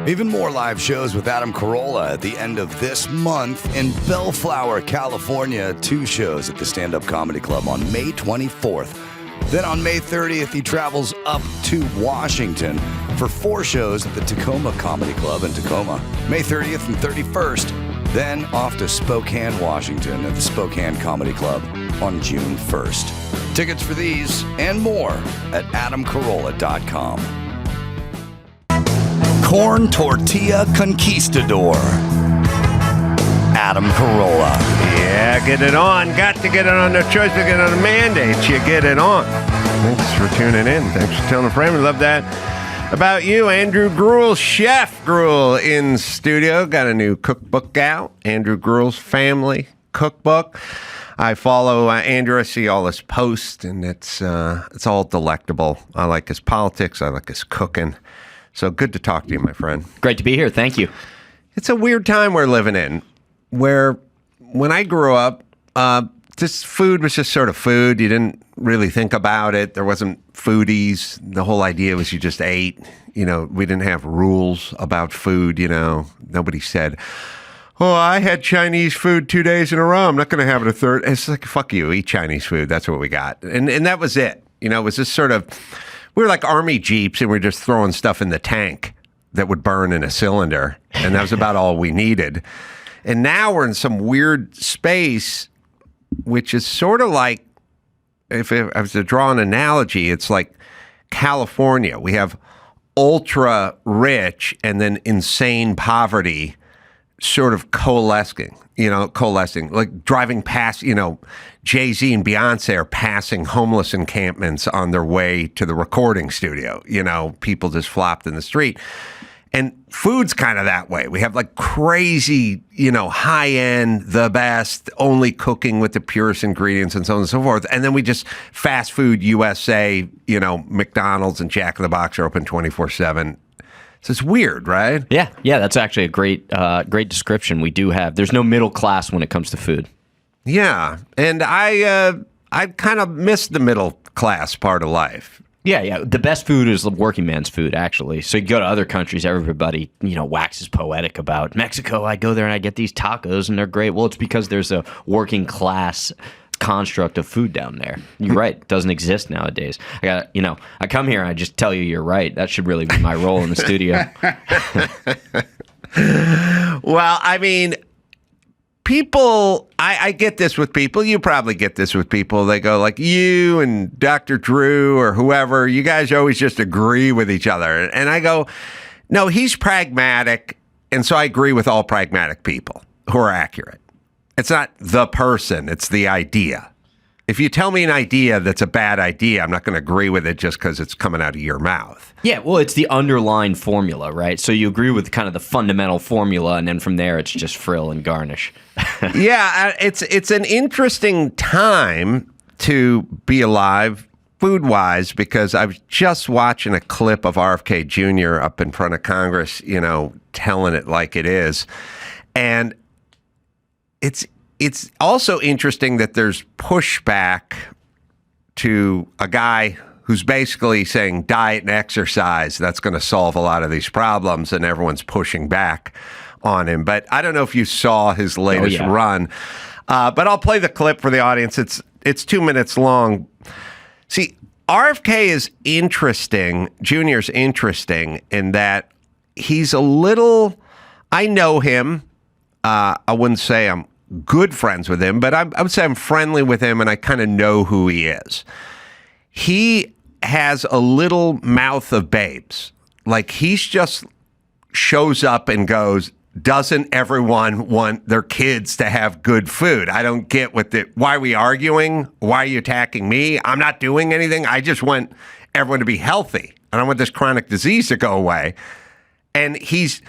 Even more live shows with Adam Carolla at the end of this month in Bellflower, California. 2 shows at the Stand-Up Comedy Club on May 24th. Then on May 30th, he travels up to Washington for 4 shows at the Tacoma Comedy Club in Tacoma. May 30th and 31st. Then off to Spokane, Washington at the Spokane Comedy Club on June 1st. Tickets for these and more at adamcarolla.com. Corn Tortilla Conquistador, Adam Carolla. Yeah, get it on. Got to get it on. No choice but get on a mandate. You get it on. Thanks for tuning in. Thanks for telling a friend. We love that about you. Andrew Gruel, Chef Gruel in studio. Got a new cookbook out. Andrew Gruel's Family Cookbook. I follow Andrew. I see all his posts, and it's all delectable. I like his politics. I like his cooking. So good to talk to you, my friend. Great to be here. Thank you. It's a weird time we're living in, where when I grew up, this food was just sort of food. You didn't really think about it. There wasn't foodies. The whole idea was you just ate. You know, we didn't have rules about food, you know. Nobody said, oh, I had Chinese food 2 days in a row. I'm not going to have it a third. It's like, fuck you, eat Chinese food. That's what we got. And that was it. You know, it was just sort of... We were like army jeeps, and we were just throwing stuff in the tank that would burn in a cylinder, and that was about all we needed. And now we're in some weird space, which is sort of like, if I was to draw an analogy, it's like California. We have ultra rich and then insane poverty sort of coalescing, like driving past, Jay-Z and Beyonce are passing homeless encampments on their way to the recording studio. People just flopped in the street. And food's kind of that way. We have like crazy, high-end, the best, only cooking with the purest ingredients and so on and so forth. And then we just fast food USA, McDonald's and Jack in the Box are open 24/7. So it's weird, right? Yeah, that's actually a great description. We do have. There's no middle class when it comes to food. Yeah, and I kind of miss the middle class part of life. Yeah. The best food is the working man's food, actually. So you go to other countries, everybody, waxes poetic about Mexico. I go there and I get these tacos and they're great. Well, it's because there's a working class construct of food down there. You're right. It doesn't exist nowadays. I come here and I just tell you you're right. That should really be my role in the studio. Well, I mean, people, I get this with people. You probably get this with people. They go like, you and Dr. Drew or whoever, you guys always just agree with each other. And I go, no, he's pragmatic. And so I agree with all pragmatic people who are accurate. It's not the person, it's the idea. If you tell me an idea that's a bad idea, I'm not going to agree with it just because it's coming out of your mouth. Yeah, well, it's the underlying formula, right? So you agree with kind of the fundamental formula, and then from there, it's just frill and garnish. Yeah, it's an interesting time to be alive, food-wise, because I was just watching a clip of RFK Jr. up in front of Congress, telling it like it is. And it's also interesting that there's pushback to a guy who's basically saying diet and exercise, that's going to solve a lot of these problems, and everyone's pushing back on him. But I don't know if you saw his latest run, but I'll play the clip for the audience. It's 2 minutes long. See, RFK is interesting. Junior's interesting in that he's a little, I know him. I wouldn't say I'm good friends with him, but I would say I'm friendly with him, and I kind of know who he is. He has a little mouth of babes. Like, he's just shows up and goes, doesn't everyone want their kids to have good food? I don't get why are we arguing? Why are you attacking me? I'm not doing anything. I just want everyone to be healthy. And I want this chronic disease to go away. And he's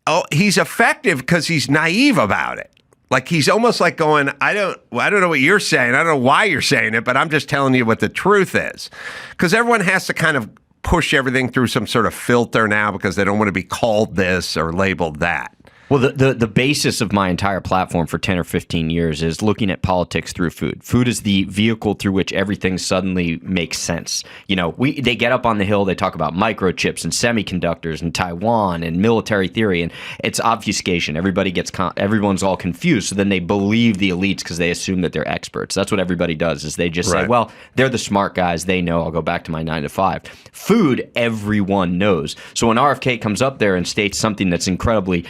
effective because he's naive about it. Like, he's almost like going, I don't know what you're saying. I don't know why you're saying it, but I'm just telling you what the truth is. Because everyone has to kind of push everything through some sort of filter now because they don't want to be called this or labeled that. Well, the basis of my entire platform for 10 or 15 years is looking at politics through food. Food is the vehicle through which everything suddenly makes sense. They get up on the Hill, they talk about microchips and semiconductors and Taiwan and military theory, and it's obfuscation. Everyone's all confused, so then they believe the elites because they assume that they're experts. That's what everybody does, is they just say, well, they're the smart guys, they know, I'll go back to my 9 to 5. Food, everyone knows. So when RFK comes up there and states something that's incredibly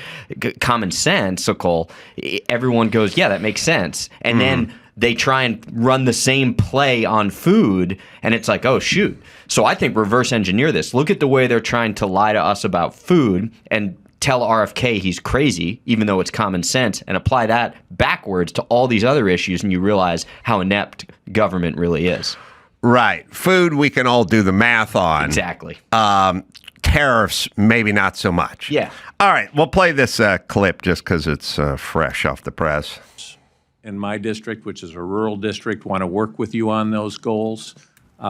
commonsensical, everyone goes, yeah, that makes sense. And then they try and run the same play on food, and it's like, oh, shoot. So I think reverse engineer this. Look at the way they're trying to lie to us about food and tell RFK he's crazy, even though it's common sense, and apply that backwards to all these other issues, and you realize how inept government really is. Right. Food, we can all do the math on. Exactly. Tariffs, maybe not so much. Yeah. All right, we'll play this clip just because it's fresh off the press. In my district, which is a rural district, want to work with you on those goals.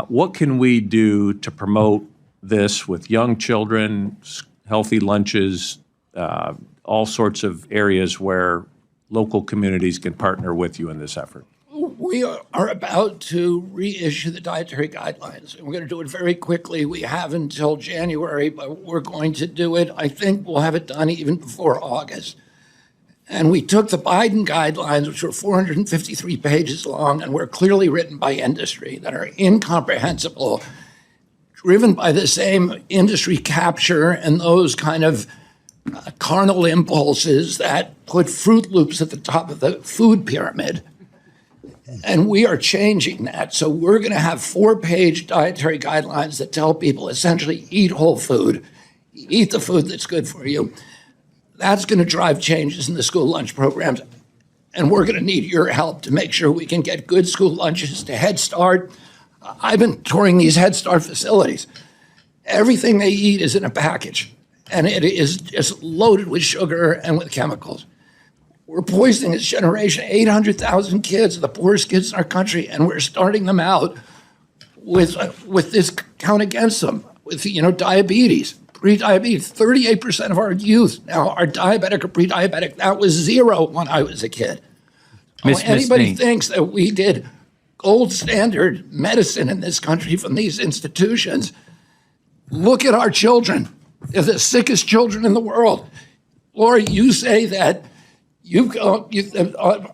What can we do to promote this with young children, healthy lunches, all sorts of areas where local communities can partner with you in this effort? We are about to reissue the dietary guidelines, and we're going to do it very quickly. We have until January, but we're going to do it. I think we'll have it done even before August. And we took the Biden guidelines, which were 453 pages long and were clearly written by industry, that are incomprehensible, driven by the same industry capture and those kind of carnal impulses that put Fruit Loops at the top of the food pyramid. And we are changing that. So we're going to have 4-page dietary guidelines that tell people essentially eat whole food, eat the food that's good for you. That's going to drive changes in the school lunch programs. And we're going to need your help to make sure we can get good school lunches to Head Start. I've been touring these Head Start facilities. Everything they eat is in a package, and it is just loaded with sugar and with chemicals. We're poisoning this generation, 800,000 kids, the poorest kids in our country, and we're starting them out with this count against them, with diabetes, pre-diabetes. 38% of our youth now are diabetic or pre-diabetic. That was 0 when I was a kid. Anybody thinks that we did gold standard medicine in this country from these institutions, look at our children. They're the sickest children in the world. Laura, you say that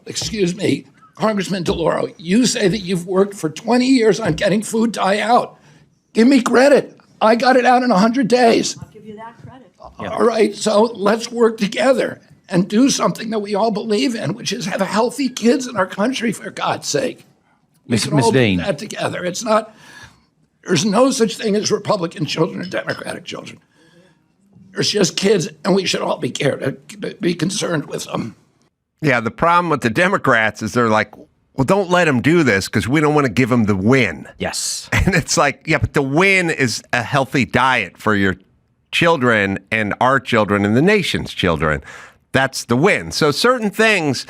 excuse me, Congressman DeLauro, you say that you've worked for 20 years on getting food dye out. Give me credit. I got it out in 100 days. I'll give you that credit. All right, so let's work together and do something that we all believe in, which is have healthy kids in our country, for God's sake. Ms. We can all do Dean. that together. There's no such thing as Republican children or Democratic children. There's just kids, and we should all be concerned with them. Yeah, the problem with the Democrats is they're like, well, don't let them do this because we don't want to give them the win. Yes. And it's like, yeah, but the win is a healthy diet for your children and our children and the nation's children. That's the win. So certain things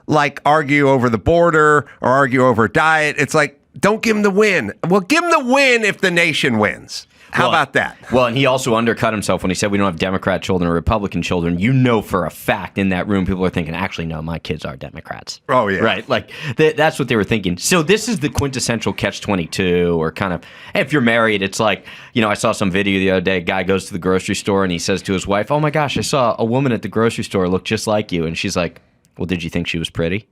like argue over the border or argue over diet, it's like, don't give them the win. Well, give them the win if the nation wins. How about that? Well, and he also undercut himself when he said we don't have Democrat children or Republican children. You know for a fact in that room, people are thinking, actually, no, my kids are Democrats. Oh, yeah. Right? Like, that's what they were thinking. So this is the quintessential catch-22, or kind of, if you're married, it's like, I saw some video the other day, a guy goes to the grocery store and he says to his wife, oh my gosh, I saw a woman at the grocery store look just like you. And she's like, well, did you think she was pretty?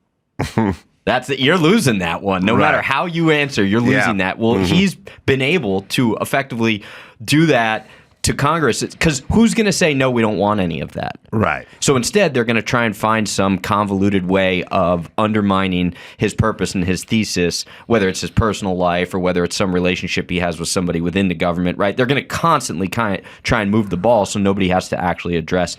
You're losing that one. No matter how you answer, you're losing that. Well, he's been able to effectively do that to Congress, because who's going to say, no, we don't want any of that? Right. So instead, they're going to try and find some convoluted way of undermining his purpose and his thesis, whether it's his personal life or whether it's some relationship he has with somebody within the government, right? They're going to constantly kind of try and move the ball so nobody has to actually address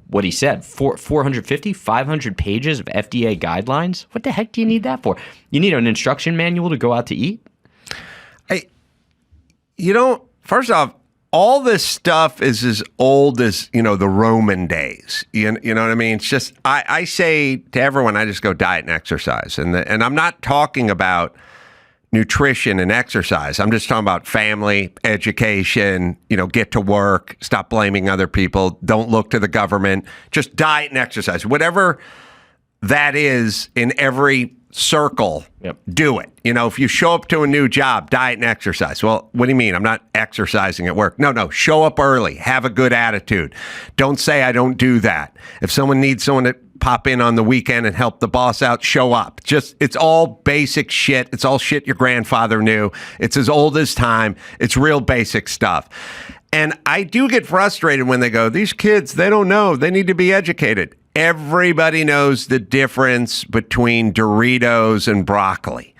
what he said. 450, 500 pages of FDA guidelines? What the heck do you need that for? You need an instruction manual to go out to eat? First off, all this stuff is as old as, the Roman days. You know what I mean? It's just, I say to everyone, I just go diet and exercise. And I'm not talking about nutrition and exercise. I'm just talking about family, education, get to work, stop blaming other people, don't look to the government, just diet and exercise. Whatever that is in every circle, do it. If you show up to a new job, diet and exercise. Well, what do you mean? I'm not exercising at work. No, show up early. Have a good attitude. Don't say I don't do that. If someone needs someone to pop in on the weekend and help the boss out, show up. It's all basic shit. It's all shit your grandfather knew. It's as old as time. It's real basic stuff. And I do get frustrated when they go, these kids, they don't know. They need to be educated. Everybody knows the difference between Doritos and broccoli.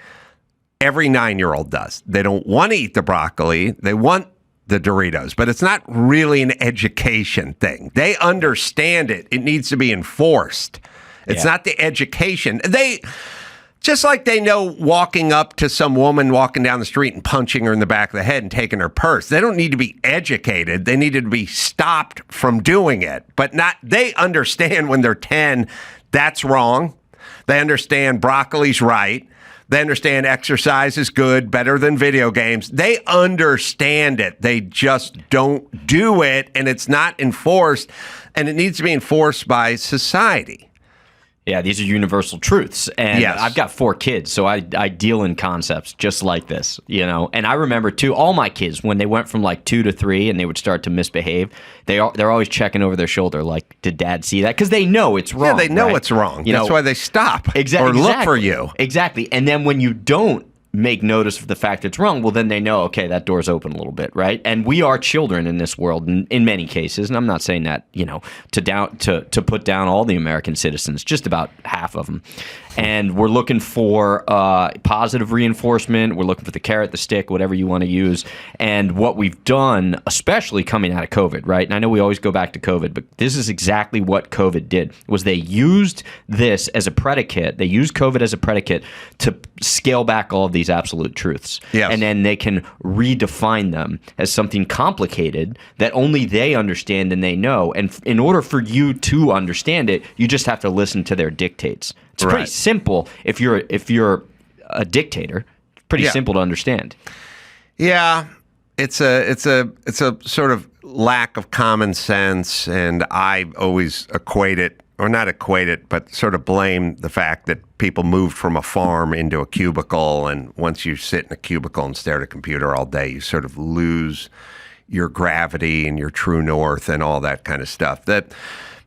Every 9-year-old does. They don't want to eat the broccoli. They want the Doritos, but it's not really an education thing. They understand it. It needs to be enforced. It's not the education. Just like they know walking up to some woman walking down the street and punching her in the back of the head and taking her purse. They don't need to be educated. They need to be stopped from doing it. But they understand when they're 10, that's wrong. They understand broccoli's right. They understand exercise is good, better than video games. They understand it. They just don't do it, and it's not enforced, and it needs to be enforced by society. Yeah, these are universal truths. And yes. I've got 4 kids, so I deal in concepts just like this, And I remember, too, all my kids, when they went from like 2 to 3 and they would start to misbehave, they're always checking over their shoulder, like, did Dad see that? Because they know it's wrong. Yeah, they know it's wrong. That's why they stop or look for you. Exactly. And then when you don't make notice of the fact it's wrong, well, then they know, okay, that door's open a little bit, right? And we are children in this world in many cases, and I'm not saying that, to put down all the American citizens, just about half of them. And we're looking for positive reinforcement. We're looking for the carrot, the stick, whatever you want to use. And what we've done, especially coming out of COVID, right? And I know we always go back to COVID, but this is exactly what COVID did, was they used this as a predicate. They used COVID as a predicate to scale back all of these absolute truths. Yes. And then they can redefine them as something complicated that only they understand and they know. And in order for you to understand it, you just have to listen to their dictates. It's pretty simple if you're a dictator. It's pretty simple to understand. Yeah, it's a sort of lack of common sense, and I always equate it, or not equate it, but sort of blame the fact that people moved from a farm into a cubicle, and once you sit in a cubicle and stare at a computer all day, you sort of lose your gravity and your true north and all that kind of stuff. That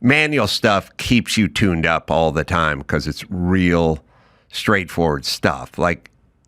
manual stuff keeps you tuned up all the time because it's real straightforward stuff.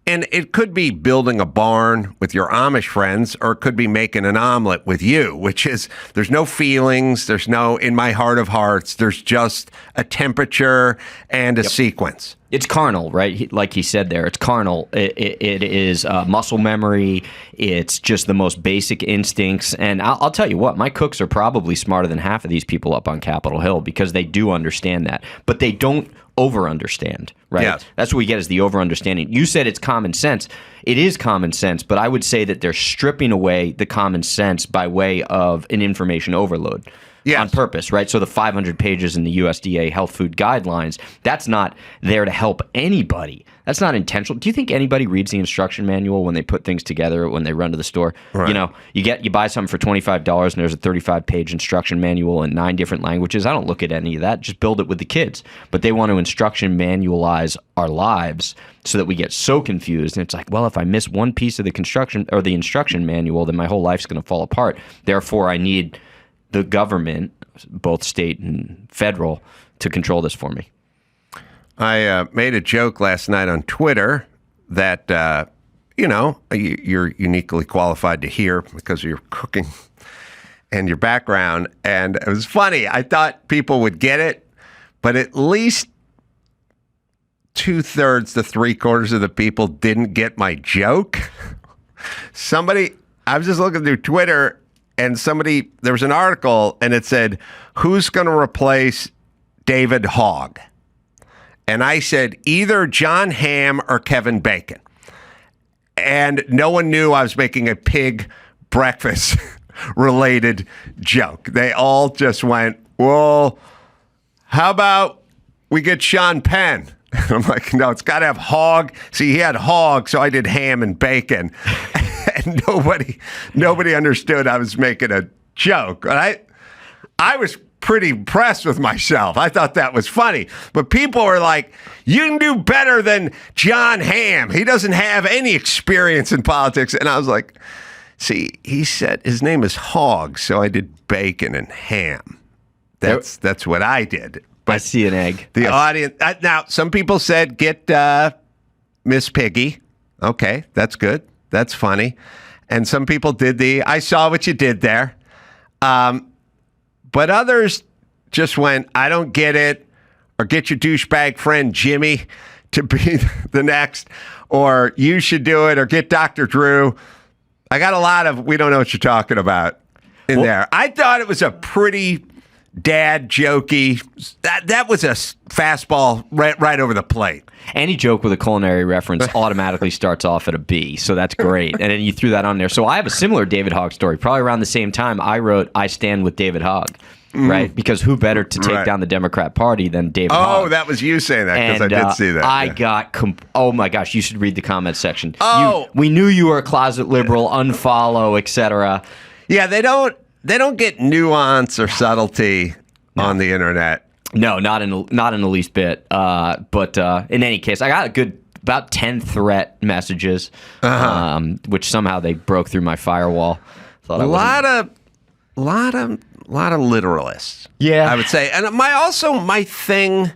And it could be building a barn with your Amish friends, or it could be making an omelet with you, which is, there's no feelings, there's no in my heart of hearts, there's just a temperature and a sequence. It's carnal, right? Like he said there, it's carnal. It is muscle memory. It's just the most basic instincts. And I'll tell you what, my cooks are probably smarter than half of these people up on Capitol Hill because they do understand that. But they don't over-understand, right? Yes. That's what we get, is the over-understanding. You said it's common sense. It is common sense, but I would say that they're stripping away the common sense by way of an information overload. Yes. On purpose, right? So the 500 pages in the USDA health food guidelines, that's not there to help anybody. That's not intentional. Do you think anybody reads the instruction manual when they put things together, when they run to the store? Right. You buy something for $25 and there's a 35-page instruction manual in 9 different languages. I don't look at any of that. Just build it with the kids. But they want to instruction manualize our lives so that we get so confused. And it's like, well, if I miss one piece of the instruction manual, then my whole life's going to fall apart. Therefore, I need the government, both state and federal, to control this for me. I made a joke last night on Twitter that, you're uniquely qualified to hear because of your cooking and your background. And it was funny. I thought people would get it, but at least 2/3 to 3/4 of the people didn't get my joke. I was just looking through Twitter, and there was an article, and it said, who's going to replace David Hogg? And I said, either John Hamm or Kevin Bacon. And no one knew I was making a pig breakfast related joke. They all just went, well, how about we get Sean Penn? And I'm like, no, it's got to have hog. See, he had hog, so I did ham and bacon. And nobody understood I was making a joke. And I was pretty impressed with myself. I thought that was funny. But people were like, you can do better than John Hamm. He doesn't have any experience in politics. And I was like, see, he said his name is Hog, so I did bacon and ham. That's what I did. But I see an egg. The audience. Now, some people said, get Miss Piggy. Okay, that's good. That's funny. And some people did I saw what you did there. But others just went, I don't get it, or get your douchebag friend Jimmy to be the next, or you should do it, or get Dr. Drew. I got a lot of, we don't know what you're talking about in there. I thought it was a pretty dad jokey. That was a fastball right over the plate. Any joke with a culinary reference automatically starts off at a B, so that's great. And then you threw that on there. So I have a similar David Hogg story. Probably around the same time, I wrote I Stand with David Hogg, right? Because who better to take down the Democrat Party than David Hogg? Oh, that was you saying that, because I did see that. I got, oh my gosh, you should read the comment section. We knew you were a closet liberal, unfollow, etc. Yeah, they don't get nuance or subtlety on the internet. No, not in the least bit. But in any case, I got about 10 threat messages, which somehow they broke through my firewall. A lot of literalists. Yeah, I would say, and my thing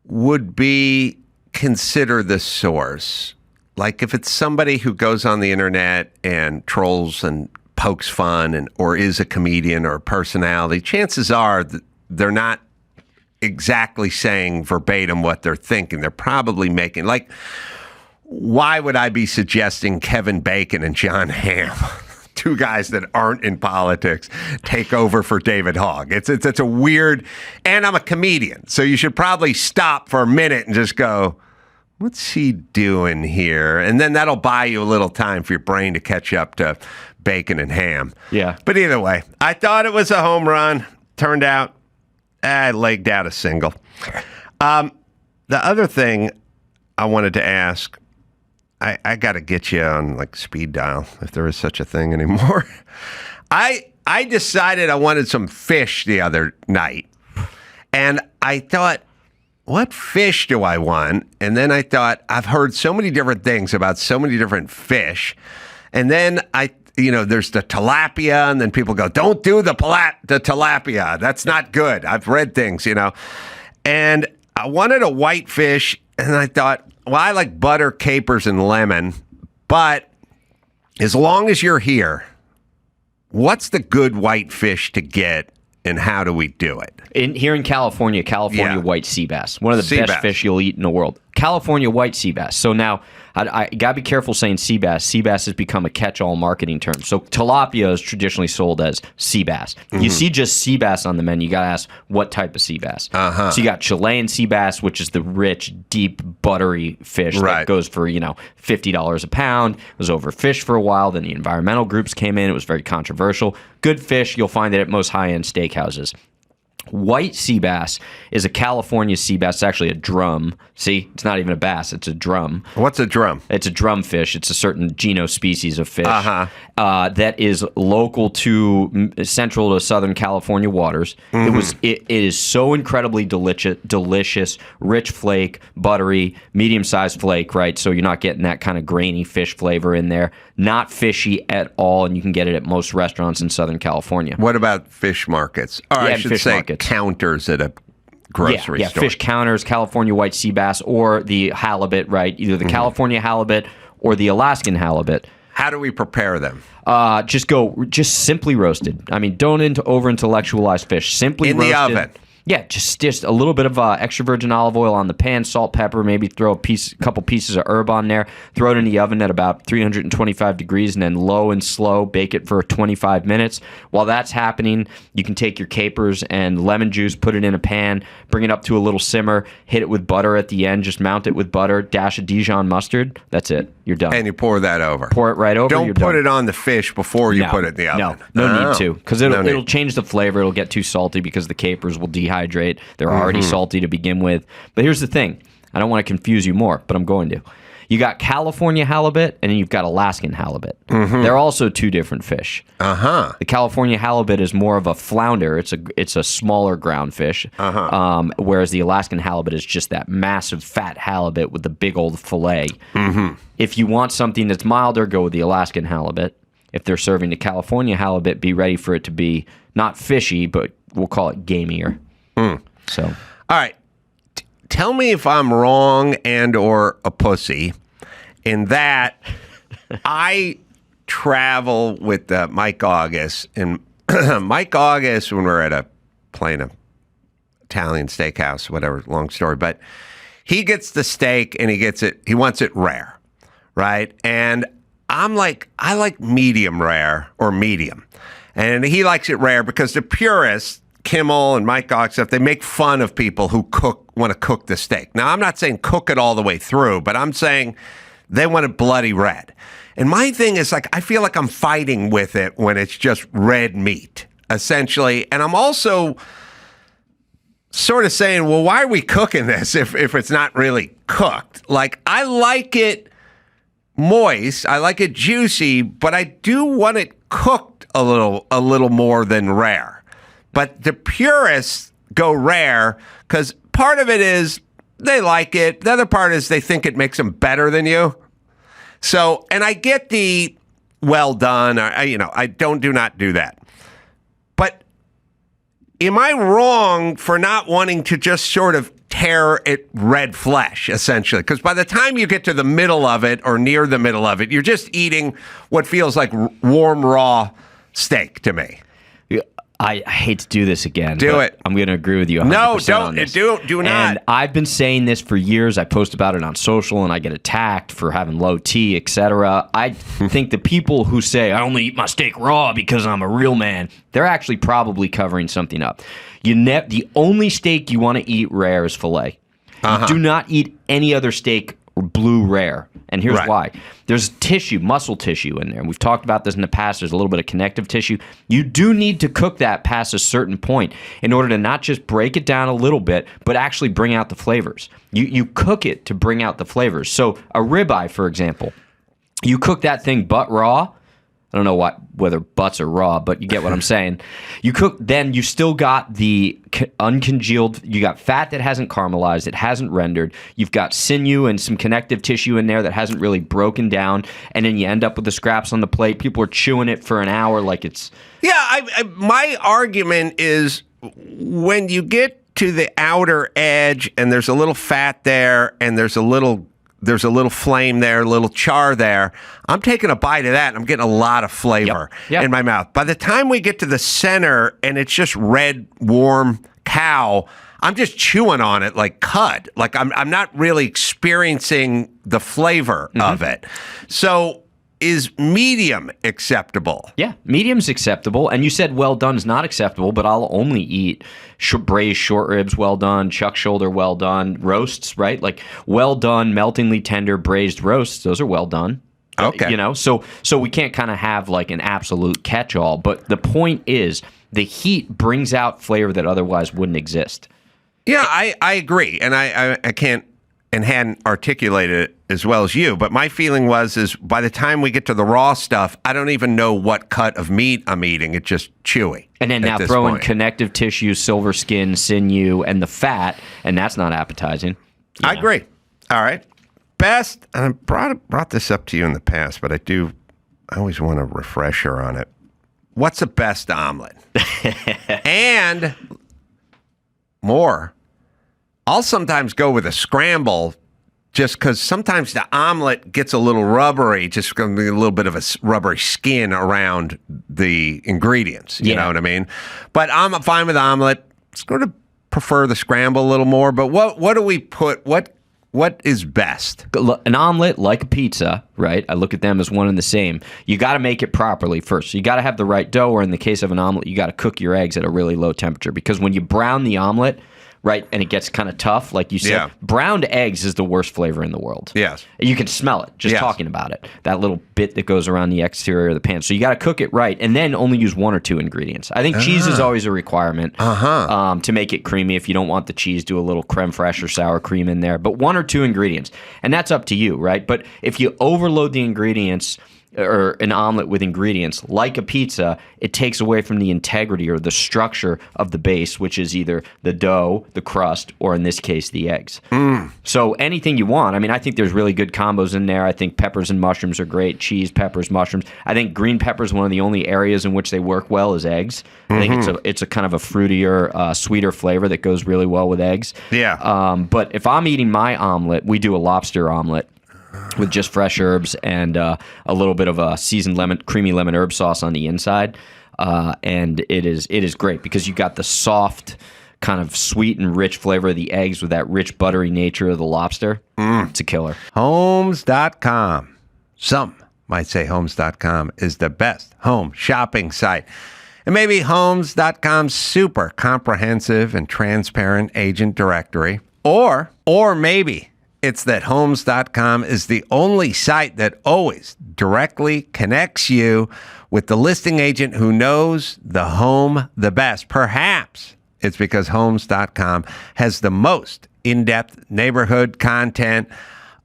would be consider the source. Like if it's somebody who goes on the internet and trolls and pokes fun or is a comedian or a personality, chances are that they're not exactly saying verbatim what they're thinking. They're probably making, like, why would I be suggesting Kevin Bacon and John Hamm, two guys that aren't in politics, take over for David Hogg? It's a weird, and I'm a comedian, so you should probably stop for a minute and just go, what's he doing here? And then that'll buy you a little time for your brain to catch up to bacon and ham. Yeah. But either way, I thought it was a home run. Turned out, I legged out a single. The other thing I wanted to ask, I got to get you on like speed dial, if there is such a thing anymore. I decided I wanted some fish the other night. And I thought, what fish do I want? And then I thought, I've heard so many different things about so many different fish. And then there's the tilapia, and then people go, don't do the tilapia. That's not good. I've read things, And I wanted a white fish, and I thought, well, I like butter, capers, and lemon. But as long as you're here, what's the good white fish to get, and how do we do it? Here in California, white sea bass, one of the best fish you'll eat in the world. California white sea bass. So now, I got to be careful saying sea bass. Sea bass has become a catch-all marketing term. So tilapia is traditionally sold as sea bass. Mm-hmm. You see just sea bass on the menu, you got to ask what type of sea bass. So you got Chilean sea bass, which is the rich, deep, buttery fish that goes for $50 a pound. It was overfished for a while. Then the environmental groups came in. It was very controversial. Good fish. You'll find it at most high-end steakhouses. White sea bass is a California sea bass. It's actually a drum. See, it's not even a bass. It's a drum. What's a drum? It's a drum fish. It's a certain species of fish that is local to central to southern California waters. Mm-hmm. It is so incredibly delicious, rich flake, buttery, medium-sized flake, right? So you're not getting that kind of grainy fish flavor in there. Not fishy at all, and you can get it at most restaurants in Southern California. What about fish markets? Or I should say counters at a grocery store. Fish counters, California white sea bass, or the halibut, right? Either the California halibut or the Alaskan halibut. How do we prepare them? Just simply roasted. I mean, don't over-intellectualize fish. Simply roasted. In the oven. Yeah, just a little bit of extra virgin olive oil on the pan, salt, pepper, maybe throw a couple pieces of herb on there, throw it in the oven at about 325 degrees, and then low and slow, bake it for 25 minutes. While that's happening, you can take your capers and lemon juice, put it in a pan, bring it up to a little simmer, hit it with butter at the end, just mount it with butter, dash of Dijon mustard. That's it. You're done. And you pour that over. Pour it right over. Don't put it on the fish before you put it in the oven. No need to, because it'll change the flavor. It'll get too salty because the capers will dehydrate. They're already salty to begin with. But here's the thing. I don't want to confuse you more, but I'm going to. You got California halibut, and then you've got Alaskan halibut. They're also two different fish. The California halibut is more of a flounder. It's a smaller ground fish, whereas the Alaskan halibut is just that massive fat halibut with the big old fillet. If you want something that's milder, go with the Alaskan halibut. If they're serving the California halibut, be ready for it to be not fishy, but we'll call it gamier. So, All right. Tell me if I'm wrong and or a pussy in that I travel with Mike August. And Mike August, when we're at playing a Italian steakhouse, whatever, long story, but he gets the steak and he wants it rare, right? And I'm like, I like medium rare or medium. And he likes it rare because the purists, Kimmel and Mike August, they make fun of people who want to cook the steak. Now, I'm not saying cook it all the way through, but I'm saying they want it bloody red. And my thing is, like, I feel like I'm fighting with it when it's just red meat, essentially. And I'm also sort of saying, well, why are we cooking this if it's not really cooked? Like, I like it moist, I like it juicy, but I do want it cooked a little more than rare. But the purists go rare because part of it is they like it. The other part is they think it makes them better than you. So, and I get the well done. I do not do that. But am I wrong for not wanting to just sort of tear it red flesh, essentially? Because by the time you get to the middle of it or near the middle of it, you're just eating what feels like warm, raw steak to me. I hate to do this again. Do it. I'm going to agree with you 100% No, don't. on this. Do not. And I've been saying this for years. I post about it on social, and I get attacked for having low T, etc. I think the people who say, I only eat my steak raw because I'm a real man, they're actually probably covering something up. The only steak you want to eat rare is filet. You do not eat any other steak blue rare. And here's why. There's tissue, muscle tissue in there. And we've talked about this in the past. There's a little bit of connective tissue. You do need to cook that past a certain point in order to not just break it down a little bit, but actually bring out the flavors. You cook it to bring out the flavors. So a ribeye, for example, you cook that thing butt raw. I don't know whether butts are raw, but you get what I'm saying. You cook, then you still got the uncongealed, you got fat that hasn't caramelized, it hasn't rendered, you've got sinew and some connective tissue in there that hasn't really broken down, and then you end up with the scraps on the plate. People are chewing it for an hour like it's... Yeah, my argument is when you get to the outer edge and there's a little fat there and there's a little flame there, a little char there, I'm taking a bite of that and I'm getting a lot of flavor in my mouth. By the time we get to the center and it's just red, warm cow, I'm just chewing on it like cud. Like I'm not really experiencing the flavor of it. So is medium acceptable? Yeah, medium's acceptable. And you said well done is not acceptable, but I'll only eat braised short ribs well done, chuck shoulder well done, roasts, right? Like well done, meltingly tender braised roasts, those are well done. Okay. So we can't kind of have like an absolute catch-all, but the point is the heat brings out flavor that otherwise wouldn't exist. Yeah, I agree. And I can't and hadn't articulated it as well as you, but my feeling is by the time we get to the raw stuff, I don't even know what cut of meat I'm eating. It's just chewy. And then now throw in connective tissue, silver skin, sinew, and the fat, and that's not appetizing. I agree. All right. Best, and I brought this up to you in the past, but I always want a refresher on it. What's the best omelet? And more, I'll sometimes go with a scramble just because sometimes the omelet gets a little rubbery, just going to be a little bit of a rubbery skin around the ingredients. You know what I mean? But I'm fine with the omelet. It's going to prefer the scramble a little more. But what do we put? What is best? An omelet, like a pizza, right? I look at them as one and the same. You got to make it properly first. So you got to have the right dough, or in the case of an omelet, you got to cook your eggs at a really low temperature. Because when you brown the omelet, right? And it gets kind of tough, like you said. Yeah. Browned eggs is the worst flavor in the world. Yes. You can smell it just talking about it. That little bit that goes around the exterior of the pan. So you got to cook it right, and then only use 1 or 2 ingredients. I think cheese is always a requirement to make it creamy. If you don't want the cheese, do a little creme fraiche or sour cream in there. But 1 or 2 ingredients, and that's up to you, right? But if you overload the ingredients, or an omelet with ingredients like a pizza, it takes away from the integrity or the structure of the base, which is either the dough, the crust, or in this case, the eggs. So anything you want. I mean, I think there's really good combos in there. I think peppers and mushrooms are great. Cheese, peppers, mushrooms. I think green pepper is one of the only areas in which they work well is eggs. I think it's a kind of a fruitier, sweeter flavor that goes really well with eggs. Yeah. But if I'm eating my omelet, we do a lobster omelet with just fresh herbs and a little bit of a seasoned creamy lemon herb sauce on the inside, and it is great because you got the soft, kind of sweet and rich flavor of the eggs with that rich buttery nature of the lobster. It's a killer. Homes.com. Some might say Homes.com is the best home shopping site. And maybe Homes.com's super comprehensive and transparent agent directory. Or maybe it's that Homes.com is the only site that always directly connects you with the listing agent who knows the home the best. Perhaps it's because Homes.com has the most in-depth neighborhood content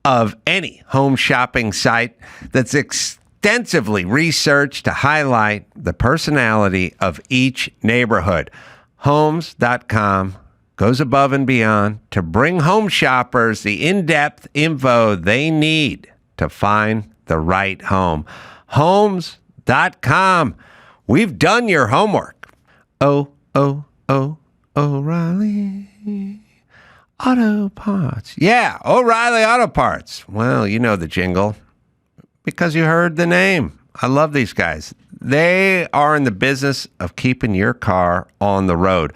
of any home shopping site that's extensively researched to highlight the personality of each neighborhood. Homes.com goes above and beyond to bring home shoppers the in-depth info they need to find the right home. Homes.com. We've done your homework. O'Reilly Auto Parts. Yeah, O'Reilly Auto Parts. Well, you know the jingle because you heard the name. I love these guys. They are in the business of keeping your car on the road.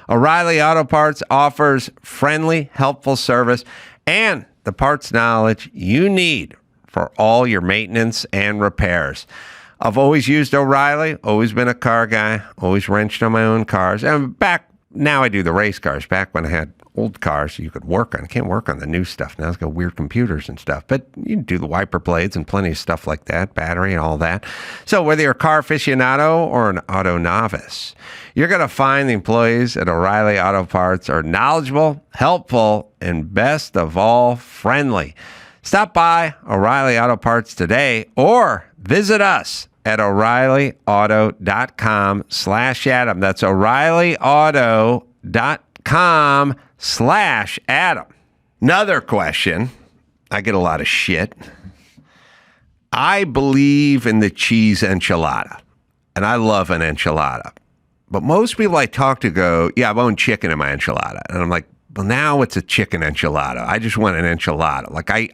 O'Reilly Auto Parts offers friendly, helpful service and the parts knowledge you need for all your maintenance and repairs. I've always used O'Reilly, always been a car guy, always wrenched on my own cars. And now I do the race cars. Back when I had old cars you could work on. I can't work on the new stuff now. It's got weird computers and stuff. But you can do the wiper blades and plenty of stuff like that, battery and all that. So whether you're a car aficionado or an auto novice, you're going to find the employees at O'Reilly Auto Parts are knowledgeable, helpful, and best of all, friendly. Stop by O'Reilly Auto Parts today or visit us at O'ReillyAuto.com/Adam. That's O'ReillyAuto.com/Adam. Another question. I get a lot of shit. I believe in the cheese enchilada, and I love an enchilada. But most people I talk to go, yeah, I've owned chicken in my enchilada. And I'm like, well, now it's a chicken enchilada. I just want an enchilada. Like I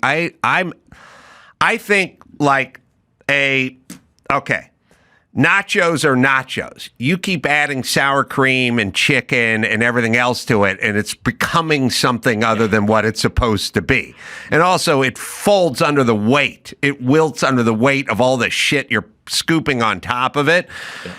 think like nachos are nachos. You keep adding sour cream and chicken and everything else to it, and it's becoming something other than what it's supposed to be. And also, it folds under the weight. It wilts under the weight of all the shit you're scooping on top of it. Yeah.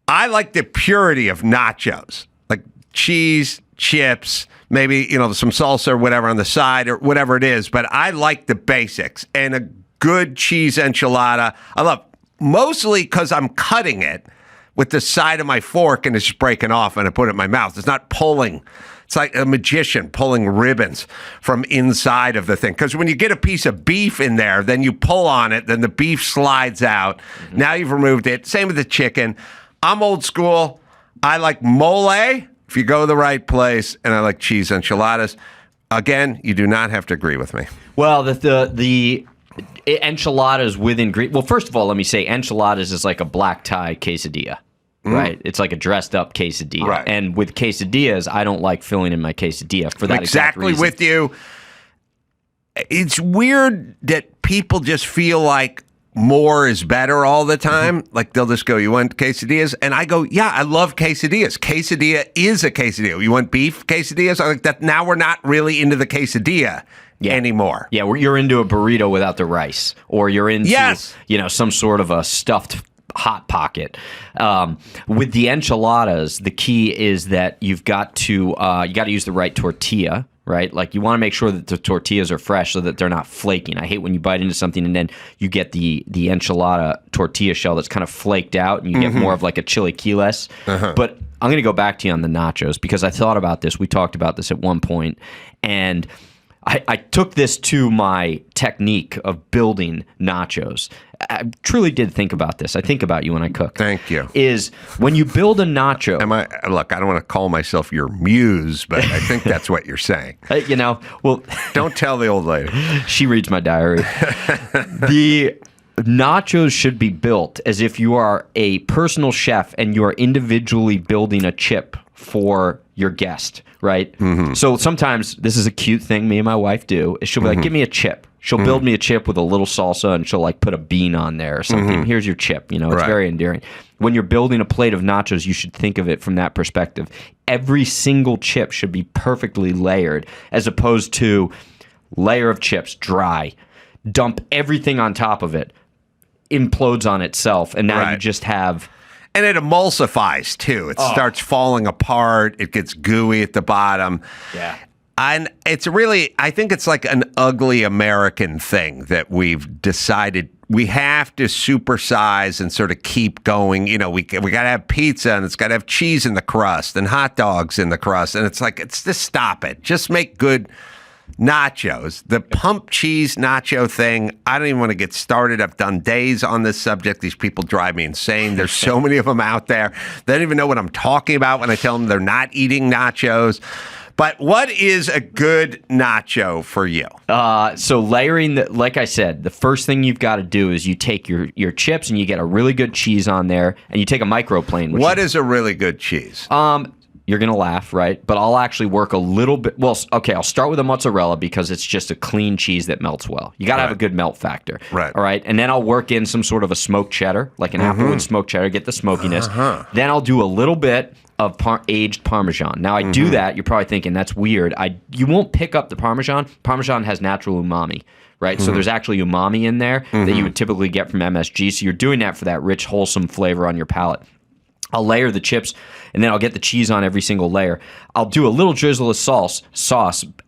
I like the purity of nachos, like cheese, chips, maybe, some salsa or whatever on the side or whatever it is. But I like the basics, and a good cheese enchilada. I love mostly because I'm cutting it with the side of my fork and it's just breaking off and I put it in my mouth. It's not pulling. It's like a magician pulling ribbons from inside of the thing. Because when you get a piece of beef in there, then you pull on it, then the beef slides out. Mm-hmm. Now you've removed it. Same with the chicken. I'm old school. I like mole if you go to the right place, and I like cheese enchiladas. Again, you do not have to agree with me. Well, the enchiladas with ingredients. Well, first of all, let me say enchiladas is like a black tie quesadilla, right? It's like a dressed up quesadilla. Right. And with quesadillas, I don't like filling in my quesadilla for that exact reason. With you. It's weird that people just feel like more is better all the time. Mm-hmm. Like they'll just go, you want quesadillas? And I go, yeah, I love quesadillas. Quesadilla is a quesadilla. You want beef quesadillas? I like that. Now we're not really into the quesadilla anymore. Yeah, you're into a burrito without the rice, or you're into some sort of a stuffed hot pocket. With the enchiladas, the key is that you've got to use the right tortilla. Right? Like you want to make sure that the tortillas are fresh so that they're not flaking. I hate when you bite into something and then you get the enchilada tortilla shell that's kind of flaked out and you get more of like a chilaquiles. But I'm going to go back to you on the nachos because I thought about this. We talked about this at one point, and I took this to my technique of building nachos. I truly did think about this. I think about you when I cook. Thank you. Is when you build a nacho. Look, I don't want to call myself your muse, but I think that's what you're saying. Well, don't tell the old lady. She reads my diary. The nachos should be built as if you are a personal chef and you are individually building a chip for your guest, right? So sometimes this is a cute thing me and my wife do. Is she'll be like, give me a chip. She'll build me a chip with a little salsa and she'll like put a bean on there or something. Here's your chip. It's very endearing. When you're building a plate of nachos, you should think of it from that perspective. Every single chip should be perfectly layered as opposed to layer of chips, dry, dump everything on top of it, implodes on itself, and now you just have... And it emulsifies, too. It starts falling apart. It gets gooey at the bottom. Yeah. And it's really, I think it's like an ugly American thing that we've decided we have to supersize and sort of keep going. We got to have pizza and it's got to have cheese in the crust and hot dogs in the crust. And it's like, just stop it. Just make good nachos. The pump cheese nacho thing, I don't even want to get started. I've done days on this subject. These people drive me insane. There's so many of them out there. They don't even know what I'm talking about when I tell them they're not eating nachos. But what is a good nacho for you? So layering, like I said, the first thing you've got to do is you take your chips and you get a really good cheese on there, and you take a microplane. What is a really good cheese? You're going to laugh, right? But I'll actually work a little bit. Well, okay, I'll start with a mozzarella because it's just a clean cheese that melts well. You got to have a good melt factor. Right. All right. And then I'll work in some sort of a smoked cheddar, like an Applewood smoked cheddar, get the smokiness. Then I'll do a little bit of aged Parmesan. Now, I do that. You're probably thinking, that's weird. You won't pick up the Parmesan. Parmesan has natural umami. Right, so there's actually umami in there that you would typically get from MSG. So you're doing that for that rich, wholesome flavor on your palate. I'll layer the chips, and then I'll get the cheese on every single layer. I'll do a little drizzle of sauce,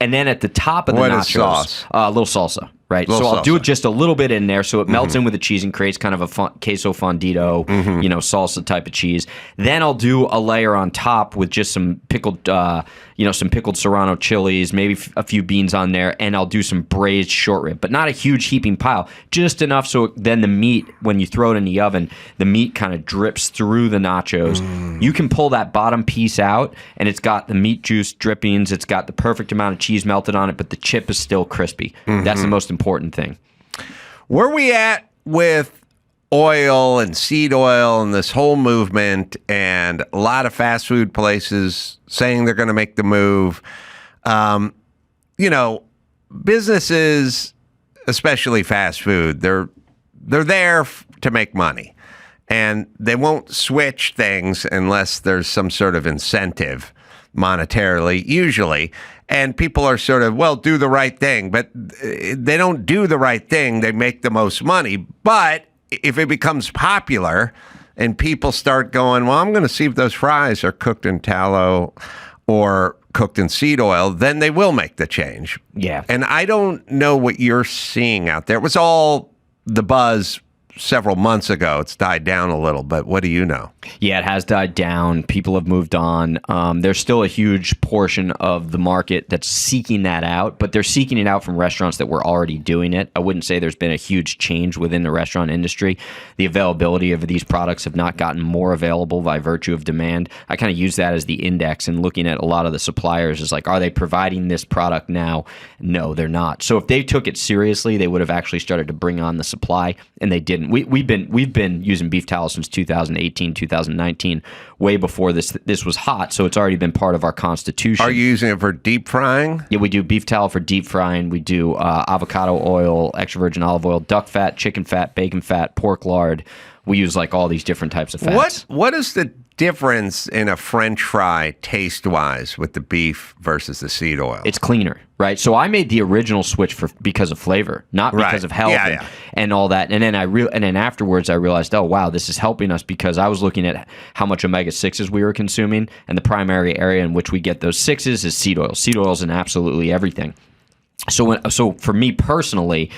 and then at the top of the nachos, what is sauce? A little salsa. Right, so I'll do it just a little bit in there, so it melts in with the cheese and creates kind of a queso fundido, salsa type of cheese. Then I'll do a layer on top with just some pickled, serrano chilies, maybe a few beans on there, and I'll do some braised short rib, but not a huge heaping pile, just enough so then the meat, when you throw it in the oven, the meat kind of drips through the nachos. You can pull that bottom piece out, and it's got the meat juice drippings, it's got the perfect amount of cheese melted on it, but the chip is still crispy. That's the most important thing. Where we at with oil and seed oil and this whole movement, and a lot of fast food places saying they're going to make the move? Businesses, especially fast food, they're there to make money, and they won't switch things unless there's some sort of incentive monetarily, usually. And people are sort of, well, do the right thing. But they don't do the right thing. They make the most money. But if it becomes popular and people start going, well, I'm going to see if those fries are cooked in tallow or cooked in seed oil, then they will make the change. Yeah. And I don't know what you're seeing out there. It was all the buzz several months ago. It's died down a little, but what do you know? Yeah, it has died down. People have moved on. There's still a huge portion of the market that's seeking that out, but they're seeking it out from restaurants that were already doing it. I wouldn't say there's been a huge change within the restaurant industry. The availability of these products have not gotten more available by virtue of demand. I kind of use that as the index, and looking at a lot of the suppliers is like, are they providing this product now? No, they're not. So if they took it seriously, they would have actually started to bring on the supply, and they didn't. We've been using beef tallow since 2018, 2019, way before this was hot. So it's already been part of our constitution. Are you using it for deep frying? Yeah, we do beef tallow for deep frying. We do avocado oil, extra virgin olive oil, duck fat, chicken fat, bacon fat, pork lard. We use like all these different types of fats. What is the difference in a French fry taste-wise with the beef versus the seed oil? It's cleaner, right? So I made the original switch because of flavor, not because of health and all that. And then afterwards I realized, oh wow, this is helping us, because I was looking at how much omega-6s we were consuming, and the primary area in which we get those 6s is seed oil. Seed oil is in absolutely everything. So for me personally,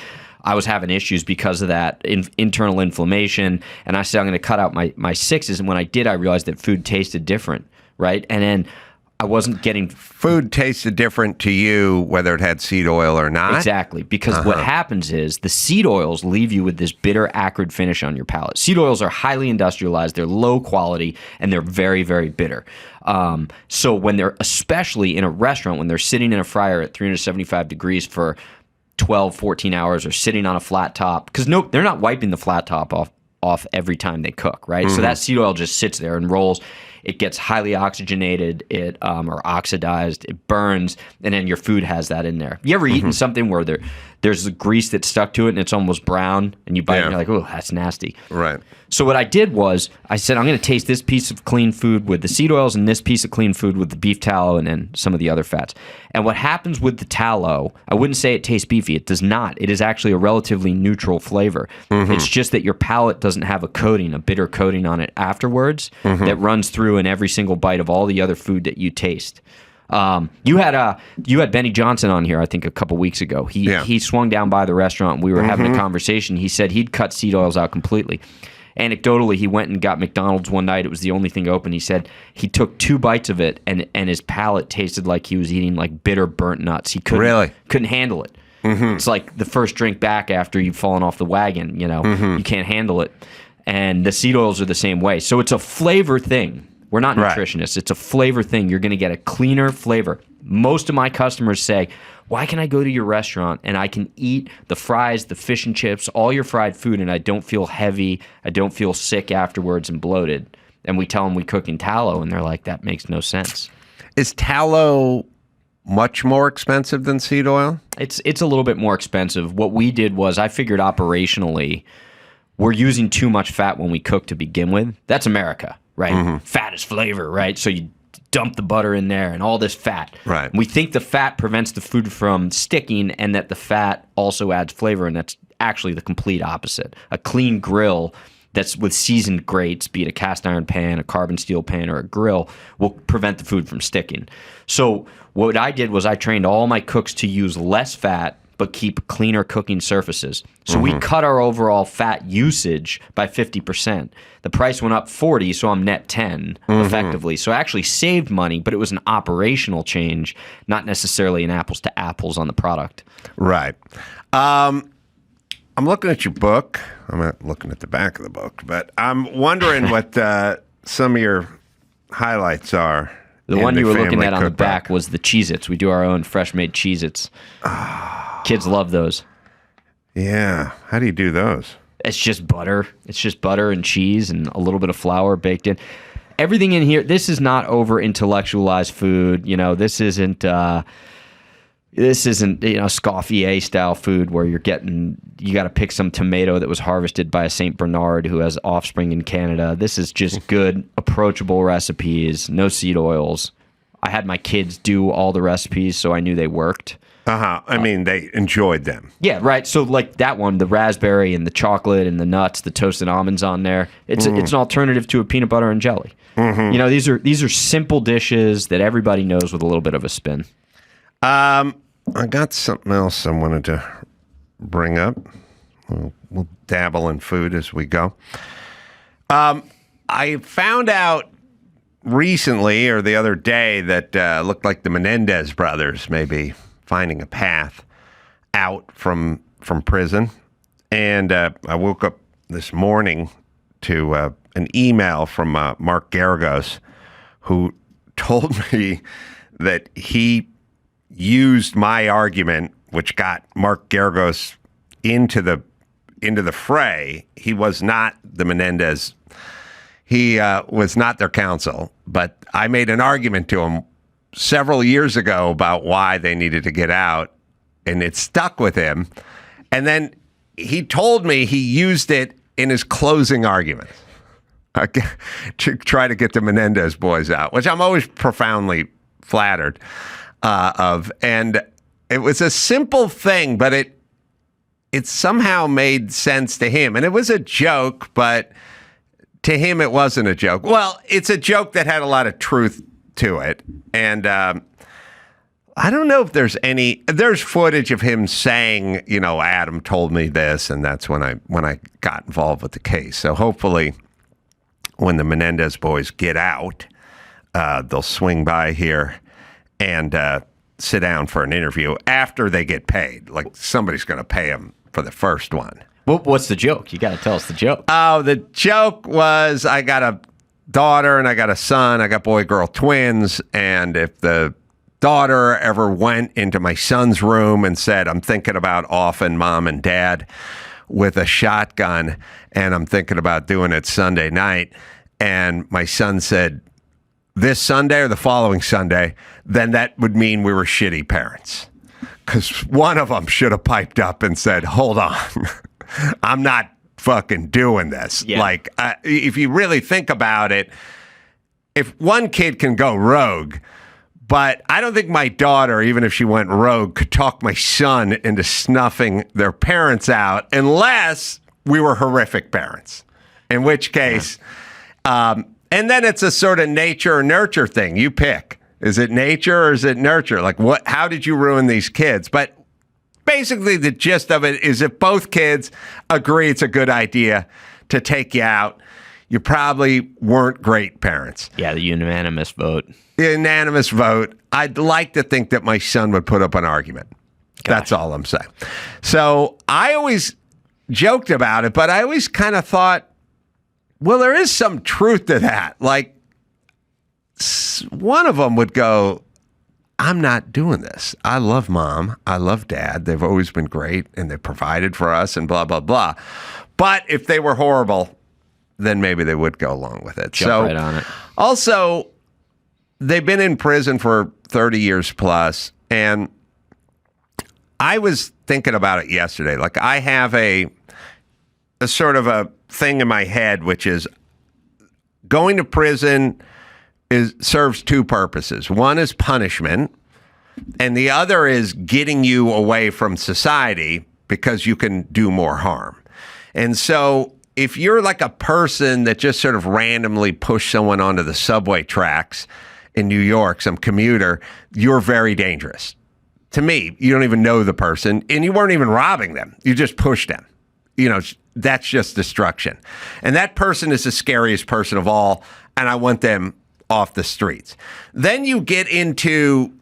I was having issues because of that internal inflammation, and I said I'm going to cut out my 6s. And when I did, I realized that food tasted different, right? And then I wasn't getting food tasted different to you, whether it had seed oil or not. Exactly, because what happens is the seed oils leave you with this bitter, acrid finish on your palate. Seed oils are highly industrialized, they're low quality, and they're very, very bitter. So when they're, especially in a restaurant, when they're sitting in a fryer at 375 degrees for 12, 14 hours, or sitting on a flat top, because they're not wiping the flat top off every time they cook, right? So that seed oil just sits there and rolls. It gets highly oxygenated, or oxidized, it burns, and then your food has that in there. You ever eaten something where there's the grease that's stuck to it and it's almost brown, and you bite it and you're like, oh, that's nasty. Right. So what I did was I said, I'm going to taste this piece of clean food with the seed oils and this piece of clean food with the beef tallow and then some of the other fats. And what happens with the tallow, I wouldn't say it tastes beefy. It does not. It is actually a relatively neutral flavor. It's just that your palate doesn't have a bitter coating on it afterwards that runs through in every single bite of all the other food that you taste. You had Benny Johnson on here, I think, a couple weeks ago. He swung down by the restaurant and we were having a conversation. He said he'd cut seed oils out completely. Anecdotally, he went and got McDonald's one night. It was the only thing open. He said he took 2 bites of it and his palate tasted like he was eating like bitter burnt nuts. He couldn't handle it. It's like the first drink back after you've fallen off the wagon, you can't handle it. And the seed oils are the same way. So it's a flavor thing. We're not nutritionists. It's a flavor thing. You're going to get a cleaner flavor. Most of my customers say, why can I go to your restaurant and I can eat the fries, the fish and chips, all your fried food, and I don't feel heavy, I don't feel sick afterwards and bloated? And we tell them we cook in tallow, and they're like, that makes no sense. Is tallow much more expensive than seed oil? It's a little bit more expensive. What we did was I figured operationally we're using too much fat when we cook to begin with. That's America, right? Fat is flavor, right? So you dump the butter in there and all this fat. Right. We think the fat prevents the food from sticking and that the fat also adds flavor, and that's actually the complete opposite. A clean grill that's with seasoned grates, be it a cast iron pan, a carbon steel pan, or a grill, will prevent the food from sticking. So what I did was I trained all my cooks to use less fat but keep cleaner cooking surfaces. So we cut our overall fat usage by 50%. The price went up 40, so I'm net 10 effectively. So I actually saved money, but it was an operational change, not necessarily an apples to apples on the product. Right. I'm looking at your book. I'm not looking at the back of the book, but I'm wondering what some of your highlights are. The one you were looking at on the back was the Cheez-Its. We do our own fresh-made Cheez-Its. Kids love those. Yeah. How do you do those? It's just butter. It's just butter and cheese and a little bit of flour baked in. Everything in here, this is not over-intellectualized food. This isn't Scoffier style food where you got to pick some tomato that was harvested by a St. Bernard who has offspring in Canada. This is just good, approachable recipes, no seed oils. I had my kids do all the recipes, so I knew they worked. I mean, they enjoyed them. Yeah, right. So like that one, the raspberry and the chocolate and the nuts, the toasted almonds on there. It's an alternative to a peanut butter and jelly. These are simple dishes that everybody knows with a little bit of a spin. I got something else I wanted to bring up. We'll dabble in food as we go. I found out recently or the other day that looked like the Menendez brothers may be finding a path out from prison. And I woke up this morning to an email from Mark Garagos, who told me that he used my argument, which got Mark Garagos into the fray. He was not the Menendez. He was not their counsel, but I made an argument to him several years ago about why they needed to get out, and it stuck with him. And then he told me he used it in his closing arguments. to try to get the Menendez boys out, which I'm always profoundly flattered of. And it was a simple thing, but it somehow made sense to him. And it was a joke, but to him it wasn't a joke. Well, it's a joke that had a lot of truth to it. And I don't know if there's footage of him saying, Adam told me this, and that's when I got involved with the case. So hopefully when the Menendez boys get out, they'll swing by here and sit down for an interview after they get paid. Like somebody's going to pay them for the first one. Well, what's the joke? You got to tell us the joke. Oh, the joke was I got a daughter and I got a son. I got boy-girl twins. And if the daughter ever went into my son's room and said, I'm thinking about offing mom and dad with a shotgun, and I'm thinking about doing it Sunday night, and my son said, this Sunday or the following Sunday, then that would mean we were shitty parents. Because one of them should have piped up and said, hold on, I'm not fucking doing this. Yeah. Like, if you really think about it, if one kid can go rogue, but I don't think my daughter, even if she went rogue, could talk my son into snuffing their parents out unless we were horrific parents. In which case, and then it's a sort of nature or nurture thing. You pick. Is it nature or is it nurture? Like, how did you ruin these kids? But basically the gist of it is if both kids agree it's a good idea to take you out, you probably weren't great parents. Yeah, the unanimous vote. The unanimous vote. I'd like to think that my son would put up an argument. Gosh. That's all I'm saying. So I always joked about it, but I always kind of thought, well, there is some truth to that. Like, one of them would go, I'm not doing this. I love mom. I love dad. They've always been great, and they provided for us and blah, blah, blah. But if they were horrible, then maybe they would go along with it. Jump right on it. Also, they've been in prison for 30 years plus, and I was thinking about it yesterday. Like, I have a sort of a thing in my head, which is going to prison serves two purposes. One is punishment, and the other is getting you away from society because you can do more harm. And so if you're like a person that just sort of randomly pushed someone onto the subway tracks in New York, some commuter, you're very dangerous. To me, you don't even know the person, and you weren't even robbing them. You just pushed them. That's just destruction. And that person is the scariest person of all, and I want them off the streets. Then you get into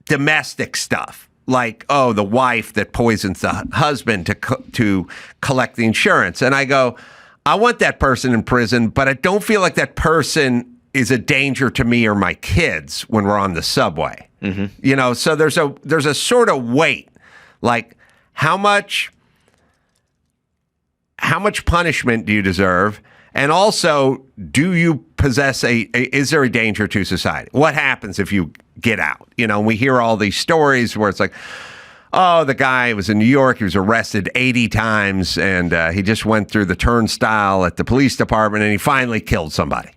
domestic stuff, like, the wife that poisons the husband to collect the insurance. And I go, I want that person in prison, but I don't feel like that person is a danger to me or my kids when we're on the subway. Mm-hmm. So there's a sort of weight, like how much punishment do you deserve? And also, do you possess is there a danger to society? What happens if you get out? We hear all these stories where it's like, oh, the guy was in New York, he was arrested 80 times, and he just went through the turnstile at the police department, and he finally killed somebody.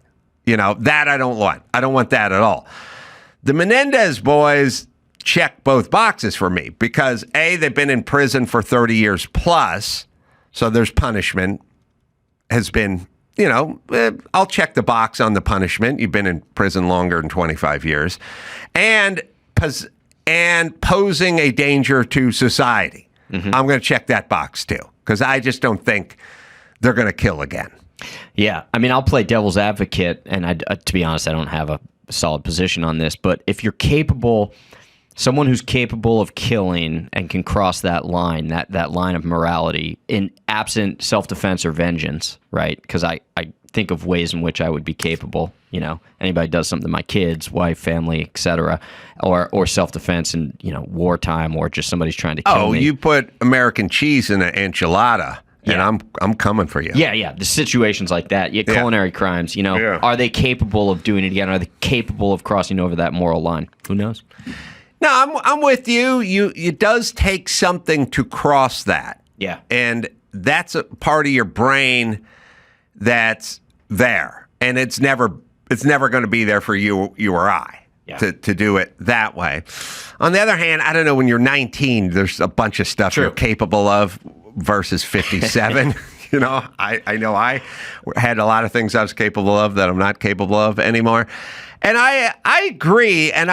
That I don't want. I don't want that at all. The Menendez boys check both boxes for me because, A, they've been in prison for 30 years plus, so there's punishment has been, I'll check the box on the punishment. You've been in prison longer than 25 years. And posing a danger to society. Mm-hmm. I'm going to check that box too, because I just don't think they're going to kill again. Yeah. I mean, I'll play devil's advocate, and to be honest, I don't have a solid position on this, but if you're capable, someone who's capable of killing and can cross that line, that line of morality in absent self-defense or vengeance, right? Because I think of ways in which I would be capable, anybody does something to my kids, wife, family, etc., or self-defense in, wartime, or just somebody's trying to kill me. Oh, you put American cheese in an enchilada. Yeah. And I'm coming for you. Yeah. The situations like that, culinary crimes, are they capable of doing it again? Are they capable of crossing over that moral line? Who knows? No, I'm with you. It does take something to cross that. Yeah. And that's a part of your brain that's there, and it's never going to be there for you or I. Yeah. To do it that way. On the other hand, I don't know, when you're 19, there's a bunch of stuff you're capable of versus 57. You know, I know I had a lot of things I was capable of that I'm not capable of anymore. And I agree, and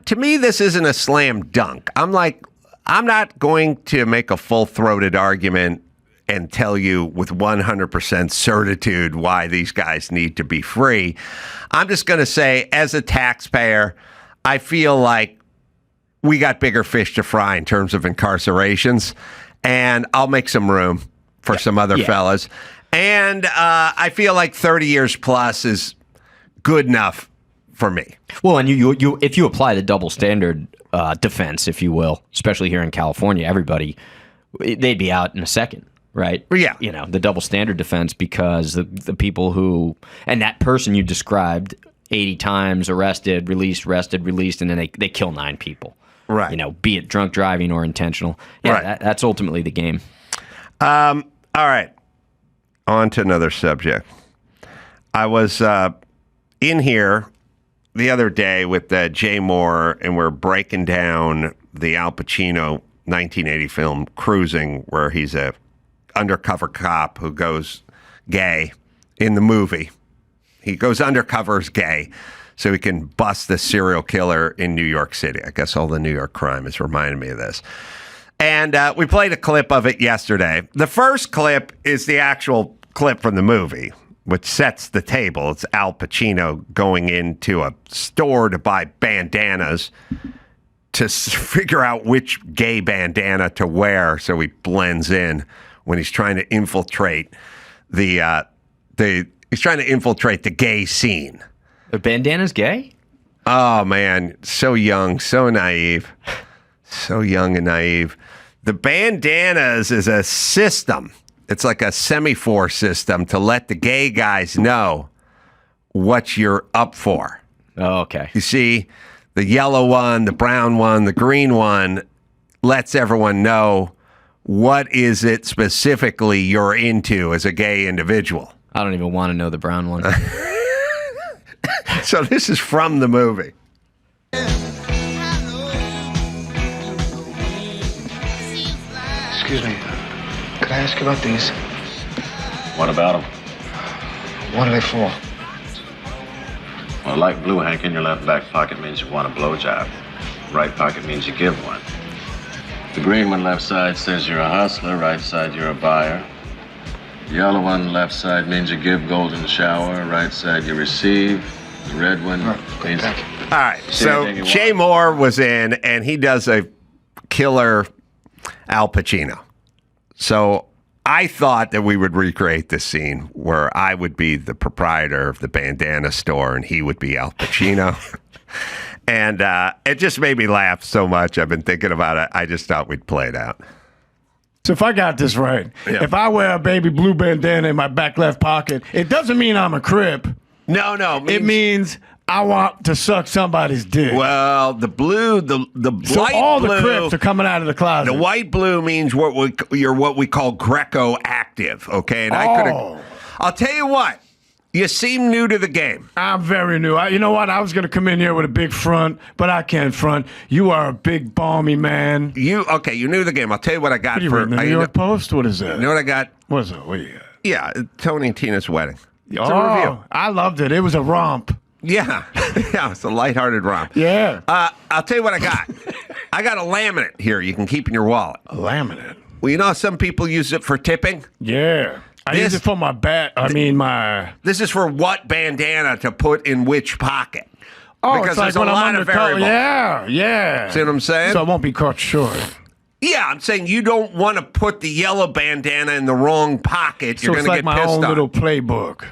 to me, this isn't a slam dunk. I'm not going to make a full-throated argument and tell you with 100% certitude why these guys need to be free. I'm just going to say, as a taxpayer, I feel like we got bigger fish to fry in terms of incarcerations, and I'll make some room for some other fellas. And I feel like 30 years plus is good enough for me. Well, and you if you apply the double standard defense, if you will, especially here in California, everybody, they'd be out in a second. Right. Yeah. You know, the double standard defense, because the people who, and that person you described 80 times, arrested, released, and then they kill 9 people. Right. You know, be it drunk driving or intentional. Yeah, right. That's ultimately the game. All right. On to another subject. I was in here the other day with Jay Moore, and we're breaking down the Al Pacino 1980 film Cruising, where he's a undercover cop who goes gay in the movie. He goes undercover as gay so he can bust the serial killer in New York City. I guess all the New York crime is reminding me of this. And we played a clip of it yesterday. The first clip is the actual clip from the movie, which sets the table. It's Al Pacino going into a store to buy bandanas to figure out which gay bandana to wear so he blends in when he's trying to infiltrate the gay scene. The bandana's gay? Oh man, so young, so naive. So young and naive. The bandanas is a system. It's like a semaphore system to let the gay guys know what you're up for. Oh, okay. You see, the yellow one, the brown one, the green one lets everyone know what is it specifically you're into as a gay individual. I don't even want to know the brown one. So this is from the movie. Excuse me. Could I ask you about these? What about them? What are they for? Well, light blue hank in your left back pocket means you want a blowjob. Right pocket means you give one. The green one left side says you're a hustler, right side you're a buyer. The yellow one left side means you give golden shower, right side you receive. The red one means... Thank you. All right, See so anything you Jay want? Moore was in, and he does a killer Al Pacino. So I thought that we would recreate this scene where I would be the proprietor of the bandana store and he would be Al Pacino. And it just made me laugh so much. I've been thinking about it. I just thought we'd play it out. So if I got this right, Yeah. if I wear a baby blue bandana in my back left pocket, it doesn't mean I'm a Crip. No. It means I want to suck somebody's dick. Well, the blue, the so light all blue, the Crips are coming out of the closet. the white blue means you're what we call Greco active. Okay, and I could have. I'll tell you what. You seem new to the game. I'm very new. You know what? I was going to come in here with a big front, but I can't front. You are a big, balmy man. You knew the game. I'll tell you what I got What are you for reading, the New York Post? What is that? You know what I got? What is that? What do you got? Yeah, Tony and Tina's wedding. It's a Oh, review. I loved it. It was a romp. Yeah, yeah, it's a lighthearted romp. Yeah. I'll tell you what I got. I got a laminate here you can keep in your wallet. A laminate. Well, you know how some people use it for tipping? Yeah. I use it for my back. my... This is for what bandana to put in which pocket. Oh, because it's like there's a when lot I'm of undercover. variables. Yeah. See what I'm saying? So I won't be caught short. Yeah, I'm saying you don't want to put the yellow bandana in the wrong pocket. So You're it's going to like get my pissed own on. little playbook.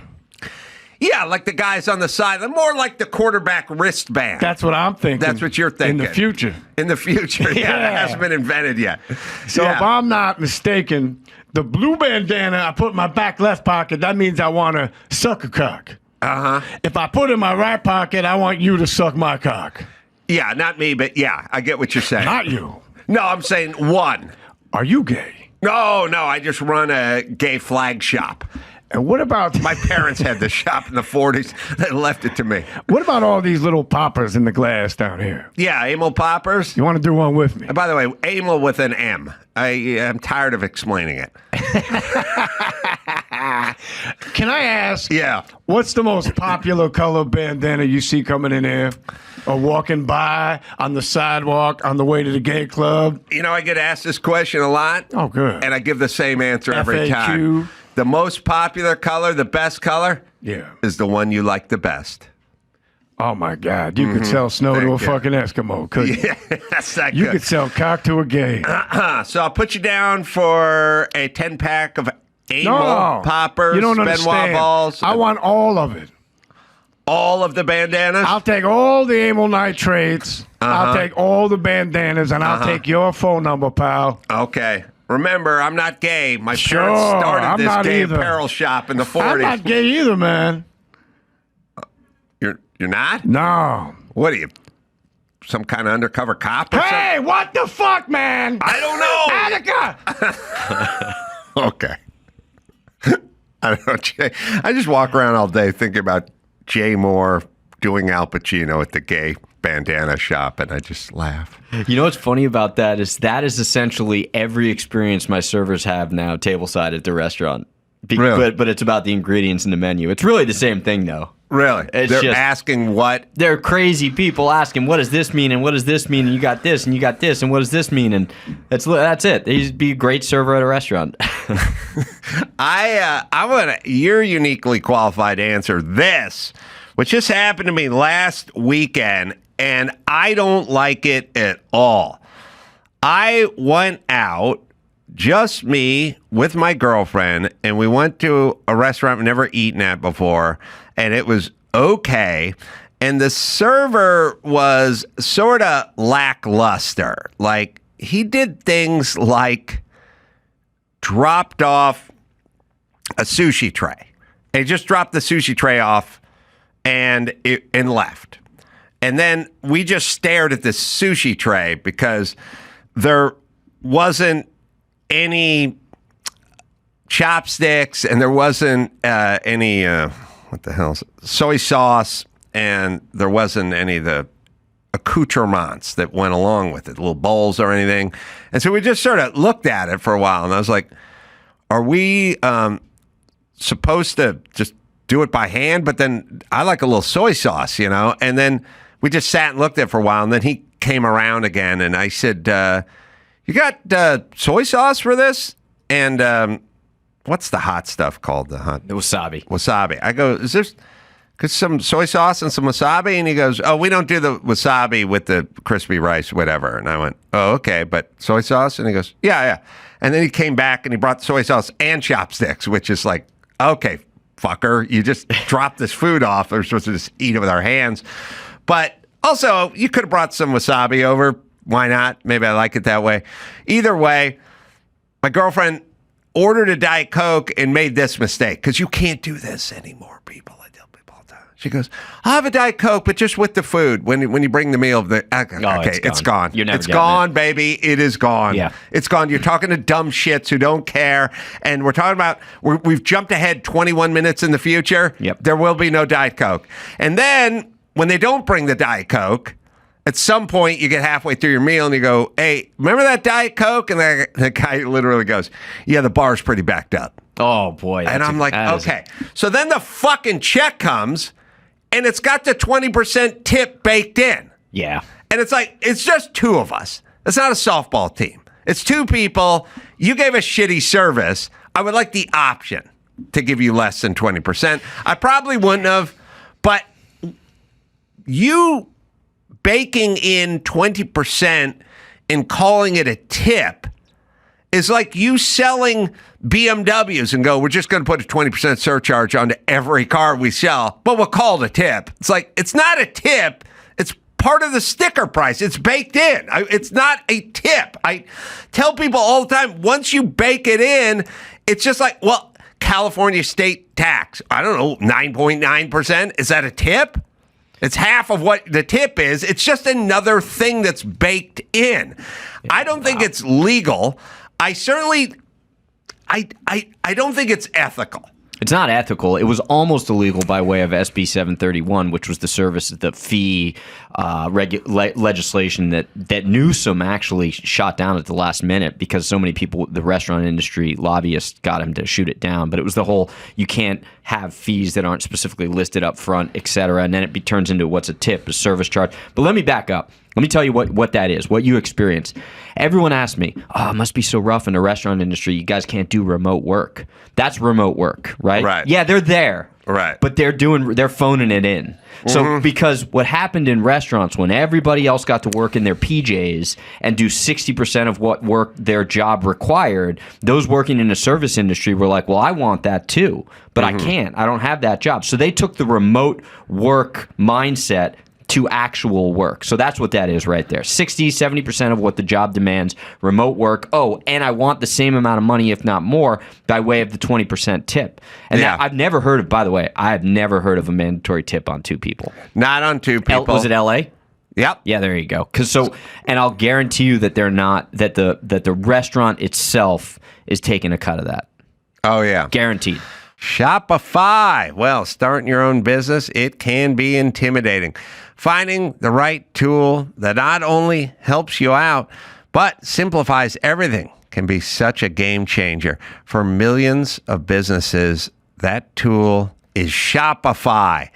Yeah, like the guys on the side. More like the quarterback wristband. That's what I'm thinking. That's what you're thinking. In the future. In the future, yeah. That hasn't been invented yet. So if I'm not mistaken, the blue bandana I put in my back left pocket, that means I want to suck a cock. Uh-huh. If I put it in my right pocket, I want you to suck my cock. Yeah, not me, but yeah, I get what you're saying. Not you. No, I'm saying one. Are you gay? No, I just run a gay flag shop. And what about My parents had the shop in the 40s. They left it to me. what about all these little poppers in the glass down here? Yeah, Amyl poppers. You want to do one with me? And by the way, Amyl with an M. I'm tired of explaining it. Can I ask? Yeah. What's the most popular color bandana you see coming in here? Or walking by on the sidewalk on the way to the gay club? You know, I get asked this question a lot. Oh, good. And I give the same answer every FAQ. time. The most popular color, the best color, Yeah. is the one you like the best. Oh, my God. You could sell snow to a Thank you. fucking Eskimo, couldn't you? Yeah, that's that You good. could sell cock to a gay. So I'll put you down for a 10-pack of Amyl poppers, You don't Benoit understand. balls, I want all of it. all of the bandanas. I'll take all the amyl nitrates. I'll take all the bandanas, and I'll take your phone number, pal. Okay. Remember, I'm not gay. My Sure, parents started I'm this not gay either. apparel shop in the 40s. I'm not gay either, man. You're not? No. What are you? Some kind of undercover cop or Hey, what the fuck, man? I don't know. Attica! Okay. I don't know, Jay. I just walk around all day thinking about Jay Moore doing Al Pacino at the gay bandana shop, and I just laugh. You know what's funny about that is essentially every experience my servers have now tableside at the restaurant. Really? But it's about the ingredients in the menu. It's really the same thing, though. Really? It's They're just- asking what? They're crazy people asking, what does this mean? And what does this mean? And you got this, and you got this, and what does this mean? And that's it. He'd be a great server at a restaurant. I want you're uniquely qualified to answer this, which just happened to me last weekend, and I don't like it at all. I went out, just me with my girlfriend, and we went to a restaurant we've never eaten at before, and it was okay. And the server was sort of lackluster. Like, he did things like dropped off a sushi tray. And he just dropped the sushi tray off and left. And then we just stared at this sushi tray because there wasn't any chopsticks and there wasn't any what the hell is it? Soy sauce, and there wasn't any of the accoutrements that went along with it, little bowls or anything. And so we just sort of looked at it for a while, and I was like, are we supposed to just do it by hand? But then I like a little soy sauce, you know? And then we just sat and looked at it for a while, and then he came around again, and I said, you got soy sauce for this? And what's the hot stuff called? The wasabi. Wasabi. I go, is there some soy sauce and some wasabi? And he goes, oh, we don't do the wasabi with the crispy rice, whatever. And I went, oh, okay, but soy sauce? And he goes, yeah. And then he came back and he brought soy sauce and chopsticks, which is like, okay, fucker, you just dropped this food off. We're supposed to just eat it with our hands. But also, you could have brought some wasabi over. Why not? Maybe I like it that way. Either way, my girlfriend ordered a Diet Coke and made this mistake, because you can't do this anymore, people. I tell people all the time. She goes, I'll have a Diet Coke, but just with the food. When you bring the meal, okay, it's gone. You're never it's getting gone, it. baby. It is gone. Yeah. It's gone. You're talking to dumb shits who don't care. And we're talking about, we've jumped ahead 21 minutes in the future. Yep. There will be no Diet Coke. And then when they don't bring the Diet Coke, at some point, you get halfway through your meal and you go, hey, remember that Diet Coke? And the guy literally goes, yeah, the bar's pretty backed up. Oh, boy. And I'm like, okay. So then the fucking check comes and it's got the 20% tip baked in. Yeah. And it's like, it's just two of us. It's not a softball team. It's two people. You gave us shitty service. I would like the option to give you less than 20%. I probably wouldn't have, but you baking in 20% and calling it a tip is like you selling BMWs and go, we're just going to put a 20% surcharge onto every car we sell, but we'll call it a tip. It's like, it's not a tip. It's part of the sticker price. It's baked in. It's not a tip. I tell people all the time, once you bake it in, it's just like, well, California state tax, I don't know, 9.9%. Is that a tip? It's half of what the tip is. It's just another thing that's baked in. I don't think it's legal. I certainly, I don't think it's ethical. It's not ethical. It was almost illegal by way of SB 731, which was the fee legislation that Newsom actually shot down at the last minute because so many people, the restaurant industry lobbyists, got him to shoot it down. But it was the whole, you can't have fees that aren't specifically listed up front, et cetera. And then it turns into what's a tip, a service charge. But let me back up. Let me tell you what that is, what you experience. Everyone asks me, it must be so rough in the restaurant industry. You guys can't do remote work. That's remote work, right? Right. Yeah, they're there. Right. But they're phoning it in. So because what happened in restaurants when everybody else got to work in their PJs and do 60% of what work their job required, those working in the service industry were like, well, I want that too, but I can't. I don't have that job. So they took the remote work mindset to actual work. So that's what that is right there. 60, 70% of what the job demands, remote work. Oh, and I want the same amount of money, if not more, by way of the 20% tip. And that, I've never heard of, by the way, I have never heard of a mandatory tip on 2 people. Not on 2 people. Was it LA? Yep. Yeah, there you go. And I'll guarantee you that they're not, that the restaurant itself is taking a cut of that. Oh, yeah. Guaranteed. Shopify. Well, starting your own business, it can be intimidating. Finding the right tool that not only helps you out, but simplifies everything can be such a game changer. For millions of businesses, that tool is Shopify.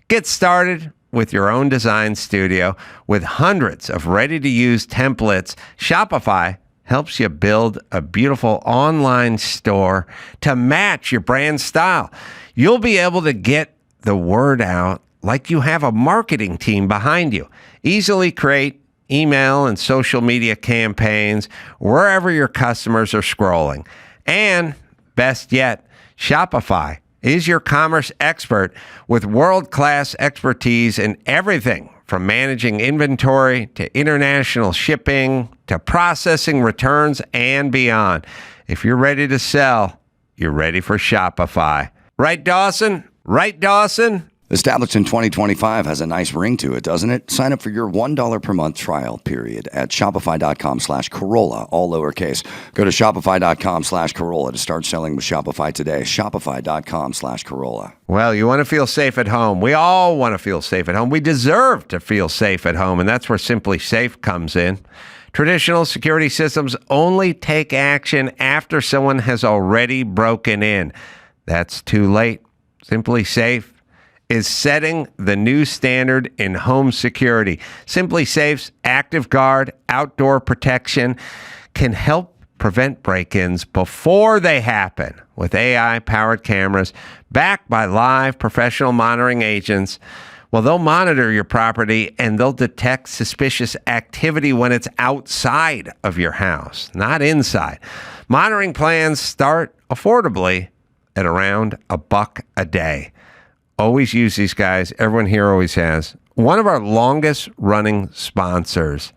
Get started with your own design studio with hundreds of ready-to-use templates. Shopify helps you build a beautiful online store to match your brand style. You'll be able to get the word out like you have a marketing team behind you. Easily create email and social media campaigns wherever your customers are scrolling. And best yet, Shopify is your commerce expert with world-class expertise in everything from managing inventory to international shipping to processing returns and beyond. If you're ready to sell, you're ready for Shopify. Right, Dawson? Right, Dawson? Established in 2025 has a nice ring to it, doesn't it? Sign up for your $1 per month trial period at shopify.com/Carolla, all lowercase. Go to shopify.com/Carolla to start selling with Shopify today. Shopify.com/Carolla. Well, you want to feel safe at home. We all want to feel safe at home. We deserve to feel safe at home, and that's where Simply Safe comes in. Traditional security systems only take action after someone has already broken in. That's too late. Simply Safe is setting the new standard in home security. Simply Safe's Active Guard outdoor protection can help prevent break-ins before they happen with AI-powered cameras backed by live professional monitoring agents. Well, they'll monitor your property and they'll detect suspicious activity when it's outside of your house, not inside. Monitoring plans start affordably at around $1 a day. Always use these guys. Everyone here always has. One of our longest running sponsors,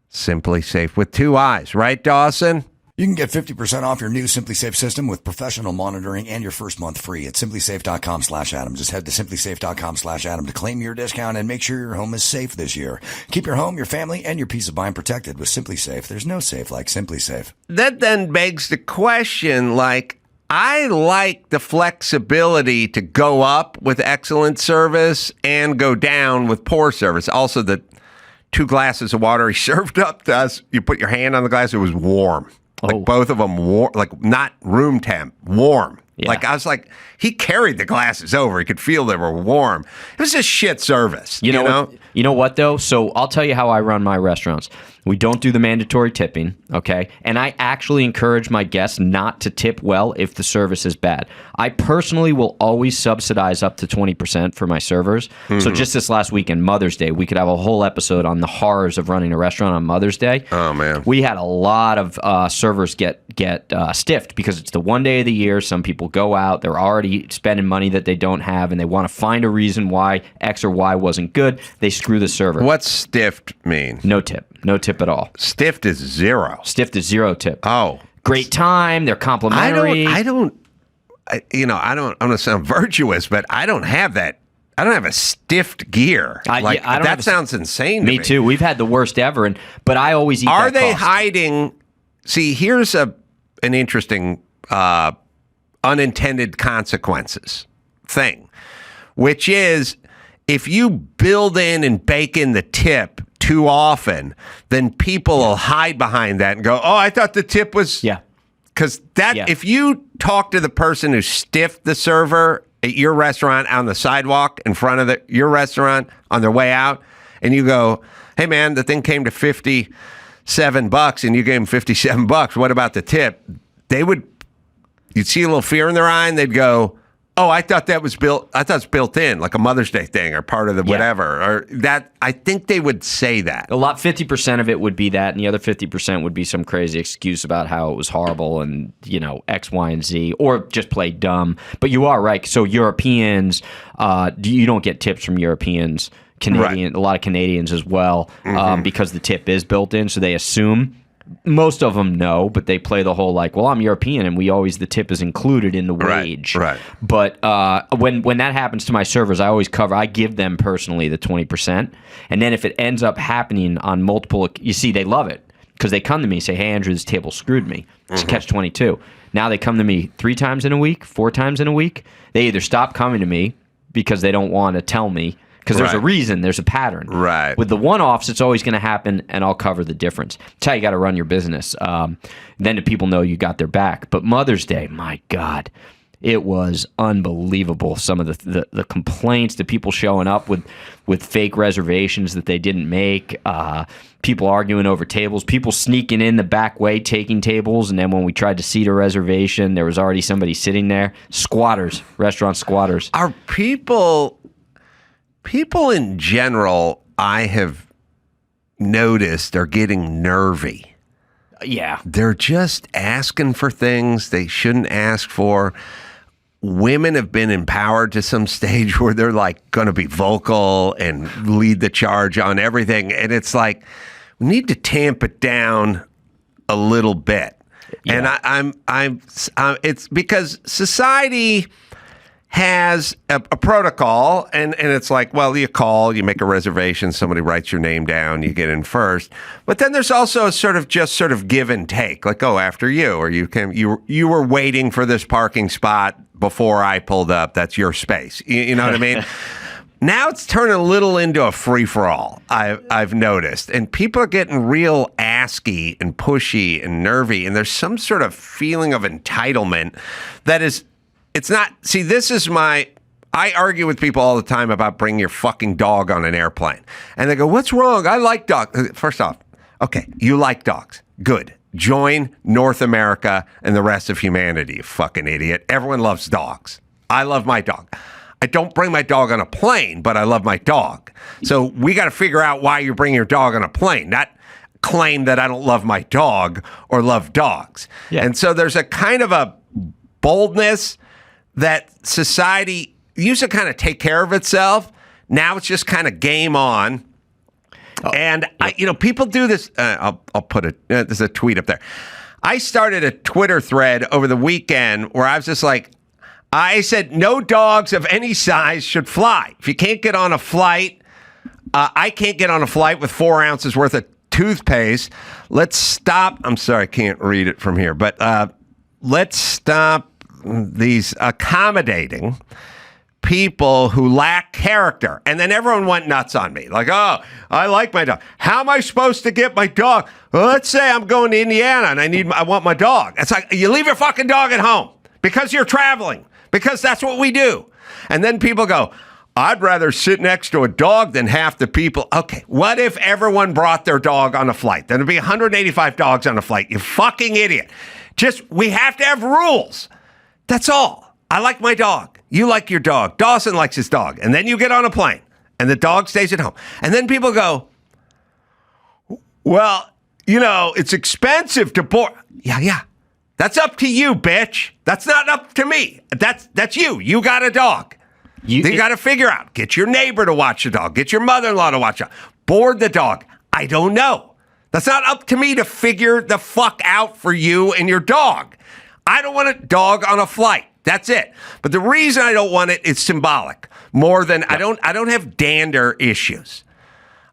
Simply Safe with 2 eyes. Right, Dawson? You can get 50% off your new Simply Safe system with professional monitoring and your first month free at simplysafe.com/Adam. Just head to simplysafe.com/Adam to claim your discount and make sure your home is safe this year. Keep your home, your family, and your peace of mind protected with Simply Safe. There's no safe like Simply Safe. That then begs the question, I like the flexibility to go up with excellent service and go down with poor service. Also, the 2 glasses of water he served up to us, you put your hand on the glass, it was warm. Both of them warm, not room temp, warm. Yeah. I was like, he carried the glasses over. He could feel they were warm. It was just shit service. You know? You know what, though? So I'll tell you how I run my restaurants. We don't do the mandatory tipping, okay? And I actually encourage my guests not to tip well if the service is bad. I personally will always subsidize up to 20% for my servers. Mm-hmm. So just this last weekend, Mother's Day, we could have a whole episode on the horrors of running a restaurant on Mother's Day. Oh, man. We had a lot of servers get stiffed because it's the one day of the year. Some people go out. They're already spending money that they don't have, and they want to find a reason why X or Y wasn't good. They screw the server. What's stiffed mean? No tip. No tip at all. Stiffed is 0. Stiffed is 0 tip. Oh. Great time. They're complimentary. I'm going to sound virtuous, but I don't have that. I don't have a stiffed gear. That sounds insane to me. Me too. We've had the worst ever, but I always eat Are that they cost. hiding? See, here's an interesting unintended consequences thing, which is if you build in and bake in the tip too often, then people will hide behind that and go, oh, I thought the tip was... Yeah. Because if you talk to the person who stiffed the server at your restaurant on the sidewalk in front of your restaurant on their way out, and you go, hey, man, the thing came to $57 and you gave them $57. What about the tip? You'd see a little fear in their eye and they'd go, oh, I thought it's built in, like a Mother's Day thing or part of the whatever. Or that, I think they would say that. 50% of it would be that, and the other 50% would be some crazy excuse about how it was horrible and, X, Y, and Z, or just play dumb. But you are right. So Europeans, you don't get tips from Europeans, Canadian, a lot of Canadians as well, because the tip is built in, so they assume. Most of them know, but they play the whole well, I'm European, and the tip is included in the wage. Right. But when that happens to my servers, I give them personally the 20%, and then if it ends up happening on multiple, you see, they love it because they come to me and say, hey, Andrew, this table screwed me. It's catch-22. Now they come to me 3 times in a week, 4 times in a week. They either stop coming to me because they don't want to tell me, because there's a reason, there's a pattern. Right. With the one-offs, it's always going to happen, and I'll cover the difference. It's how you got to run your business. Then the people know you got their back. But Mother's Day, my God, it was unbelievable. Some of the complaints, the people showing up with fake reservations that they didn't make, people arguing over tables, people sneaking in the back way, taking tables, and then when we tried to seat a reservation, there was already somebody sitting there. Squatters, restaurant squatters. Are people in general, I have noticed, are getting nervy. Yeah. They're just asking for things they shouldn't ask for. Women have been empowered to some stage where they're going to be vocal and lead the charge on everything. And it's we need to tamp it down a little bit. Yeah. And it's because society has a protocol, and it's you call, you make a reservation, somebody writes your name down, you get in first. But then there's also a sort of give and take, after you, or you were waiting for this parking spot before I pulled up. That's your space. You know what I mean? Now it's turning a little into a free-for-all, I've noticed. And people are getting real asky and pushy and nervy, and there's some sort of feeling of entitlement that is... It's not, see, I argue with people all the time about bringing your fucking dog on an airplane. And they go, what's wrong? I like dogs. First off, okay, you like dogs. Good. Join North America and the rest of humanity, you fucking idiot. Everyone loves dogs. I love my dog. I don't bring my dog on a plane, but I love my dog. So we got to figure out why you bring your dog on a plane, not claim that I don't love my dog or love dogs. Yeah. And so there's a kind of a boldness that society used to kind of take care of itself. Now it's just kind of game on. Oh, and, people do this. I'll put there's a tweet up there. I started a Twitter thread over the weekend where I was just I said, no dogs of any size should fly. If you can't get on a flight, I can't get on a flight with 4 ounces worth of toothpaste. Let's stop. I'm sorry, I can't read it from here, but let's stop these accommodating people who lack character. And then everyone went nuts on me. Oh, I like my dog. How am I supposed to get my dog? Well, let's say I'm going to Indiana and I want my dog. It's you leave your fucking dog at home because you're traveling, because that's what we do. And then people go, I'd rather sit next to a dog than half the people. Okay, what if everyone brought their dog on a flight? Then there'd be 185 dogs on a flight. You fucking idiot. We have to have rules. That's all. I like my dog. You like your dog. Dawson likes his dog. And then you get on a plane and the dog stays at home. And then people go, well, it's expensive to board. Yeah. That's up to you, bitch. That's not up to me. That's you. You got a dog. You got to figure out. Get your neighbor to watch the dog. Get your mother-in-law to watch it. Board the dog. I don't know. That's not up to me to figure the fuck out for you and your dog. I don't want a dog on a flight. That's it. But the reason I don't want it is symbolic more than I don't have dander issues.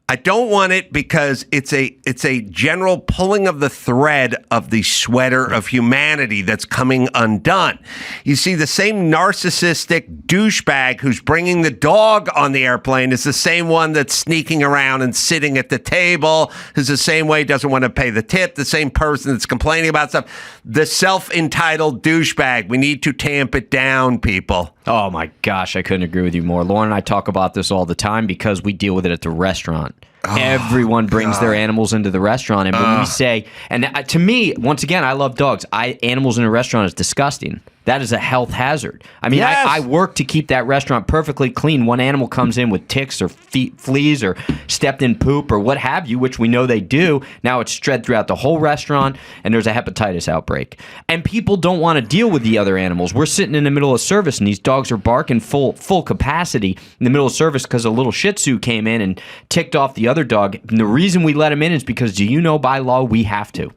I don't want it because it's a general pulling of the thread of the sweater of humanity that's coming undone. You see, the same narcissistic douchebag who's bringing the dog on the airplane is the same one that's sneaking around and sitting at the table, who's the same way doesn't want to pay the tip, the same person that's complaining about stuff. The self-entitled douchebag. We need to tamp it down, people. Oh my gosh, I couldn't agree with you more. Lauren and I talk about this all the time because we deal with it at the restaurant. Everyone brings their animals into the restaurant, and when we say, and to me, once again, I love dogs. Animals in a restaurant is disgusting. That is a health hazard. I mean, Yes. I work to keep that restaurant perfectly clean. One animal comes in with ticks or fleas or stepped in poop or what have you, which we know they do. Now it's spread throughout the whole restaurant, and there's a hepatitis outbreak. And people don't want to deal with the other animals. We're sitting in the middle of service, and these dogs are barking full capacity in the middle of service because a little Shih Tzu came in and ticked off the other dog. And the reason we let him in is because, do you know, by law, we have to.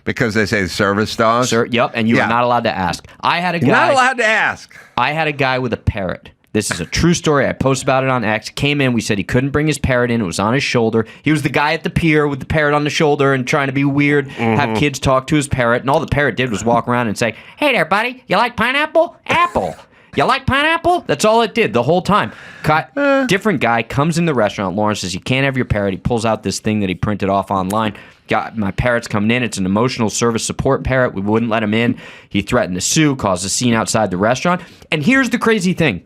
Because they say service dogs? Sir, yep, and you are not allowed to ask. You're not allowed to ask. I had a guy with a parrot. This is a true story. I posted about it on X. Came in. We said he couldn't bring his parrot in. It was on his shoulder. He was the guy at the pier with the parrot on the shoulder and trying to be weird, have kids talk to his parrot. And all the parrot did was walk around and say, "Hey there, buddy. You like pineapple? Apple. You like pineapple?" That's all it did the whole time. Different guy comes in the restaurant. Lauren says, "You can't have your parrot." He pulls out this thing that he printed off online. Got my parrot's coming in. It's an emotional service support parrot. We wouldn't let him in. He threatened to sue, caused a scene outside the restaurant. And here's the crazy thing.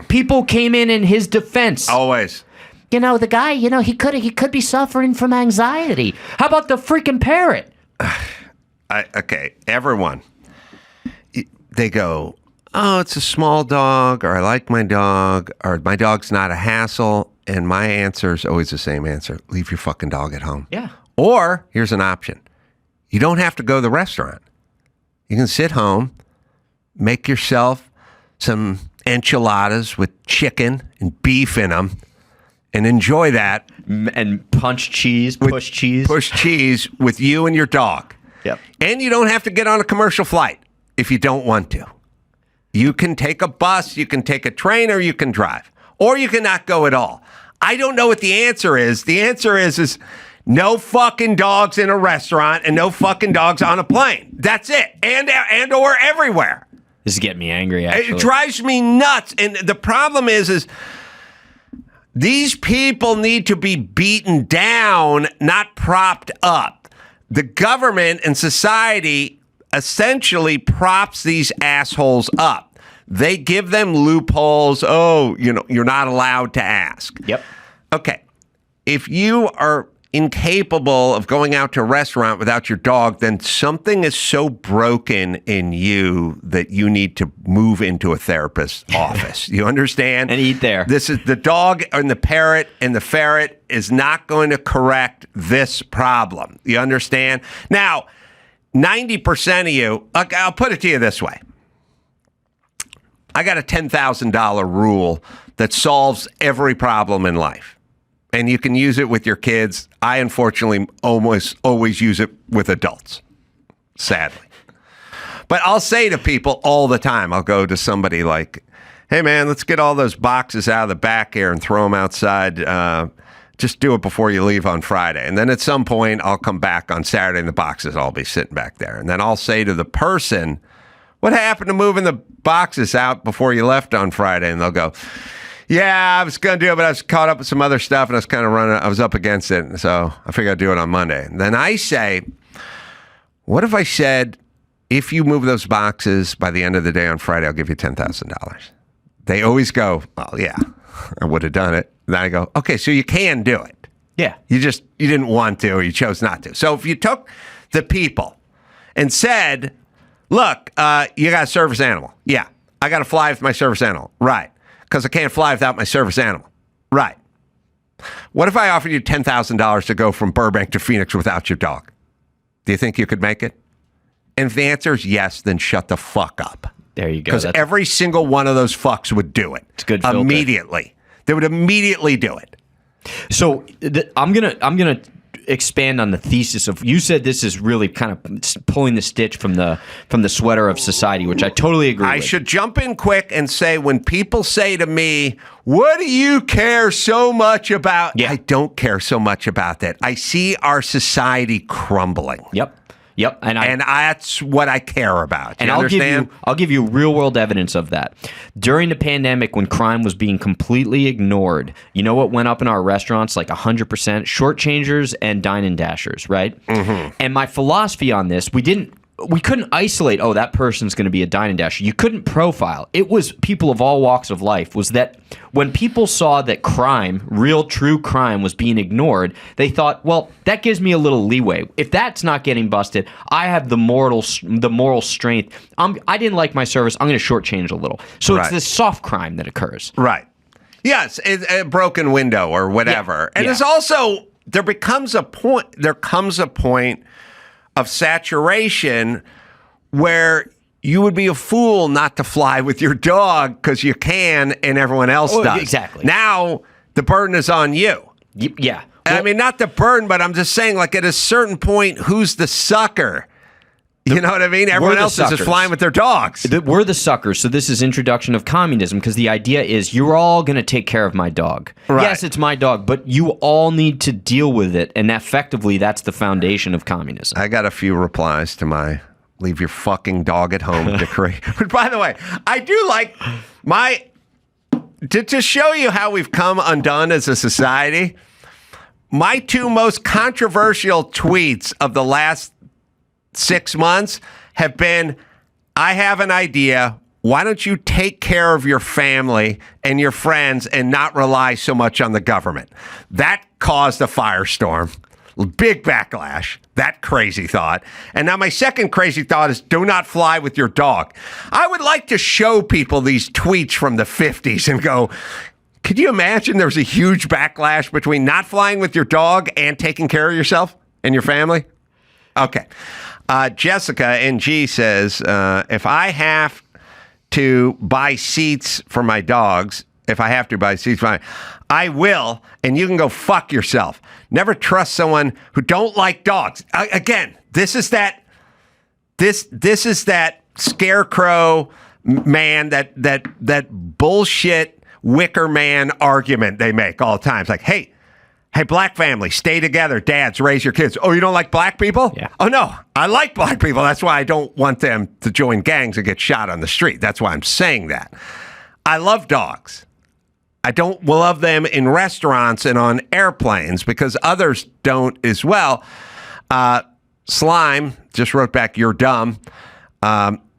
People came in his defense. Always. You know, the guy, he could be suffering from anxiety. How about the freaking parrot? Okay, everyone. They go, "Oh, it's a small dog," or "I like my dog," or "My dog's not a hassle." And my answer is always the same answer. Leave your fucking dog at home. Yeah. Or here's an option. You don't have to go to the restaurant. You can sit home, make yourself some enchiladas with chicken and beef in them, and enjoy that. And push cheese Push cheese with you and your dog. Yep. And you don't have to get on a commercial flight if you don't want to. You can take a bus, you can take a train, or you can drive. Or you can not go at all. I don't know what the answer is. The answer is no fucking dogs in a restaurant and no fucking dogs on a plane. That's it. And or everywhere. This is getting me angry, actually. It drives me nuts. And the problem is these people need to be beaten down, not propped up. The government and society essentially props these assholes up. They give them loopholes. Oh, you're not allowed to ask. Yep. Okay. If you are incapable of going out to a restaurant without your dog, then something is so broken in you that you need to move into a therapist's office. You understand? And eat there. This is the dog and the parrot and the ferret is not going to correct this problem. You understand? Now, 90% of you, I'll put it to you this way. I got a $10,000 rule that solves every problem in life. And you can use it with your kids. I, unfortunately, almost always use it with adults, sadly. But I'll say to people all the time, I'll go to somebody like, "Hey, man, let's get all those boxes out of the back here and throw them outside. Just do it before you leave on Friday." And then at some point, I'll come back on Saturday and the boxes will all be sitting back there. And then I'll say to the person, "What happened to moving the boxes out before you left on Friday?" And they'll go, "Yeah, I was going to do it, but I was caught up with some other stuff and I was up against it. And so I figured I'd do it on Monday." And then I say, "What if I said, if you move those boxes by the end of the day on Friday, I'll give you $10,000. They always go, "Well, yeah, I would have done it." And then I go, "Okay, so you can do it. Yeah. You didn't want to, or you chose not to." So if you took the people and said, "Look, you got a service animal. Yeah, I got to fly with my service animal." Right. Because I can't fly without my service animal. Right. What if I offered you $10,000 to go from Burbank to Phoenix without your dog? Do you think you could make it? And if the answer is yes, then shut the fuck up. There you go. Because every single one of those fucks would do it. It's a good filter. Immediately. They would immediately do it. So I'm gonna expand on the thesis of, you said this is really kind of pulling the stitch from the sweater of society, which I totally agree with. I should jump in quick and say, when people say to me, what do you care so much about? Yeah. I don't care so much about that. I see our society crumbling. Yep. And that's what I care about. And you understand? I'll give you real world evidence of that. During the pandemic, when crime was being completely ignored, you know what went up in our restaurants like 100%? Shortchangers and dine and dashers, right? Mm-hmm. And my philosophy on this, we couldn't isolate, oh, that person's going to be a dine and dasher. You couldn't profile. It was people of all walks of life. Was that when people saw that crime, real true crime, was being ignored, they thought, well, that gives me a little leeway. If that's not getting busted, I have the moral strength. I didn't like my service. I'm going to shortchange a little. So It's this soft crime that occurs. Right. Yes, a broken window or whatever. And there's also, there comes a point of saturation where you would be a fool not to fly with your dog because you can and everyone else does. Exactly. Now the burden is on you. Yeah. I mean, not the burden, but I'm just saying, like, at a certain point, who's the sucker? You know what I mean? Everyone else is just flying with their dogs. We're the suckers. So this is introduction of communism, because the idea is you're all going to take care of my dog. Right. Yes, it's my dog, but you all need to deal with it. And effectively, that's the foundation of communism. I got a few replies to my leave your fucking dog at home decree. But by the way, I do like to show you how we've come undone as a society. My two most controversial tweets of the last 6 months have been, I have an idea. Why don't you take care of your family and your friends and not rely so much on the government? That caused a firestorm. Big backlash. That crazy thought. And now my second crazy thought is, do not fly with your dog. I would like to show people these tweets from the 50s and go, could you imagine there's a huge backlash between not flying with your dog and taking care of yourself and your family? Okay. Jessica NG says, if I have to buy seats for my dogs, I will, and you can go fuck yourself. Never trust someone who don't like dogs. Again, this is that scarecrow man, that bullshit wicker man argument they make all the time. It's like, hey, black family, stay together. Dads, raise your kids. Oh, you don't like black people? Yeah. Oh, no, I like black people. That's why I don't want them to join gangs and get shot on the street. That's why I'm saying that. I love dogs. I don't love them in restaurants and on airplanes because others don't as well. Slime just wrote back, you're dumb.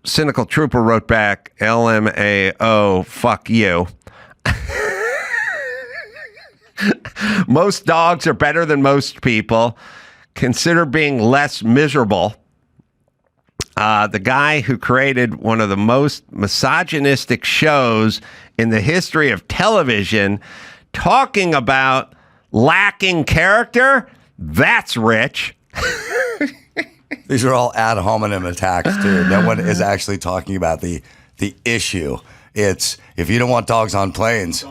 Cynical Trooper wrote back, LMAO, fuck you. Most dogs are better than most people. Consider being less miserable. The guy who created one of the most misogynistic shows in the history of television, talking about lacking character, that's rich. These are all ad hominem attacks, too. No one is actually talking about the issue. It's, if you don't want dogs on planes,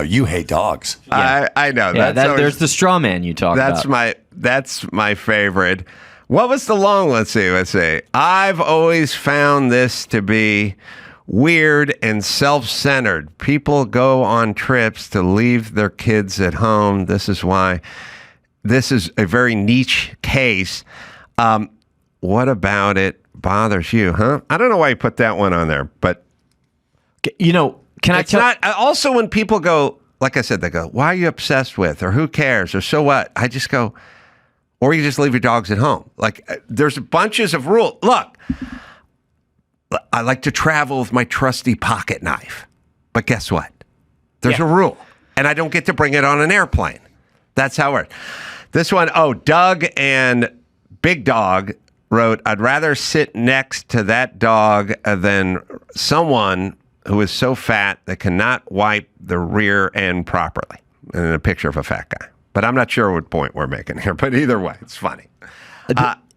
you hate dogs. Yeah. I know. Yeah, there's the straw man you talk about. That's my favorite. What was the long? Let's see. I've always found this to be weird and self-centered. People go on trips to leave their kids at home. This is why this is a very niche case. What about it bothers you, huh? I don't know why you put that one on there, but can I tell? Also, when people go, like I said, they go, why are you obsessed with, or who cares, or so what? I just go, or you just leave your dogs at home. Like, there's bunches of rules. Look, I like to travel with my trusty pocket knife. But guess what? There's a rule. And I don't get to bring it on an airplane. That's how it works. This one, Doug and Big Dog wrote, I'd rather sit next to that dog than someone who is so fat that cannot wipe the rear end properly. And a picture of a fat guy. But I'm not sure what point we're making here. But either way, it's funny.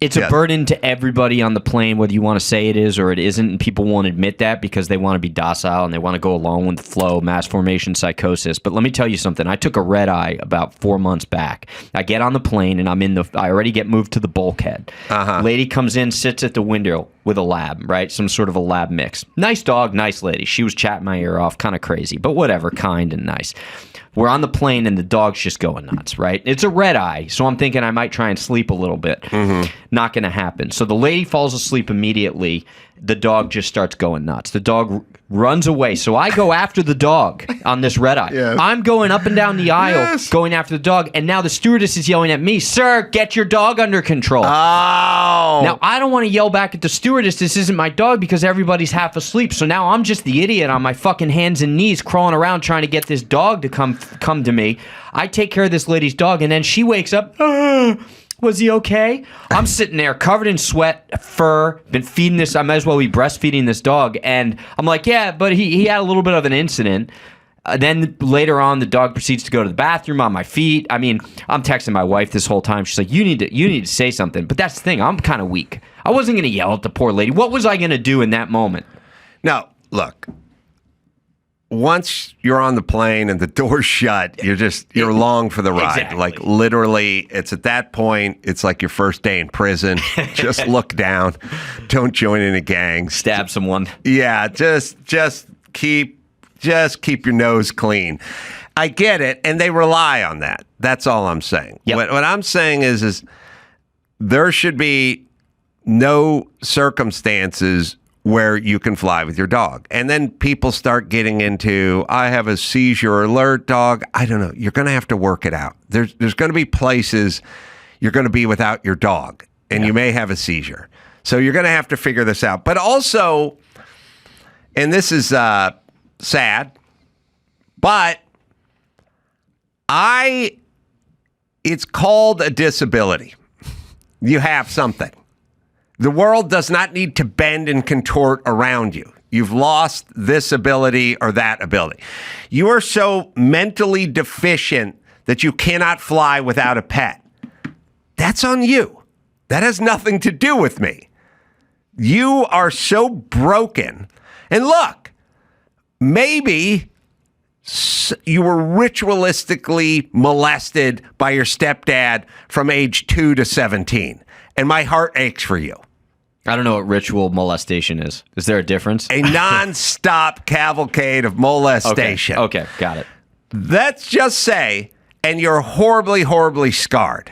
It's a burden to everybody on the plane, whether you want to say it is or it isn't, and people won't admit that because they want to be docile and they want to go along with the flow, mass formation psychosis. But let me tell you something. I took a red eye about 4 months back. I get on the plane and I already get moved to the bulkhead. Lady comes in, sits at the window with a lab, right? Some sort of a lab mix. Nice dog, nice lady. She was chatting my ear off, kind of crazy, but whatever, kind and nice. We're on the plane and the dog's just going nuts, right? It's a red eye, so I'm thinking I might try and sleep a little bit. Not going to happen. So the lady falls asleep immediately. The dog just starts going nuts. The dog runs away. So I go after the dog on this red eye. Yes. I'm going up and down the aisle, going after the dog. And now the stewardess is yelling at me, "Sir, get your dog under control." Oh. Now, I don't want to yell back at the stewardess, "This isn't my dog," because everybody's half asleep. So now I'm just the idiot on my fucking hands and knees crawling around trying to get this dog to come to me. I take care of this lady's dog, and then she wakes up. Was he okay? I'm sitting there covered in sweat, fur, been feeding this. I might as well be breastfeeding this dog. And I'm like, yeah, but he had a little bit of an incident. Then later on, the dog proceeds to go to the bathroom on my feet. I mean, I'm texting my wife this whole time. She's like, you need to say something. But that's the thing. I'm kind of weak. I wasn't going to yell at the poor lady. What was I going to do in that moment? Now, look. Once you're on the plane and the door's shut, you're along for the ride. Exactly. Like literally, it's at that point, it's like your first day in prison. Just look down. Don't join any gangs. Stab someone. Yeah, just keep your nose clean. I get it, and they rely on that. That's all I'm saying. Yep. What I'm saying is there should be no circumstances where you can fly with your dog. And then people start getting into, I have a seizure alert dog. I don't know. You're going to have to work it out. There's going to be places you're going to be without your dog, and you may have a seizure. So you're going to have to figure this out. But also, and this is sad, but it's called a disability. You have something. The world does not need to bend and contort around you. You've lost this ability or that ability. You are so mentally deficient that you cannot fly without a pet. That's on you. That has nothing to do with me. You are so broken. And look, maybe you were ritualistically molested by your stepdad from age 2 to 17. And my heart aches for you. I don't know what ritual molestation is. Is there a difference? A non-stop cavalcade of molestation. Okay, got it. Let's just say, and you're horribly, horribly scarred.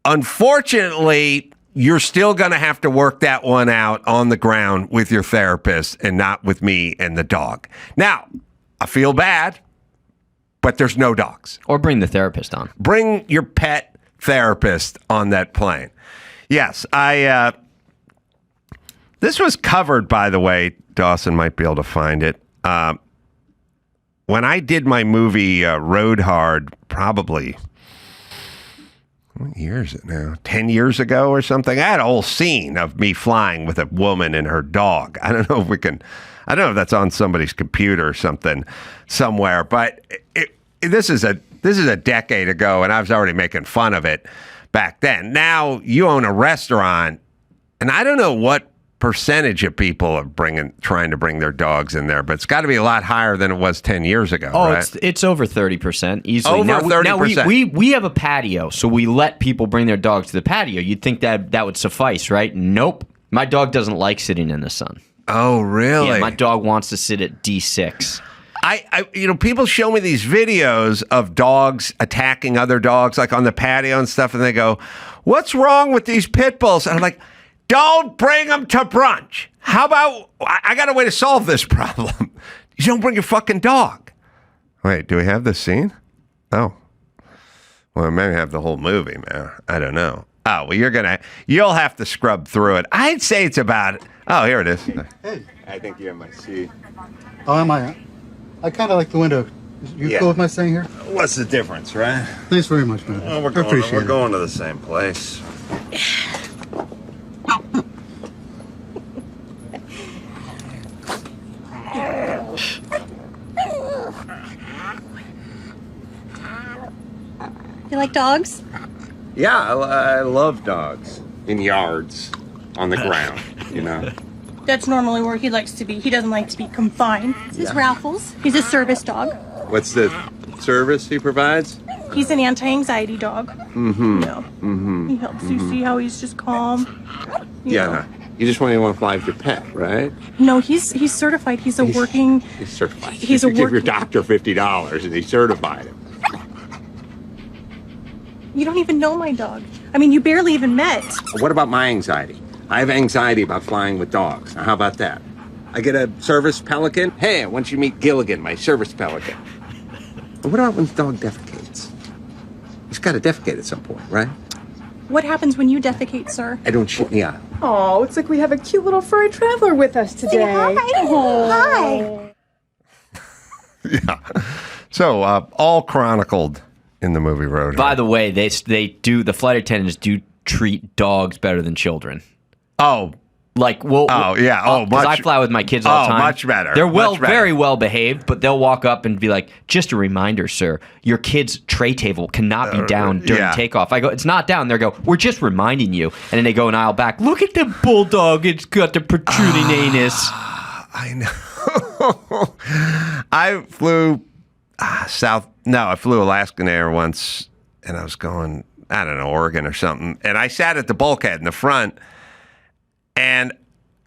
Unfortunately, you're still going to have to work that one out on the ground with your therapist and not with me and the dog. Now, I feel bad, but there's no dogs. Or bring the therapist on. Bring your pet therapist on that plane. Yes, this was covered, by the way. Dawson might be able to find it. When I did my movie Road Hard, probably, what year is it now? 10 years ago or something? I had a whole scene of me flying with a woman and her dog. I don't know if that's on somebody's computer or something somewhere, but this is a decade ago, and I was already making fun of it back then. Now you own a restaurant, and I don't know what percentage of people are trying to bring their dogs in there, but it's got to be a lot higher than it was 10 years ago. Oh, right? it's over 30% easily. Over 30%. Now we have a patio, so we let people bring their dogs to the patio. You'd think that would suffice, right? Nope. My dog doesn't like sitting in the sun. Oh, really? Yeah, my dog wants to sit at D6. People show me these videos of dogs attacking other dogs, like on the patio and stuff, and they go, "What's wrong with these pit bulls?" And I'm like, don't bring them to brunch. How about, I got a way to solve this problem. You don't bring your fucking dog. Wait, do we have this scene? Oh. Well, maybe have the whole movie, man. I don't know. Oh, well, you'll have to scrub through it. I'd say it's about, oh, here it is. Hey. I think you have my seat. Oh, am I? I kind of like the window. You cool with my staying here? What's the difference, right? Thanks very much, man. Well, we're going to the same place. You like dogs? Yeah, I love dogs. In yards, on the ground, you know. That's normally where he likes to be. He doesn't like to be confined. This is Raffles. He's a service dog. What's the service he provides? He's an anti-anxiety dog. Mm-hmm. Yeah. Mm-hmm. He helps you see how he's just calm. Yeah. You just want to fly with your pet, right? No, he's certified. He's working. He's certified. He's you give your doctor $50 and he certified him. You don't even know my dog. I mean, you barely even met. What about my anxiety? I have anxiety about flying with dogs. Now, how about that? I get a service pelican. Hey, I want you to meet Gilligan, my service pelican. But what about when the dog defecates? He's got to defecate at some point, right? What happens when you defecate, sir? I don't shit me out. Oh, it's like we have a cute little furry traveler with us today. Say hi. Oh. Hi. Yeah. So, all chronicled in the movie Roadhouse. By the way, the flight attendants do treat dogs better than children. Oh. Like, much. Because I fly with my kids all the time. Much better. They're much better. very well behaved, but they'll walk up and be like, just a reminder, sir, your kid's tray table cannot be down during takeoff. I go, it's not down. They go, we're just reminding you. And then they go an aisle back. Look at the bulldog. It's got the protruding anus. I know. I flew I flew Alaskan Air once, and I was going, I don't know, Oregon or something. And I sat at the bulkhead in the front, and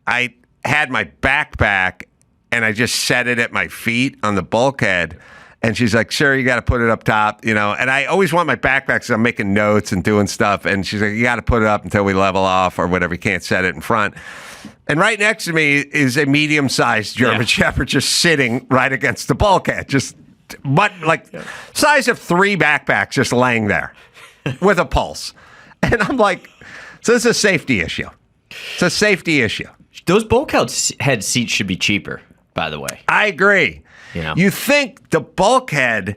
I had my backpack, and I just set it at my feet on the bulkhead. And she's like, sir, you got to put it up top, you know. And I always want my backpack because I'm making notes and doing stuff. And she's like, you got to put it up until we level off or whatever. You can't set it in front. And right next to me is a medium-sized German Shepherd just sitting right against the bulkhead, size of 3 backpacks just laying there with a pulse. And I'm like, so this is a safety issue. It's a safety issue. Those bulkhead seats should be cheaper, by the way. I agree. You know? You think the bulkhead,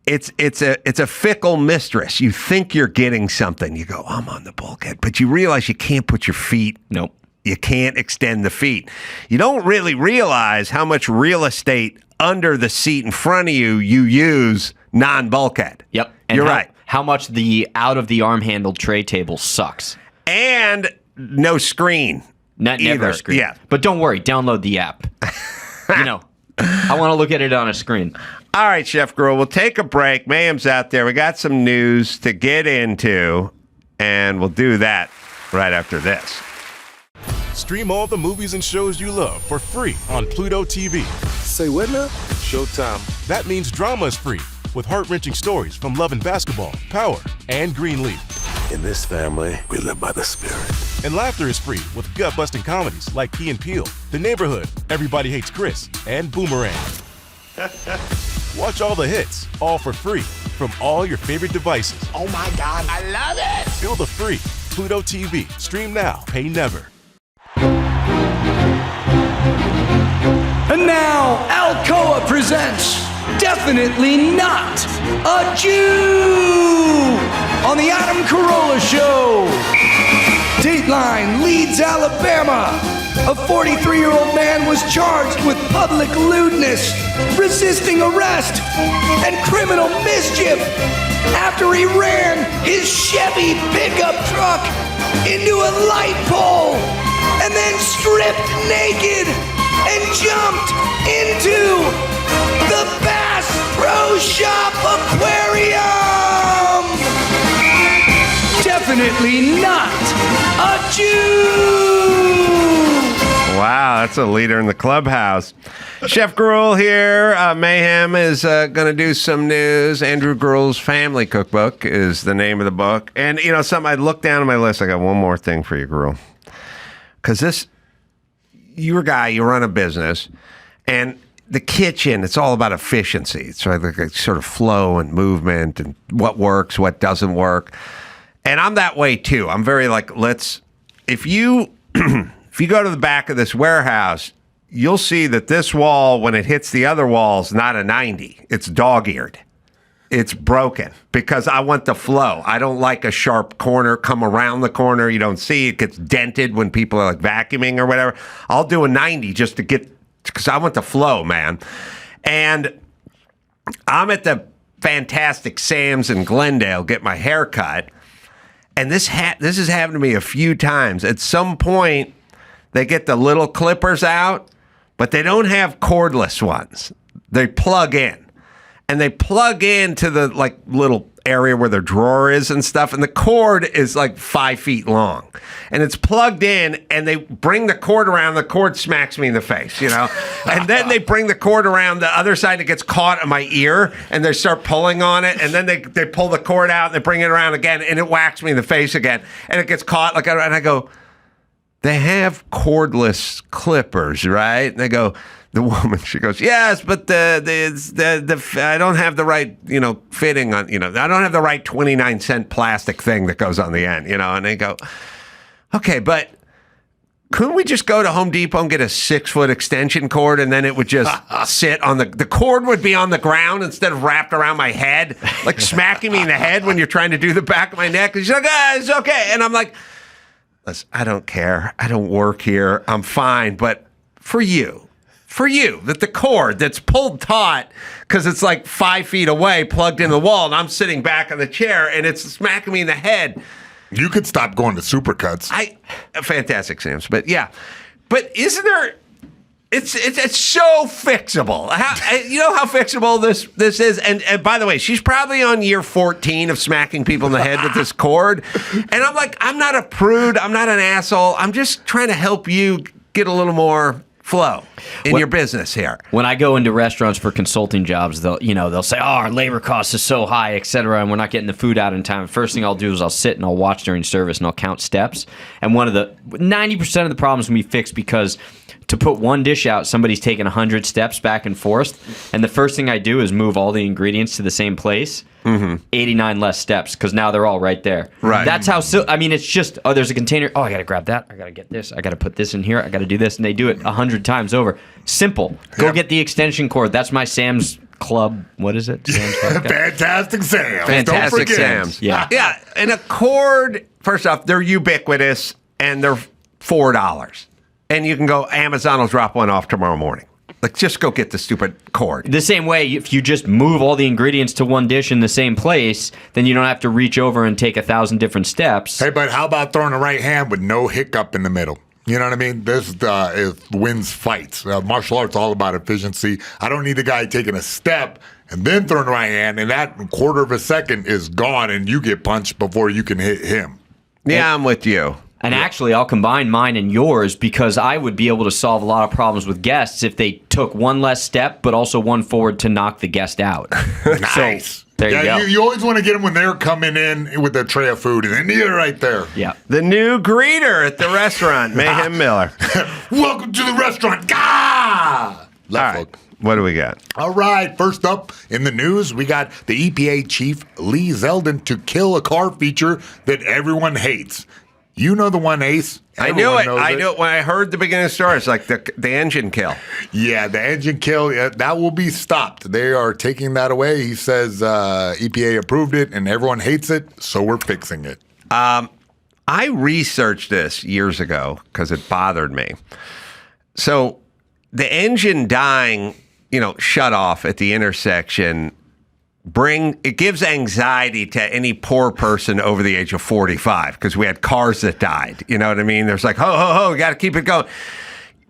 it's a fickle mistress. You think you're getting something. You go, I'm on the bulkhead. But you realize you can't put your feet. Nope. You can't extend the feet. You don't really realize how much real estate under the seat in front of you use non-bulkhead. Yep. And You're right. How much the out-of-the-arm handled tray table sucks. And no screen. Never a screen. Yeah. But don't worry, download the app. I want to look at it on a screen. All right, Chef Gruel, we'll take a break. Mayhem's out there. We got some news to get into, and we'll do that right after this. Stream all the movies and shows you love for free on Pluto TV. Say what now? Showtime. That means drama is free, with heart-wrenching stories from Love and Basketball, Power, and Greenleaf. In this family, we live by the Spirit. And laughter is free with gut-busting comedies like Key and Peele, The Neighborhood, Everybody Hates Chris, and Boomerang. Watch all the hits, all for free, from all your favorite devices. Oh my God, I love it! Feel the free Pluto TV. Stream now, pay never. And now, Alcoa presents Definitely Not a Jew on the Adam Carolla Show. Dateline Leeds, Alabama. A 43-year-old man was charged with public lewdness, resisting arrest, and criminal mischief after he ran his Chevy pickup truck into a light pole and then stripped naked and jumped into the Bass Pro Shop Aquarium! Definitely not a Jew! Wow, that's a leader in the clubhouse. Chef Gruel here. Mayhem is going to do some news. Andrew Gruel's Family Cookbook is the name of the book. And, you know, something I looked down on my list. I got one more thing for you, Gruel. Because you're a guy, you run a business, and the kitchen, it's all about efficiency. It's like sort of flow and movement and what works, what doesn't work. And I'm that way too. I'm very like, if you go to the back of this warehouse, you'll see that this wall, when it hits the other wall, is not a 90. It's dog-eared. It's broken because I want the flow. I don't like a sharp corner come around the corner. You don't see it gets dented when people are like vacuuming or whatever. I'll do a 90 just to get, because I want the flow, man. And I'm at the fantastic Sam's in Glendale, get my hair cut. And this has happened to me a few times. At some point, they get the little clippers out, but they don't have cordless ones. They plug in. And they plug into the little area where their drawer is and stuff. And the cord is 5 feet long. And it's plugged in, and they bring the cord around. The cord smacks me in the face, And then they bring the cord around the other side. And it gets caught in my ear, and they start pulling on it. And then they pull the cord out, and they bring it around again, and it whacks me in the face again. And it gets caught. And I go, they have cordless clippers, right? And they go, the woman, she goes, yes, but I don't have the right, fitting on, I don't have the right 29-cent plastic thing that goes on the end, And they go, okay, but couldn't we just go to Home Depot and get a 6-foot extension cord, and then it would just sit on the cord would be on the ground instead of wrapped around my head, smacking me in the head when you're trying to do the back of my neck. And she's like, it's okay. And I'm like, listen, I don't care. I don't work here. I'm fine. But for you, that the cord that's pulled taut because it's 5 feet away, plugged in the wall, and I'm sitting back on the chair, and it's smacking me in the head. You could stop going to Supercuts. Fantastic, Sam's. But yeah. But isn't there... It's so fixable. You know how fixable this is? And by the way, she's probably on year 14 of smacking people in the head with this cord. And I'm like, I'm not a prude. I'm not an asshole. I'm just trying to help you get a little more flow in your business here. When I go into restaurants for consulting jobs, they'll say, "Oh, our labor cost is so high, etc., and we're not getting the food out in time." First thing I'll do is I'll sit and I'll watch during service and I'll count steps. And 90% of the problems can be fixed because to put one dish out, somebody's taking 100 steps back and forth. And the first thing I do is move all the ingredients to the same place. 89 less steps because now they're all right there. Right. That's how. It's just there's a container. Oh, I got to grab that. I got to get this. I got to put this in here. I got to do this, and they do it 100 times over. Simple. Go get the extension cord. That's my Sam's Club. What is it? Sam's Club? Fantastic Sam's. Fantastic Sam's. Yeah. Yeah. And a cord. First off, they're ubiquitous, and they're $4. And you can go. Amazon will drop one off tomorrow morning. Just go get the stupid cord. The same way, if you just move all the ingredients to one dish in the same place, then you don't have to reach over and take 1,000 different steps. Hey, but how about throwing a right hand with no hiccup in the middle? You know what I mean? This wins fights. Martial arts all about efficiency. I don't need the guy taking a step and then throwing the right hand, and that quarter of a second is gone, and you get punched before you can hit him. Yeah, I'm with you. And actually, I'll combine mine and yours because I would be able to solve a lot of problems with guests if they took one less step, but also one forward to knock the guest out. Nice. So, there you go. You always want to get them when they're coming in with a tray of food, and then you're right there. Yeah. The new greeter at the restaurant, Mayhem Miller. Welcome to the restaurant. Gah! Left hook. What do we got? All right. First up in the news, we got the EPA Chief, Lee Zeldin, to kill a car feature that everyone hates. You know the one, Ace. I knew it. I knew it when I heard the beginning of the story. It's like the engine kill. Yeah, the engine kill, that will be stopped. They are taking that away. He says EPA approved it and everyone hates it, so we're fixing it. I researched this years ago because it bothered me. So the engine dying, shut off at the intersection it gives anxiety to any poor person over the age of 45 because we had cars that died. You know what I mean? There's ho, ho, ho, got to keep it going.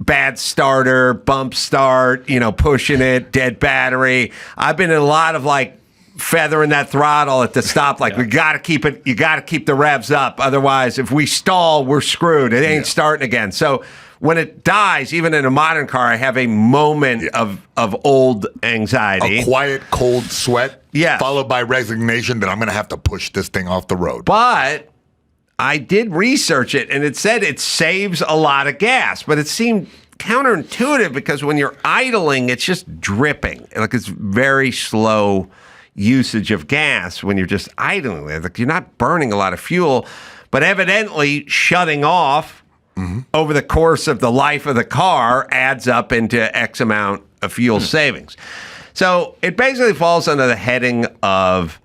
Bad starter, bump start, pushing it, dead battery. I've been in a lot of feathering that throttle at the stoplight. We got to keep it. You got to keep the revs up. Otherwise, if we stall, we're screwed. It ain't starting again. So when it dies, even in a modern car, I have a moment of old anxiety. A quiet, cold sweat, yes, followed by resignation that I'm going to have to push this thing off the road. But I did research it, and it said it saves a lot of gas. But it seemed counterintuitive because when you're idling, it's just dripping. It's very slow usage of gas when you're just idling. You're not burning a lot of fuel, but evidently shutting off over the course of the life of the car adds up into X amount of fuel savings. So it basically falls under the heading of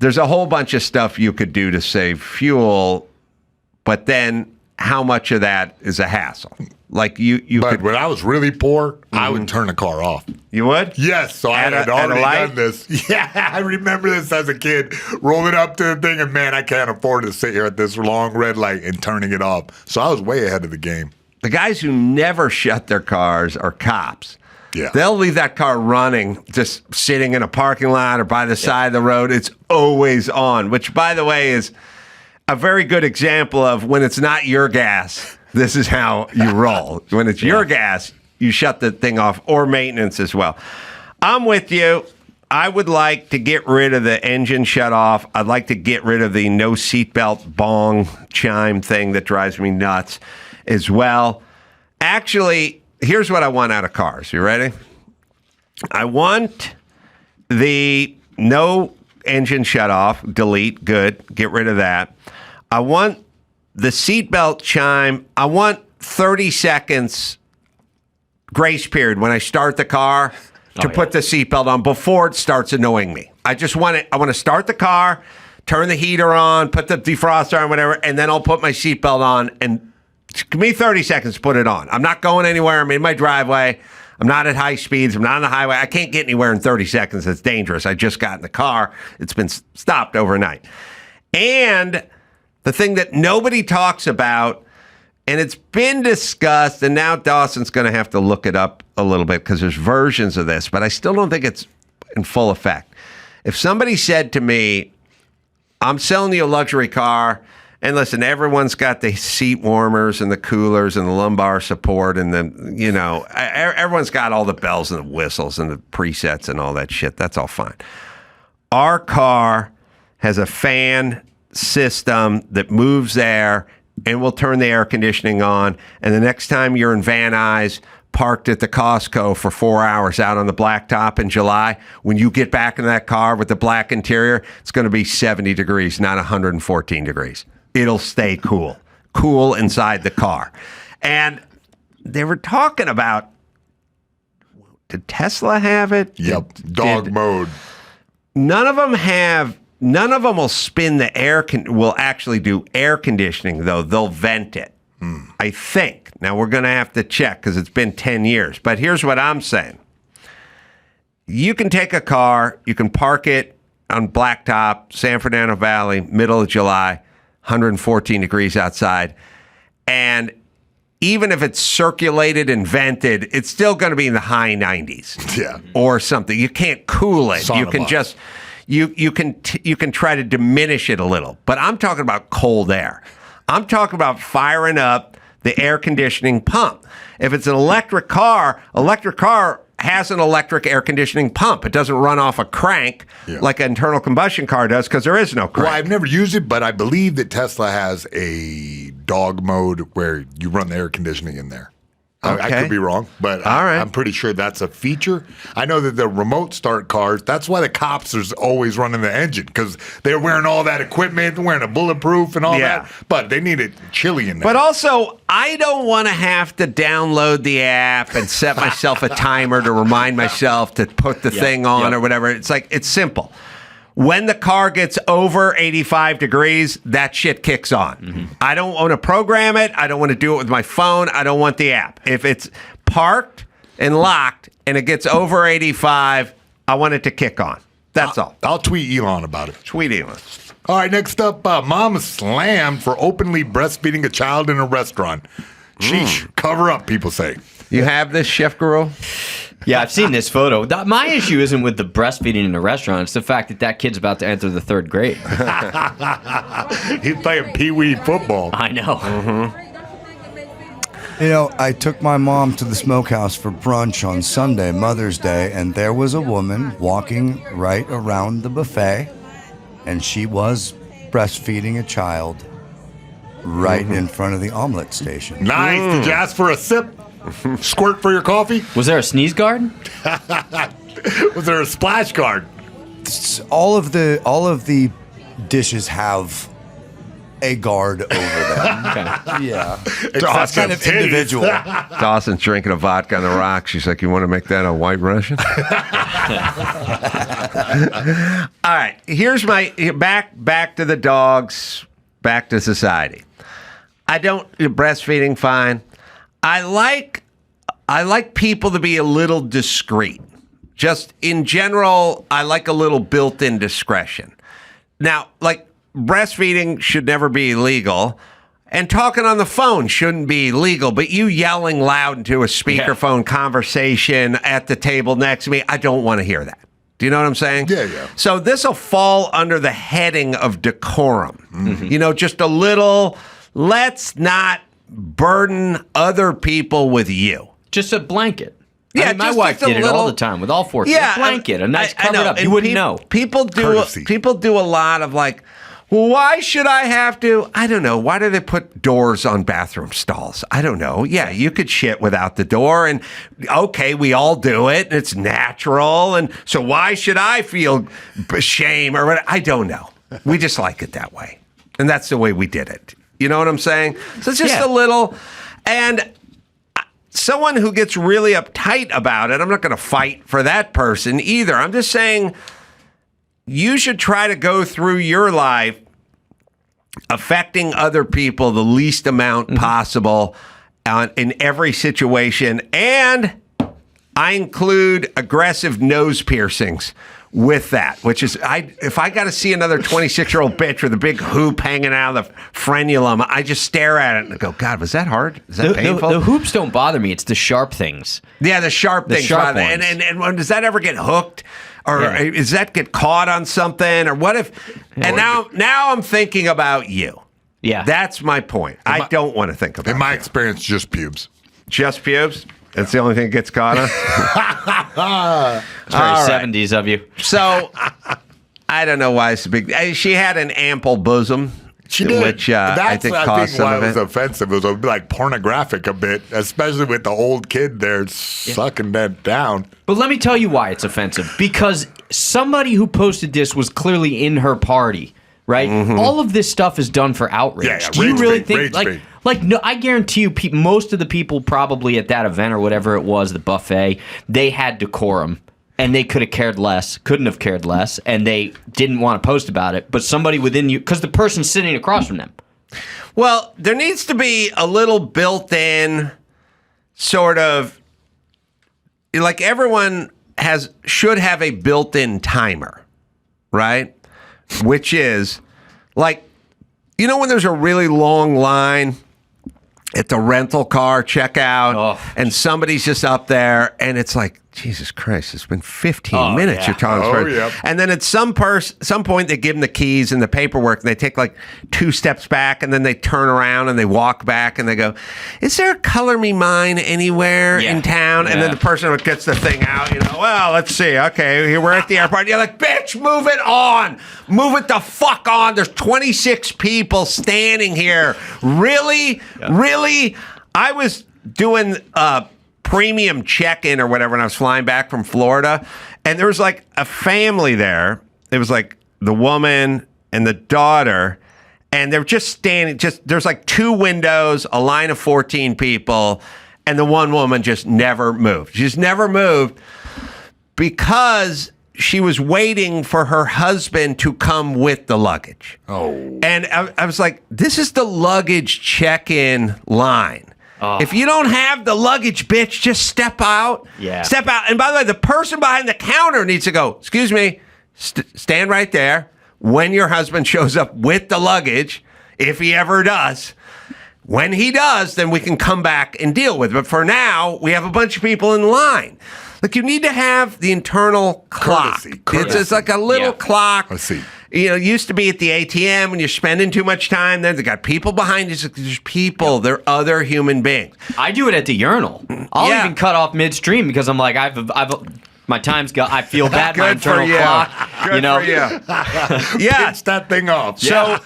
there's a whole bunch of stuff you could do to save fuel, but then how much of that is a hassle? Like you But could. when I was really poor, I would turn the car off. You would? Yes, so I had already done this. Yeah, I remember this as a kid, rolling up to the thing, and man, I can't afford to sit here at this long red light and turning it off. So I was way ahead of the game. The guys who never shut their cars are cops. Yeah. They'll leave that car running, just sitting in a parking lot or by the side of the road. It's always on, which, by the way, is a very good example of when it's not your gas, this is how you roll. When it's your gas, you shut the thing off, or maintenance as well. I'm with you. I would like to get rid of the engine shut off. I'd like to get rid of the no seatbelt bong chime thing that drives me nuts as well. Actually, here's what I want out of cars. You ready? I want the no engine shut off, delete, good, get rid of that. I want the seatbelt chime. I want 30 seconds grace period when I start the car to put the seatbelt on before it starts annoying me. I just want it. I want to start the car, turn the heater on, put the defroster on, whatever, and then I'll put my seatbelt on and give me 30 seconds to put it on. I'm not going anywhere. I'm in my driveway. I'm not at high speeds. I'm not on the highway. I can't get anywhere in 30 seconds. It's dangerous. I just got in the car. It's been stopped overnight. And the thing that nobody talks about, and it's been discussed, and now Dawson's going to have to look it up a little bit because there's versions of this, but I still don't think it's in full effect. If somebody said to me, I'm selling you a luxury car, and listen, everyone's got the seat warmers and the coolers and the lumbar support and the, you know, everyone's got all the bells and the whistles and the presets and all that shit. That's all fine. Our car has a fan system that moves air and will turn the air conditioning on. And the next time you're in Van Nuys, parked at the Costco for 4 hours out on the blacktop in July, when you get back in that car with the black interior, it's going to be 70 degrees, not 114 degrees. It'll stay cool inside the car. And they were talking about, did Tesla have it? Yep, dog mode. None of them will spin the air, will actually do air conditioning, though. They'll vent it, I think. Now, we're going to have to check because it's been 10 years. But here's what I'm saying. You can take a car, you can park it on blacktop, San Fernando Valley, middle of July, 114 degrees outside. And even if it's circulated and vented, it's still going to be in the high 90s. Yeah. Or something. You can't cool it. You can just... You can try to diminish it a little, but I'm talking about cold air. I'm talking about firing up the air conditioning pump. If it's an electric car has an electric air conditioning pump. It doesn't run off a crank like an internal combustion car does because there is no crank. Well, I've never used it, but I believe that Tesla has a dog mode where you run the air conditioning in there. Okay. I could be wrong, but all right. I'm pretty sure that's a feature. I know that the remote start cars, that's why the cops are always running the engine, because they're wearing all that equipment, wearing a bulletproof and all that, but they need it chilly in there. But also, I don't want to have to download the app and set myself a timer to remind myself to put the thing on or whatever. It's like, it's simple. When the car gets over 85 degrees, that shit kicks on. Mm-hmm. I don't want to program it. I don't want to do it with my phone. I don't want the app. If it's parked and locked and it gets over 85, I want it to kick on. That's all. I'll tweet Elon about it. Tweet Elon. All right, next up, mom is slammed for openly breastfeeding a child in a restaurant. Sheesh, cover up, people say. You have this, Chef Gruel? Yeah, I've seen this photo. My issue isn't with the breastfeeding in a restaurant. It's the fact that kid's about to enter the 3rd grade. He's playing pee-wee football. I know. You know, I took my mom to the smokehouse for brunch on Sunday, Mother's Day, and there was a woman walking right around the buffet, and she was breastfeeding a child right in front of the omelet station. Nice. Did you ask for a sip? Squirt for your coffee? Was there a sneeze guard? Was there a splash guard? All of the dishes have a guard over them. Okay. Yeah. It's kind of individual. Dawson's drinking a vodka on the rocks. She's like, you want to make that a white Russian? All right. Here's my back to the dogs, back to society. Breastfeeding, fine. I like people to be a little discreet. Just in general, I like a little built-in discretion. Now, like breastfeeding should never be illegal, and talking on the phone shouldn't be legal, but you yelling loud into a speakerphone conversation at the table next to me, I don't want to hear that. Do you know what I'm saying? Yeah. So this will fall under the heading of decorum. Mm-hmm. Just a little, let's not burden other people with you. Just a blanket. Yeah, I mean, my wife did it all the time with all four kids. Yeah, a blanket, a nice covered up. And You wouldn't know. People do a lot of like, well, why should I have to? I don't know. Why do they put doors on bathroom stalls? I don't know. Yeah, you could shit without the door, and okay, we all do it, and it's natural, and so why should I feel shame or what? I don't know. We just like it that way, and that's the way we did it. You know what I'm saying? So it's just a little, and someone who gets really uptight about it, I'm not going to fight for that person either. I'm just saying you should try to go through your life affecting other people the least amount possible in every situation. And I include aggressive nose piercings with that, which is, if I got to see another 26-year-old bitch with a big hoop hanging out of the frenulum, I just stare at it and go, God, was that hard? Is that painful? The hoops don't bother me. It's the sharp things. Yeah, the sharp things. Sharp bother. ones. And does that ever get hooked? Or does that get caught on something? Or what if... And now I'm thinking about you. Yeah. That's my point. I don't want to think about it. In my experience, just pubes. Just pubes? That's the only thing that gets caught on? It's very 70s of you. So, I don't know why it's a big... She had an ample bosom. She did. Which I think caused some why of it was it. offensive. It was like pornographic a bit, especially with the old kid there sucking that down. But let me tell you why it's offensive. Because somebody who posted this was clearly in her party, right? Mm-hmm. All of this stuff is done for outrage. Yeah, Do you rage really bait, think rage like no? I guarantee you, most of the people probably at that event or whatever it was, the buffet, they had decorum. And they couldn't have cared less, and they didn't want to post about it. But somebody within you, because the person's sitting across from them. Well, there needs to be a little built-in sort of, like everyone should have a built-in timer, right? Which is, like, you know when there's a really long line at the rental car checkout, and somebody's just up there, and it's like, Jesus Christ, it's been 15 minutes you're telling us. Yep. And then at some point, they give them the keys and the paperwork, and they take like 2 steps back, and then they turn around and they walk back, and they go, is there a Color Me Mine anywhere in town? And then the person gets the thing out, well, let's see. Okay, here we're at the airport. You're like, bitch, move it on. Move it the fuck on. There's 26 people standing here. Really? Really? I was doing premium check-in or whatever when I was flying back from Florida, and there was like a family there. It was like the woman and the daughter, and they're just standing, there's like 2 windows, a line of 14 people, and the one woman just never moved. She just never moved because she was waiting for her husband to come with the luggage. Oh. And I was like, this is the luggage check-in line. If you don't have the luggage, bitch, just step out. Yeah. Step out. And by the way, the person behind the counter needs to go, excuse me, stand right there. When your husband shows up with the luggage, if he ever does, when he does, then we can come back and deal with it. But for now, we have a bunch of people in line. Like, you need to have the internal clock. Courtesy. It's like a little clock. I see. It used to be at the ATM when you're spending too much time. Then they got people behind you. There's people. They're other human beings. I do it at the urinal. I'll even cut off midstream because I'm like, my time's got. I feel bad. My internal clock. Good for you. Pinch that thing off. So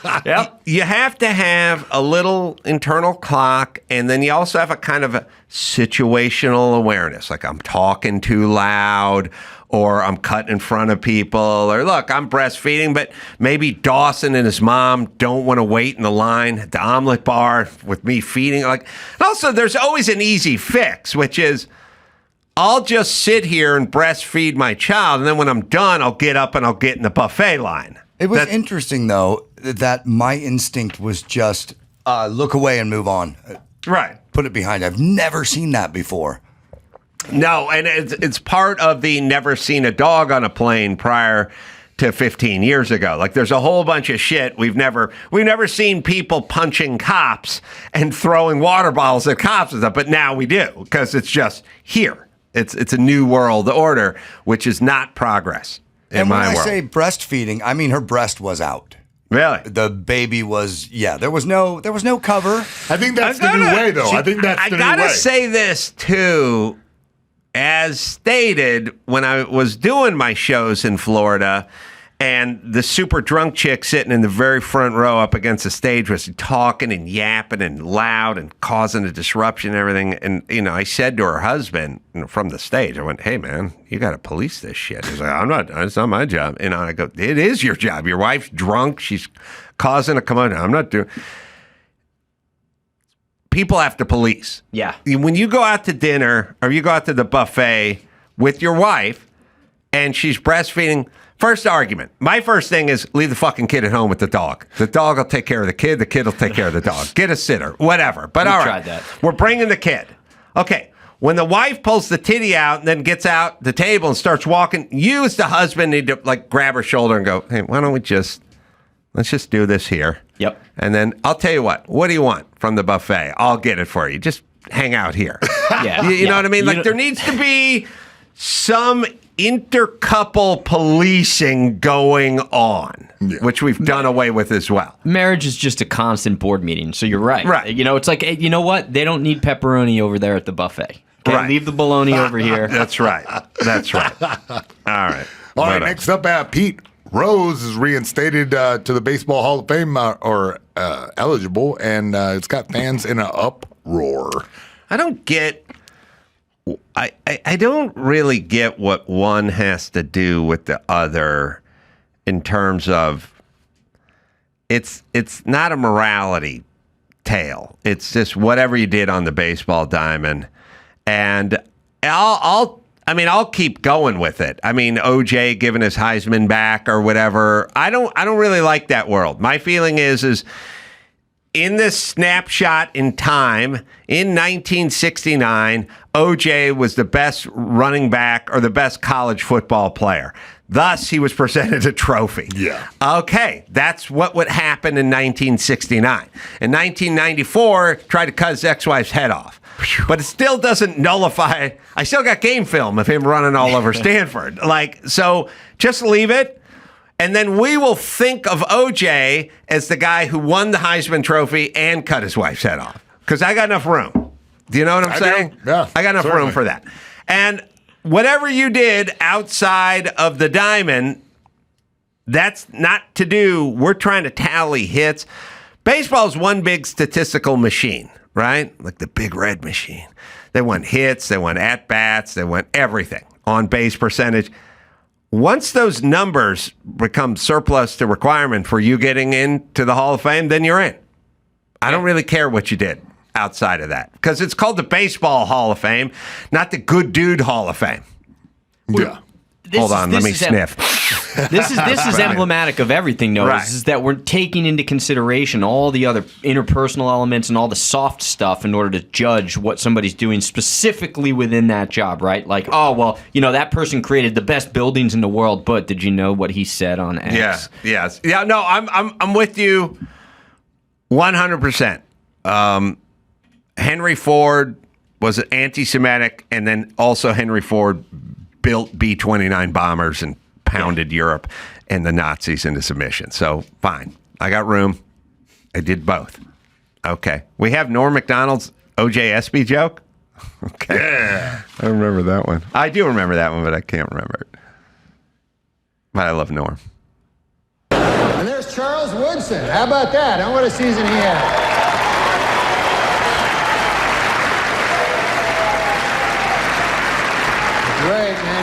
you have to have a little internal clock, and then you also have a kind of a situational awareness. Like, I'm talking too loud, or I'm cutting in front of people, or look, I'm breastfeeding, but maybe Dawson and his mom don't want to wait in the line at the omelet bar with me feeding. Like, and also, there's always an easy fix, which is, I'll just sit here and breastfeed my child, and then when I'm done, I'll get up and I'll get in the buffet line. It was interesting, though, that my instinct was just look away and move on. Right. put it behind you. I've never seen that before. No, and it's part of the never seen a dog on a plane prior to 15 years ago. Like, there's a whole bunch of shit we've never seen people punching cops and throwing water bottles at cops and stuff, but now we do because it's just here. It's a new world order, which is not progress in my world. When I say breastfeeding, I mean her breast was out. Really? The baby was, there was no cover. I think that's the new way, though. I think that's the new way. I gotta say this too. As stated, when I was doing my shows in Florida, and the super drunk chick sitting in the very front row up against the stage was talking and yapping and loud and causing a disruption and everything. And, I said to her husband from the stage, I went, "Hey, man, you got to police this shit." He's like, it's not my job. And I go, "It is your job. Your wife's drunk. She's causing a commotion. I'm not doing." People have to police. Yeah. When you go out to dinner or you go out to the buffet with your wife and she's breastfeeding, first argument. My first thing is leave the fucking kid at home with the dog. The dog will take care of the kid will take care of the dog. Get a sitter, whatever. But all right, we're bringing the kid. Okay. When the wife pulls the titty out and then gets out the table and starts walking, you as the husband need to grab her shoulder and go, "Hey, why don't we let's just do this here." Yep. And then I'll tell you what do you want from the buffet? I'll get it for you. Just hang out here. Yeah. You know what I mean? There needs to be some intercouple policing going on, which we've done away with as well. Marriage is just a constant board meeting. So you're right. Right. It's like, you know what? They don't need pepperoni over there at the buffet. Okay, right. Leave the bologna over here. That's right. All right. All right, next up, Pete Rose is reinstated to the Baseball Hall of Fame or eligible, and it's got fans in an uproar. I don't really get what one has to do with the other in terms of it's not a morality tale. It's just whatever you did on the baseball diamond, and I'll keep going with it. I mean, OJ giving his Heisman back or whatever. I don't really like that world. My feeling is in this snapshot in time, in 1969, OJ was the best running back or the best college football player. Thus, he was presented a trophy. Yeah. Okay, that's what would happen in 1969. In 1994, tried to cut his ex-wife's head off. But it still doesn't nullify. I still got game film of him running all over Stanford. So just leave it. And then we will think of OJ as the guy who won the Heisman Trophy and cut his wife's head off. Because I got enough room. Do you know what I'm saying? Yeah, I got enough room for that. And whatever you did outside of the diamond, that's not to do. We're trying to tally hits. Baseball is one big statistical machine, right? Like the big red machine. They want hits, they want at-bats, they want everything. On base percentage. Once those numbers become surplus to requirement for you getting into the Hall of Fame, then you're in. I don't really care what you did outside of that because it's called the Baseball Hall of Fame, not the Good Dude Hall of Fame. Yeah. Hold on, let me sniff. This is emblematic of everything, though, Right. is that we're taking into consideration all the other interpersonal elements and all the soft stuff in order to judge what somebody's doing specifically within that job, right? Like, oh, well, that person created the best buildings in the world, but did you know what he said on X? Yeah, yes. Yeah, no, I'm with you 100%. Henry Ford was anti-Semitic, and then also Henry Ford built B-29 bombers and pounded Europe and the Nazis into submission. So, fine. I got room. I did both. Okay. We have Norm Macdonald's O.J. Espy joke? Okay. Yeah. I remember that one. I do remember that one, but I can't remember it. But I love Norm. And there's Charles Woodson. How about that? And what a season he had. Great, man.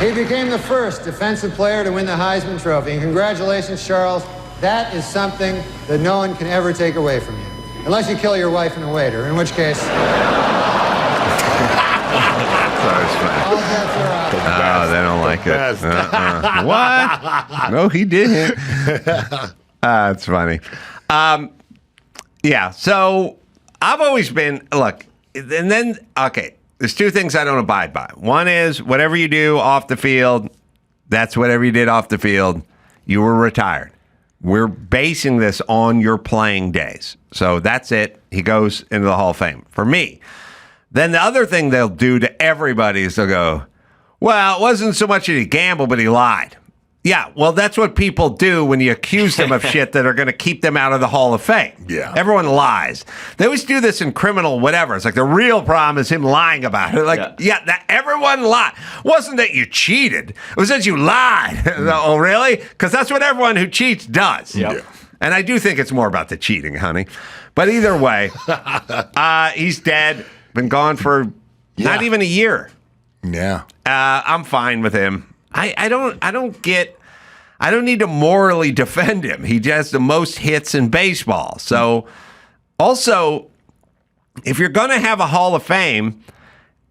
He became the first defensive player to win the Heisman Trophy. And congratulations, Charles. That is something that no one can ever take away from you. Unless you kill your wife and a waiter, in which case... Oh, they don't like it. What? No, he didn't. It's funny. Yeah, so I've always been, look, and then, okay, there's two things I don't abide by. One is whatever you do off the field, that's whatever you did off the field. You were retired. We're basing this on your playing days. So that's it. He goes into the Hall of Fame. For me. Then the other thing they'll do to everybody is they'll go, well, it wasn't so much that he gambled, but he lied. Yeah, well, that's what people do when you accuse them of shit that are going to keep them out of the Hall of Fame. Yeah. Everyone lies. They always do this in criminal whatever. It's like the real problem is him lying about it. Like, everyone lied. It wasn't that you cheated. It was that you lied. Oh, really? Because that's what everyone who cheats does. Yeah. And I do think it's more about the cheating, honey. But either way, he's dead. Been gone for not even a year. Yeah. I'm fine with him. I don't need to morally defend him. He has the most hits in baseball. So, also, if you're going to have a Hall of Fame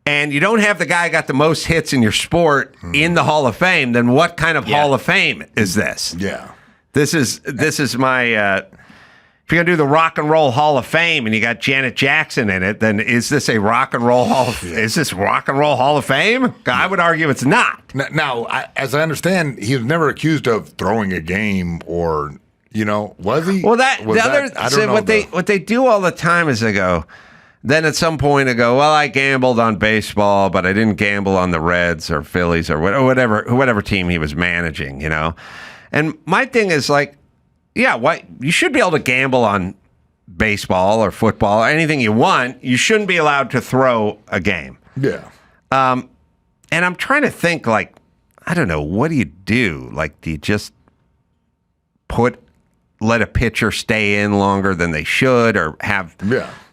and you don't have the guy who got the most hits in your sport in the Hall of Fame, then what kind of Hall of Fame is this? Yeah. This is my. If you're going to do the Rock and Roll Hall of Fame and you got Janet Jackson in it, then is this a Rock and Roll Hall of Fame? I would argue it's not. Now, as I understand, he was never accused of throwing a game or, was he? Well, what they do all the time is they go, then at some point they go, well, I gambled on baseball, but I didn't gamble on the Reds or Phillies or whatever team he was managing, And my thing is like, yeah, why you should be able to gamble on baseball or football or anything you want. You shouldn't be allowed to throw a game. Yeah. And I'm trying to think, like, I don't know, what do you do? Like, do you just let a pitcher stay in longer than they should, or have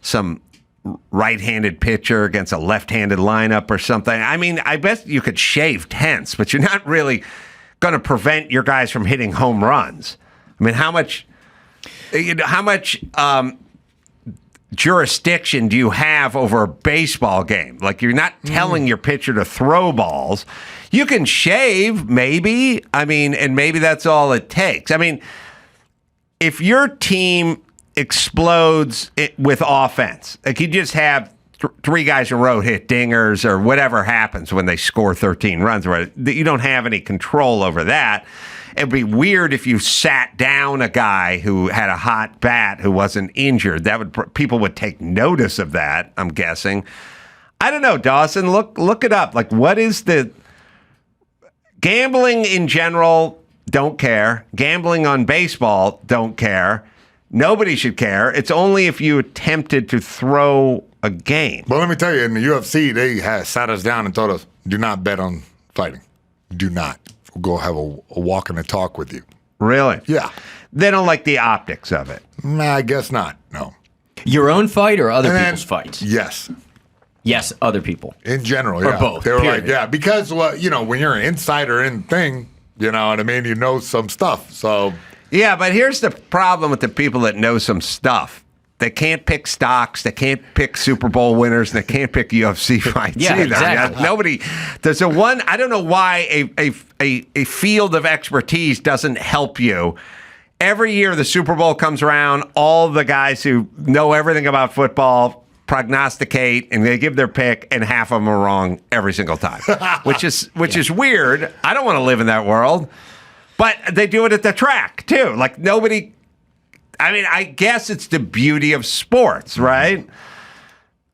some right-handed pitcher against a left-handed lineup or something? I mean, I bet you could shave tenths, but you're not really going to prevent your guys from hitting home runs. I mean, how much jurisdiction do you have over a baseball game? Like, you're not telling your pitcher to throw balls. You can shave, maybe. I mean, and maybe that's all it takes. I mean, if your team explodes with offense, like you just have three guys in a row hit dingers or whatever happens when they score 13 runs, right? You don't have any control over that. It'd be weird if you sat down a guy who had a hot bat who wasn't injured. People would take notice of that, I'm guessing. I don't know, Dawson. Look it up. Like, what is the gambling in general? Don't care. Gambling on baseball, don't care. Nobody should care. It's only if you attempted to throw a game. Well, let me tell you, in the UFC, they sat us down and told us, do not bet on fighting. Do not. We'll go have a walk and a talk with you. Really? Yeah. They don't like the optics of it. Nah, I guess not. No. Your own fight or other people's fights? Yes. Yes, other people. In general, yeah. Or both. They were period. like, yeah, because, well, when you're an insider in thing, you know what I mean? You know some stuff. So. Yeah, but here's the problem with the people that know some stuff. They can't pick stocks. They can't pick Super Bowl winners. And they can't pick UFC fights either. Exactly. Nobody. There's I don't know why a field of expertise doesn't help you. Every year the Super Bowl comes around, all the guys who know everything about football prognosticate and they give their pick, and half of them are wrong every single time, which is weird. I don't want to live in that world. But they do it at the track too. Like nobody. I mean, I guess it's the beauty of sports, right?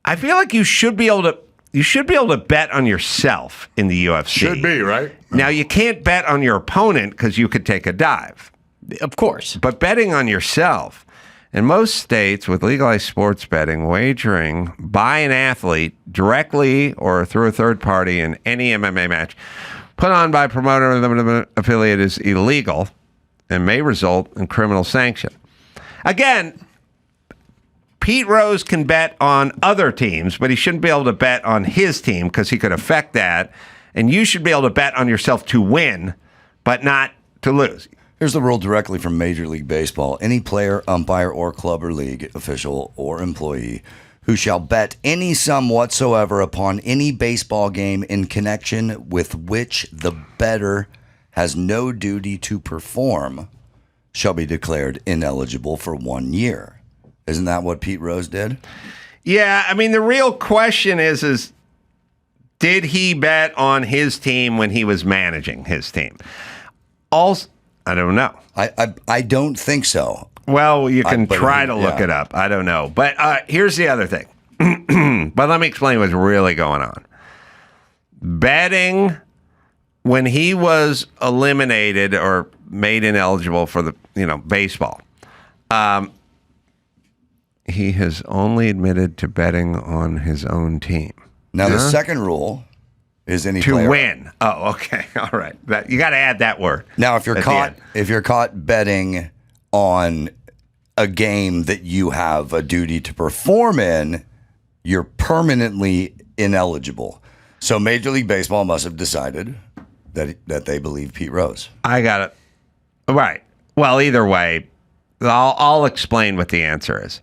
I feel like you should be able to bet on yourself in the UFC. Should be, right? Now you can't bet on your opponent because you could take a dive. Of course. But betting on yourself. In most states with legalized sports betting, wagering by an athlete directly or through a third party in any MMA match put on by a promoter or limited affiliate is illegal and may result in criminal sanction. Again, Pete Rose can bet on other teams, but he shouldn't be able to bet on his team because he could affect that. And you should be able to bet on yourself to win, but not to lose. Here's the rule directly from Major League Baseball. Any player, umpire, or club or league official or employee who shall bet any sum whatsoever upon any baseball game in connection with which the bettor has no duty to perform shall be declared ineligible for 1 year. Isn't that what Pete Rose did? Yeah, I mean, the real question is did he bet on his team when he was managing his team? Also, I don't know. I don't think so. Well, you can try to look it up. I don't know. But here's the other thing. But let me explain what's really going on. Betting when he was eliminated or made ineligible for the baseball, he has only admitted to betting on his own team. Now, the second rule is any to player win. Oh, okay. All right. You got to add that word. Now, if you're caught betting on a game that you have a duty to perform in, you're permanently ineligible. So Major League Baseball must have decided that they believe Pete Rose. I got it. Right. Well, either way, I'll explain what the answer is.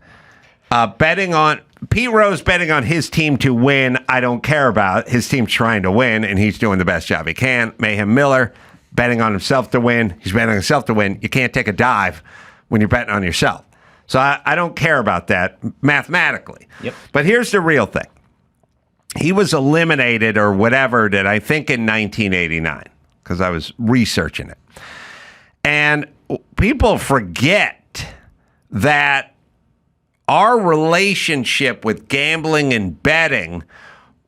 Betting on Pete Rose betting on his team to win, I don't care about. His team's trying to win, and he's doing the best job he can. Mayhem Miller betting on himself to win. He's betting on himself to win. You can't take a dive when you're betting on yourself. So I don't care about that mathematically. Yep. But here's the real thing. He was eliminated or whatever did I think in 1989 because I was researching it. And people forget that our relationship with gambling and betting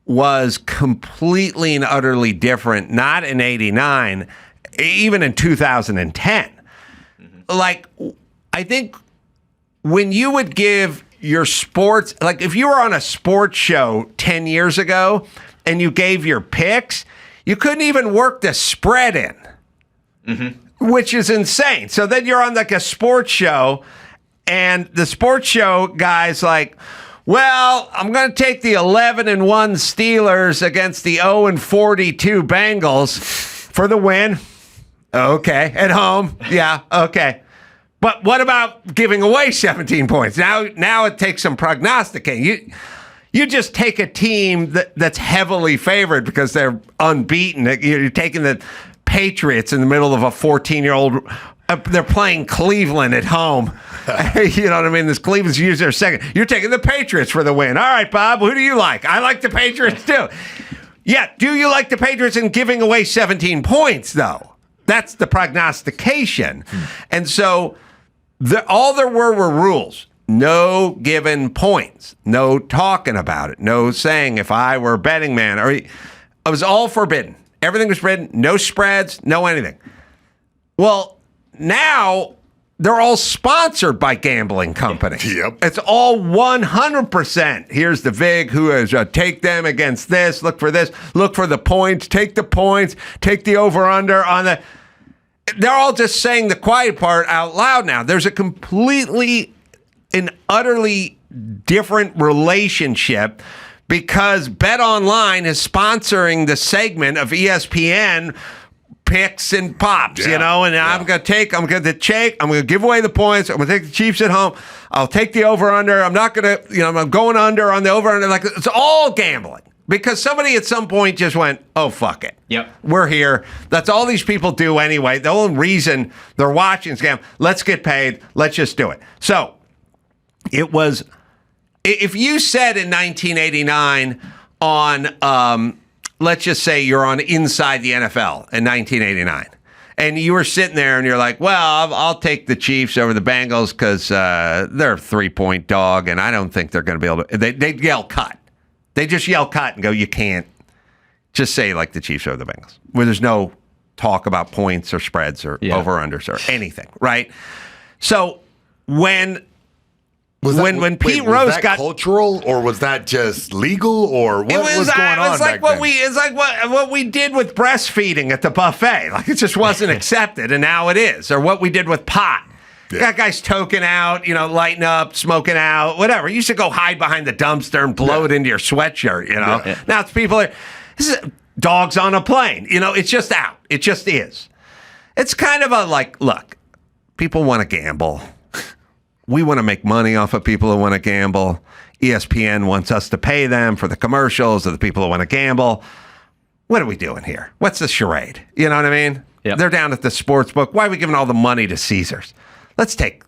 was completely and utterly different, not in 89, even in 2010. Like, I think when you would give your sports, like if you were on a sports show 10 years ago and you gave your picks, you couldn't even work the spread in, which is insane. So then you're on like a sports show and the sports show guy's like, well, I'm going to take the 11-1 Steelers against the 0-42 Bengals for the win. Okay. At home. Yeah. Okay. But what about giving away 17 points? Now it takes some prognosticating. You just take a team that's heavily favored because they're unbeaten. You're taking the Patriots in the middle of a 14-year-old. They're playing Cleveland at home. You know what I mean? This Cleveland's using their second. You're taking the Patriots for the win. All right, Bob, who do you like? I like the Patriots too. Yeah, do you like the Patriots in giving away 17 points, though? That's the prognostication. And so all there were rules. No given points. No talking about it. No saying if I were a betting man. It was all forbidden. Everything was forbidden. No spreads. No anything. Well, now they're all sponsored by gambling companies. Yep. It's all 100%. Here's the VIG. Who is take them against this. Look for this. Look for the points. Take the points. Take the over-under on the... They're all just saying the quiet part out loud now. There's a completely and utterly different relationship because BetOnline is sponsoring the segment of ESPN picks and pops, and I'm going to give away the points. I'm going to take the Chiefs at home. I'll take the over-under. I'm not going to, I'm going under on the over-under. Like, it's all gambling. Because somebody at some point just went, oh, fuck it. Yep. We're here. That's all these people do anyway. The only reason they're watching is gamble. Let's get paid. Let's just do it. So it was, if you said in 1989 on, let's just say you're on Inside the NFL in 1989, and you were sitting there and you're like, well, I'll take the Chiefs over the Bengals because they're a 3-point dog, and I don't think they're going to be able to. They'd yell cut. They just yell cut and go, you can't. Just say like the Chiefs or the Bengals, where there's no talk about points or spreads or over-unders or anything, right? So when Pete Rose got cultural, or was that just legal, or what was going on back then? It's like what we did with breastfeeding at the buffet. Like it just wasn't accepted, and now it is. Or what we did with pot. Yeah. Got guys toking out, lighting up, smoking out, whatever. You used to go hide behind the dumpster and blow it into your sweatshirt, Yeah. Now it's people this is dogs on a plane. It's just out. It just is. It's kind of a look, people want to gamble. We want to make money off of people who want to gamble. ESPN wants us to pay them for the commercials of the people who want to gamble. What are we doing here? What's the charade? You know what I mean? Yep. They're down at the sports book. Why are we giving all the money to Caesars? Let's take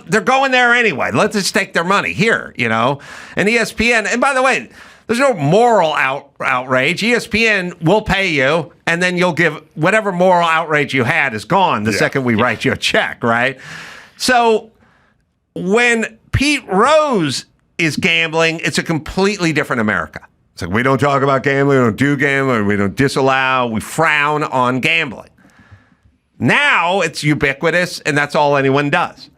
they're going there anyway. Let's just take their money here, And ESPN, and by the way, there's no moral outrage. ESPN will pay you, and then you'll give whatever moral outrage you had is gone the second we write you a check, right? So when Pete Rose is gambling, it's a completely different America. It's like, we don't talk about gambling, we don't do gambling, we don't disallow, we frown on gambling. Now it's ubiquitous, and that's all anyone does.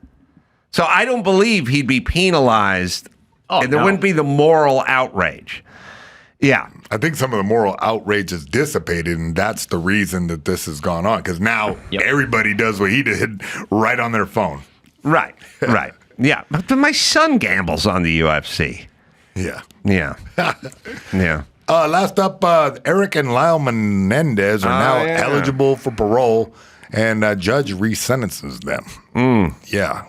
So I don't believe he'd be penalized. And there wouldn't be the moral outrage. Yeah. I think some of the moral outrage is dissipated, and that's the reason that this has gone on. Because now everybody does what he did right on their phone. Right. Yeah. But my son gambles on the UFC. Yeah. Yeah. Yeah. Last up, Erik and Lyle Menendez are now eligible for parole, and a judge resentences them. Yeah.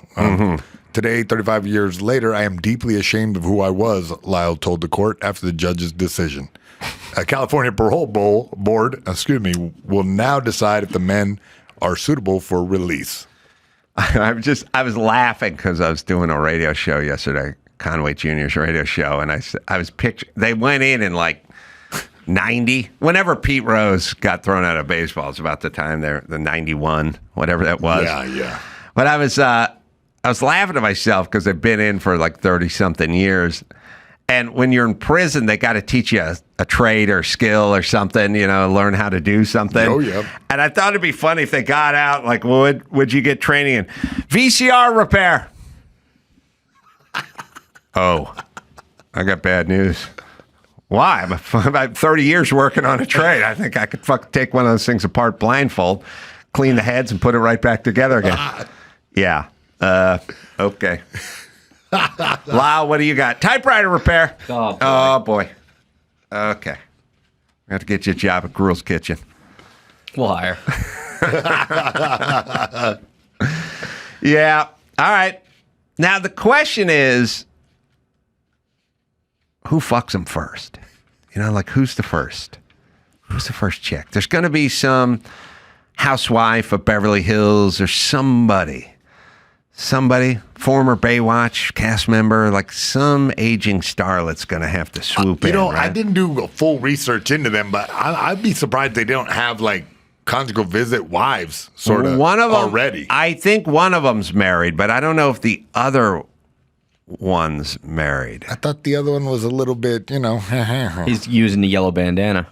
Today, 35 years later, I am deeply ashamed of who I was, Lyle told the court after the judge's decision. A California Parole Board, will now decide if the men are suitable for release. I was laughing because I was doing a radio show yesterday, Conway Jr.'s radio show, and I was picturing, they went in like 90, whenever Pete Rose got thrown out of baseball, it's about the time the 91, whatever that was. Yeah. But I was laughing to myself because I've been in for like 30-something years. And when you're in prison, they got to teach you a trade or skill or something, learn how to do something. Oh, yeah. And I thought it'd be funny if they got out, like, would you get training in VCR repair? Oh, I got bad news. Why? I'm about 30 years working on a trade. I think I could take one of those things apart blindfold, clean the heads, and put it right back together again. Yeah. Okay. Lyle, what do you got? Typewriter repair. Oh, boy. Okay. I have to get you a job at Gruel's Kitchen. We'll hire. Yeah. All right. Now, the question is, who fucks them first? Who's the first? Who's the first chick? There's going to be some housewife of Beverly Hills or somebody, former Baywatch cast member, like some aging starlet's going to have to swoop in. Right? I didn't do full research into them, but I'd be surprised they don't have like conjugal visit wives sort of already. I think one of them's married, but I don't know if the other one's married. I thought the other one was a little bit, He's using the yellow bandana.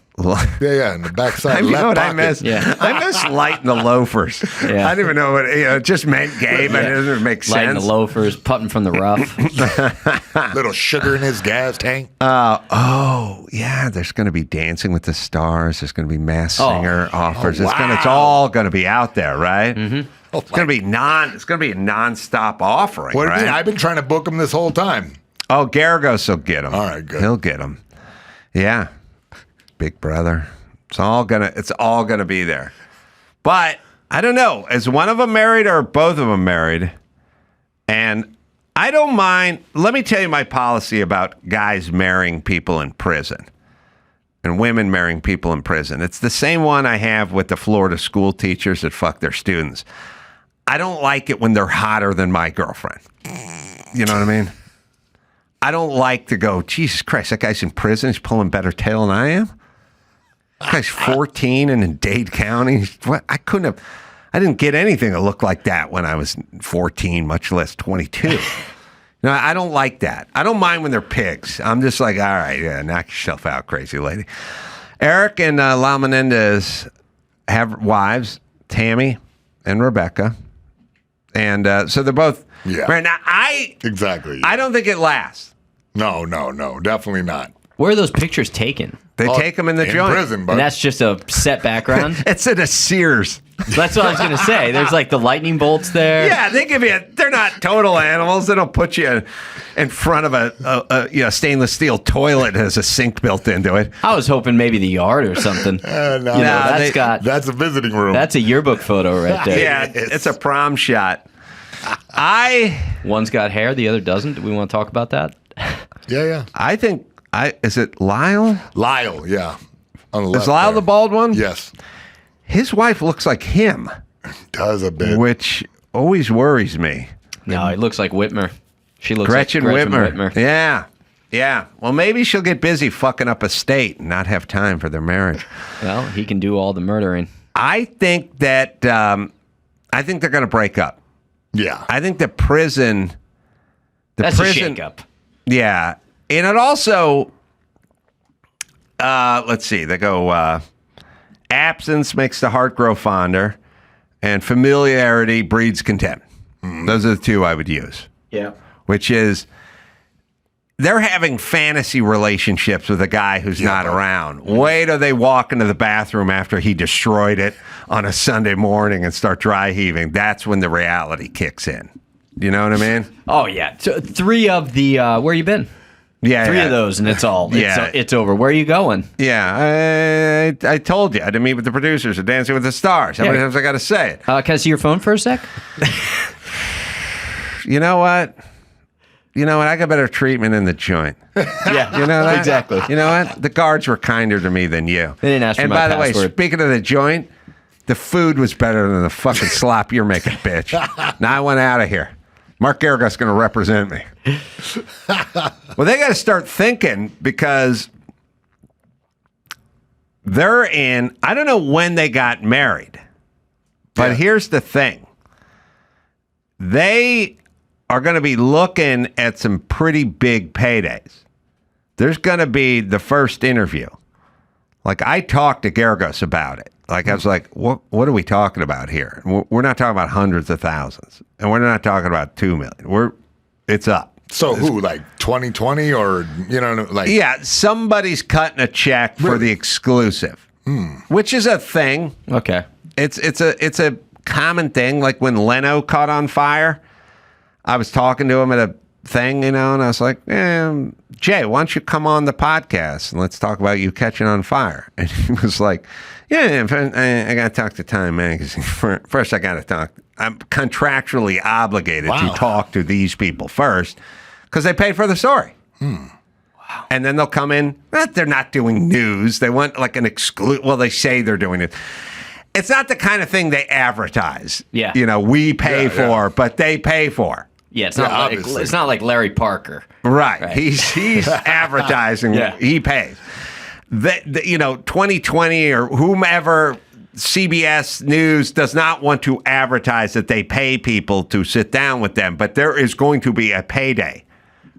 Yeah, in the backside left what pocket. I miss? Yeah. I miss lighting the loafers. Yeah. I didn't even know what it just meant gay, but it doesn't make sense. Lighting the loafers, putting from the rough. Little sugar in his gas tank. Yeah, there's going to be Dancing with the Stars. There's going to be Masked Singer offers. It's all going to be out there, right? Mm-hmm. It's going to be a nonstop offering. What do right? you mean? I've been trying to book him this whole time. Oh, Garagos will get him. All right, good. He'll get him. Yeah. Big Brother. It's all gonna be there. But I don't know. Is one of them married or both of them married? And I don't mind. Let me tell you my policy about guys marrying people in prison and women marrying people in prison. It's the same one I have with the Florida school teachers that fuck their students. I don't like it when they're hotter than my girlfriend. You know what I mean? I don't like to go, Jesus Christ, that guy's in prison. He's pulling better tail than I am. That guy's 14 and in Dade County. What? I didn't get anything that looked like that when I was 14, much less 22. No, I don't like that. I don't mind when they're pigs. I'm just like, all right, yeah, knock yourself out, crazy lady. Erik and Lyle Menendez have wives, Tammy and Rebecca. And so they're both married. Now, exactly. I don't think it lasts. No, definitely not. Where are those pictures taken? They take them in the joint. Prison, bud. And that's just a set background? It's at a Sears. That's what I was going to say. There's like the lightning bolts there. Yeah, they're not total animals. They don't put you in front of a stainless steel toilet that has a sink built into it. I was hoping maybe the yard or something. That's a visiting room. That's a yearbook photo right there. Yeah, it's a prom shot. One's got hair, the other doesn't. Do we want to talk about that? Yeah. I think, is it Lyle? Lyle, yeah. On the left is Lyle there. the bald one? Yes. His wife looks like him. Does a bit. Which always worries me. No, it looks like Whitmer. She looks Gretchen like Gretchen Whitmer. Whitmer. Yeah. Yeah. Well, maybe she'll get busy fucking up a state and not have time for their marriage. Well, he can do all the murdering. I think that I think they're going to break up. Yeah. I think the prison. That's a shakeup. Yeah. And it also, let's see, they go, absence makes the heart grow fonder, and familiarity breeds contempt. Those are the two I would use. Yeah. Which is, they're having fantasy relationships with a guy who's not around. Wait till they walk into the bathroom after he destroyed it on a Sunday morning and start dry heaving. That's when the reality kicks in. You know what I mean? Oh, yeah. So 3 of the, where you been? Yeah. 3 of those, and it's all, it's over. Where are you going? Yeah, I told you. I had to meet with the producers of Dancing with the Stars. How many times I got to say it? Can I see your phone for a sec? You know what? I got better treatment in the joint. Yeah, you know that? Exactly. You know what? The guards were kinder to me than you. They didn't ask for and my by password. the way, speaking of the joint, the food was better than the fucking slop you're making, bitch. Now I went out of here. Mark Garagos going to represent me. Well, they got to start thinking because they're in, I don't know when they got married, but here's the thing. They are going to be looking at some pretty big paydays. There's going to be the first interview. Like, I talked to Garagos about it. Like, I was like, what are we talking about here? We're not talking about hundreds of thousands. And we're not talking about 2 million. It's up. So who, like 2020 or, like... Yeah, somebody's cutting a check for the exclusive, which is a thing. Okay. It's a common thing. Like when Leno caught on fire, I was talking to him at a thing, and I was like, Jay, why don't you come on the podcast and let's talk about you catching on fire? And he was like, I got to talk to Time Magazine. First, I got to talk. I'm contractually obligated to talk to these people first because they paid for the story. Wow. And then they'll come in. They're not doing news. They want like an exclusive. Well, they say they're doing it. It's not the kind of thing they advertise. Yeah. We pay for, but they pay for. Yeah, it's not like Larry Parker. Right. He's advertising. He pays. 2020 or whomever, CBS News does not want to advertise that they pay people to sit down with them, but there is going to be a payday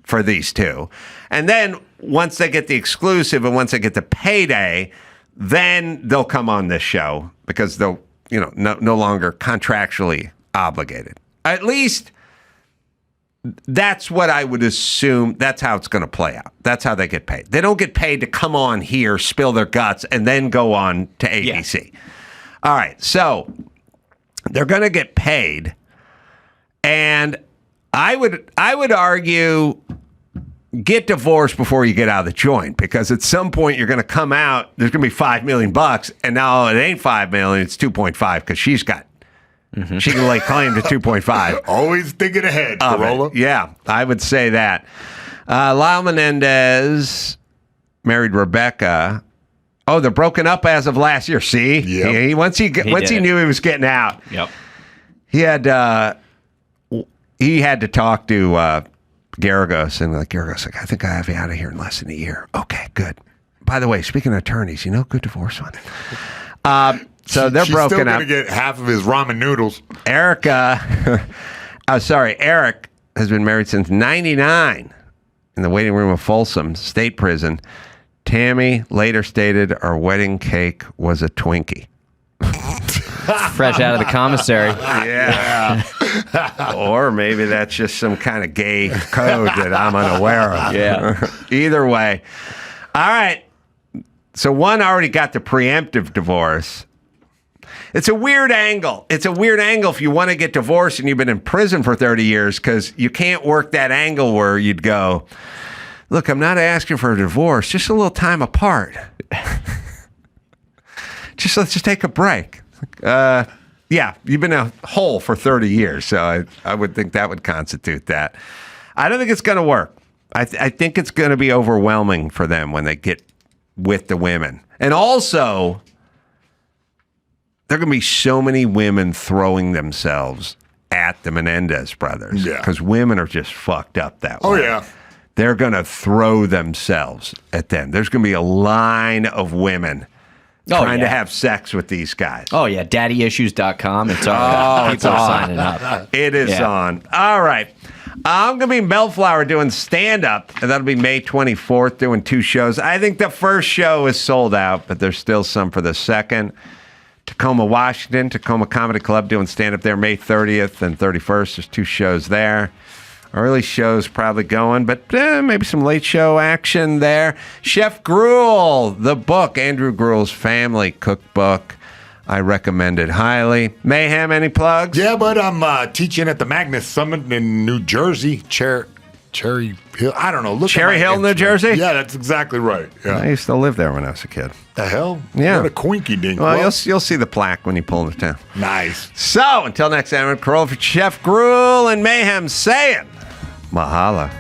for these two. And then once they get the exclusive and once they get the payday, then they'll come on this show because they'll, no longer contractually obligated. At least that's what I would assume. That's how it's going to play out. That's how they get paid. They don't get paid to come on here, spill their guts, and then go on to ABC. Yeah. All right, so they're going to get paid, and I would argue get divorced before you get out of the joint, because at some point you're going to come out. There's going to be $5 million, and now it ain't $5 million. It's 2.5 because she's got. Mm-hmm. She can lay claim to 2.5. Always thinking ahead, Carolla. Yeah, I would say that. Lyle Menendez married Rebecca. Oh, they're broken up as of last year. See, once he knew he was getting out. Yep. He had to talk to Garagos, and Garagos I think I have you out of here in less than a year. Okay, good. By the way, speaking of attorneys, good divorce one. So they're She's broken still up. Going to get half of his ramen noodles. Eric has been married since '99 in the waiting room of Folsom State Prison. Tammy later stated our wedding cake was a Twinkie. Fresh out of the commissary. Yeah. Or maybe that's just some kind of gay code that I'm unaware of. Yeah. Either way. All right. So one already got the preemptive divorce. It's a weird angle. It's a weird angle if you want to get divorced and you've been in prison for 30 years because you can't work that angle where you'd go, look, I'm not asking for a divorce, just a little time apart. Let's just take a break. Yeah, you've been a hole for 30 years, so I would think that would constitute that. I don't think it's going to work. I think it's going to be overwhelming for them when they get with the women. And also, there are going to be so many women throwing themselves at the Menendez brothers. Yeah. Because women are just fucked up that way. Oh, yeah. They're going to throw themselves at them. There's going to be a line of women trying to have sex with these guys. Oh, yeah. Daddyissues.com. It's on. People are signing up. It is on. All right. I'm going to be in Bellflower doing stand-up, and that'll be May 24th, doing 2 shows. I think the first show is sold out, but there's still some for the second. Tacoma, Washington, Tacoma Comedy Club doing stand-up there May 30th and 31st. There's 2 shows there. Early shows probably going, but maybe some late show action there. Chef Gruel, the book, Andrew Gruel's Family Cookbook. I recommend it highly. Mayhem, any plugs? Yeah, but I'm teaching at the Magnus Summit in New Jersey. Cherry Hill. I don't know. Cherry Hill, New Jersey? Yeah, that's exactly right. Yeah. I used to live there when I was a kid. The hell? Yeah. What a quinky dink. Well, you'll see the plaque when you pull into town. Nice. So, until next time, I'm Carolla for Chef Gruel and Mayhem saying, Mahala.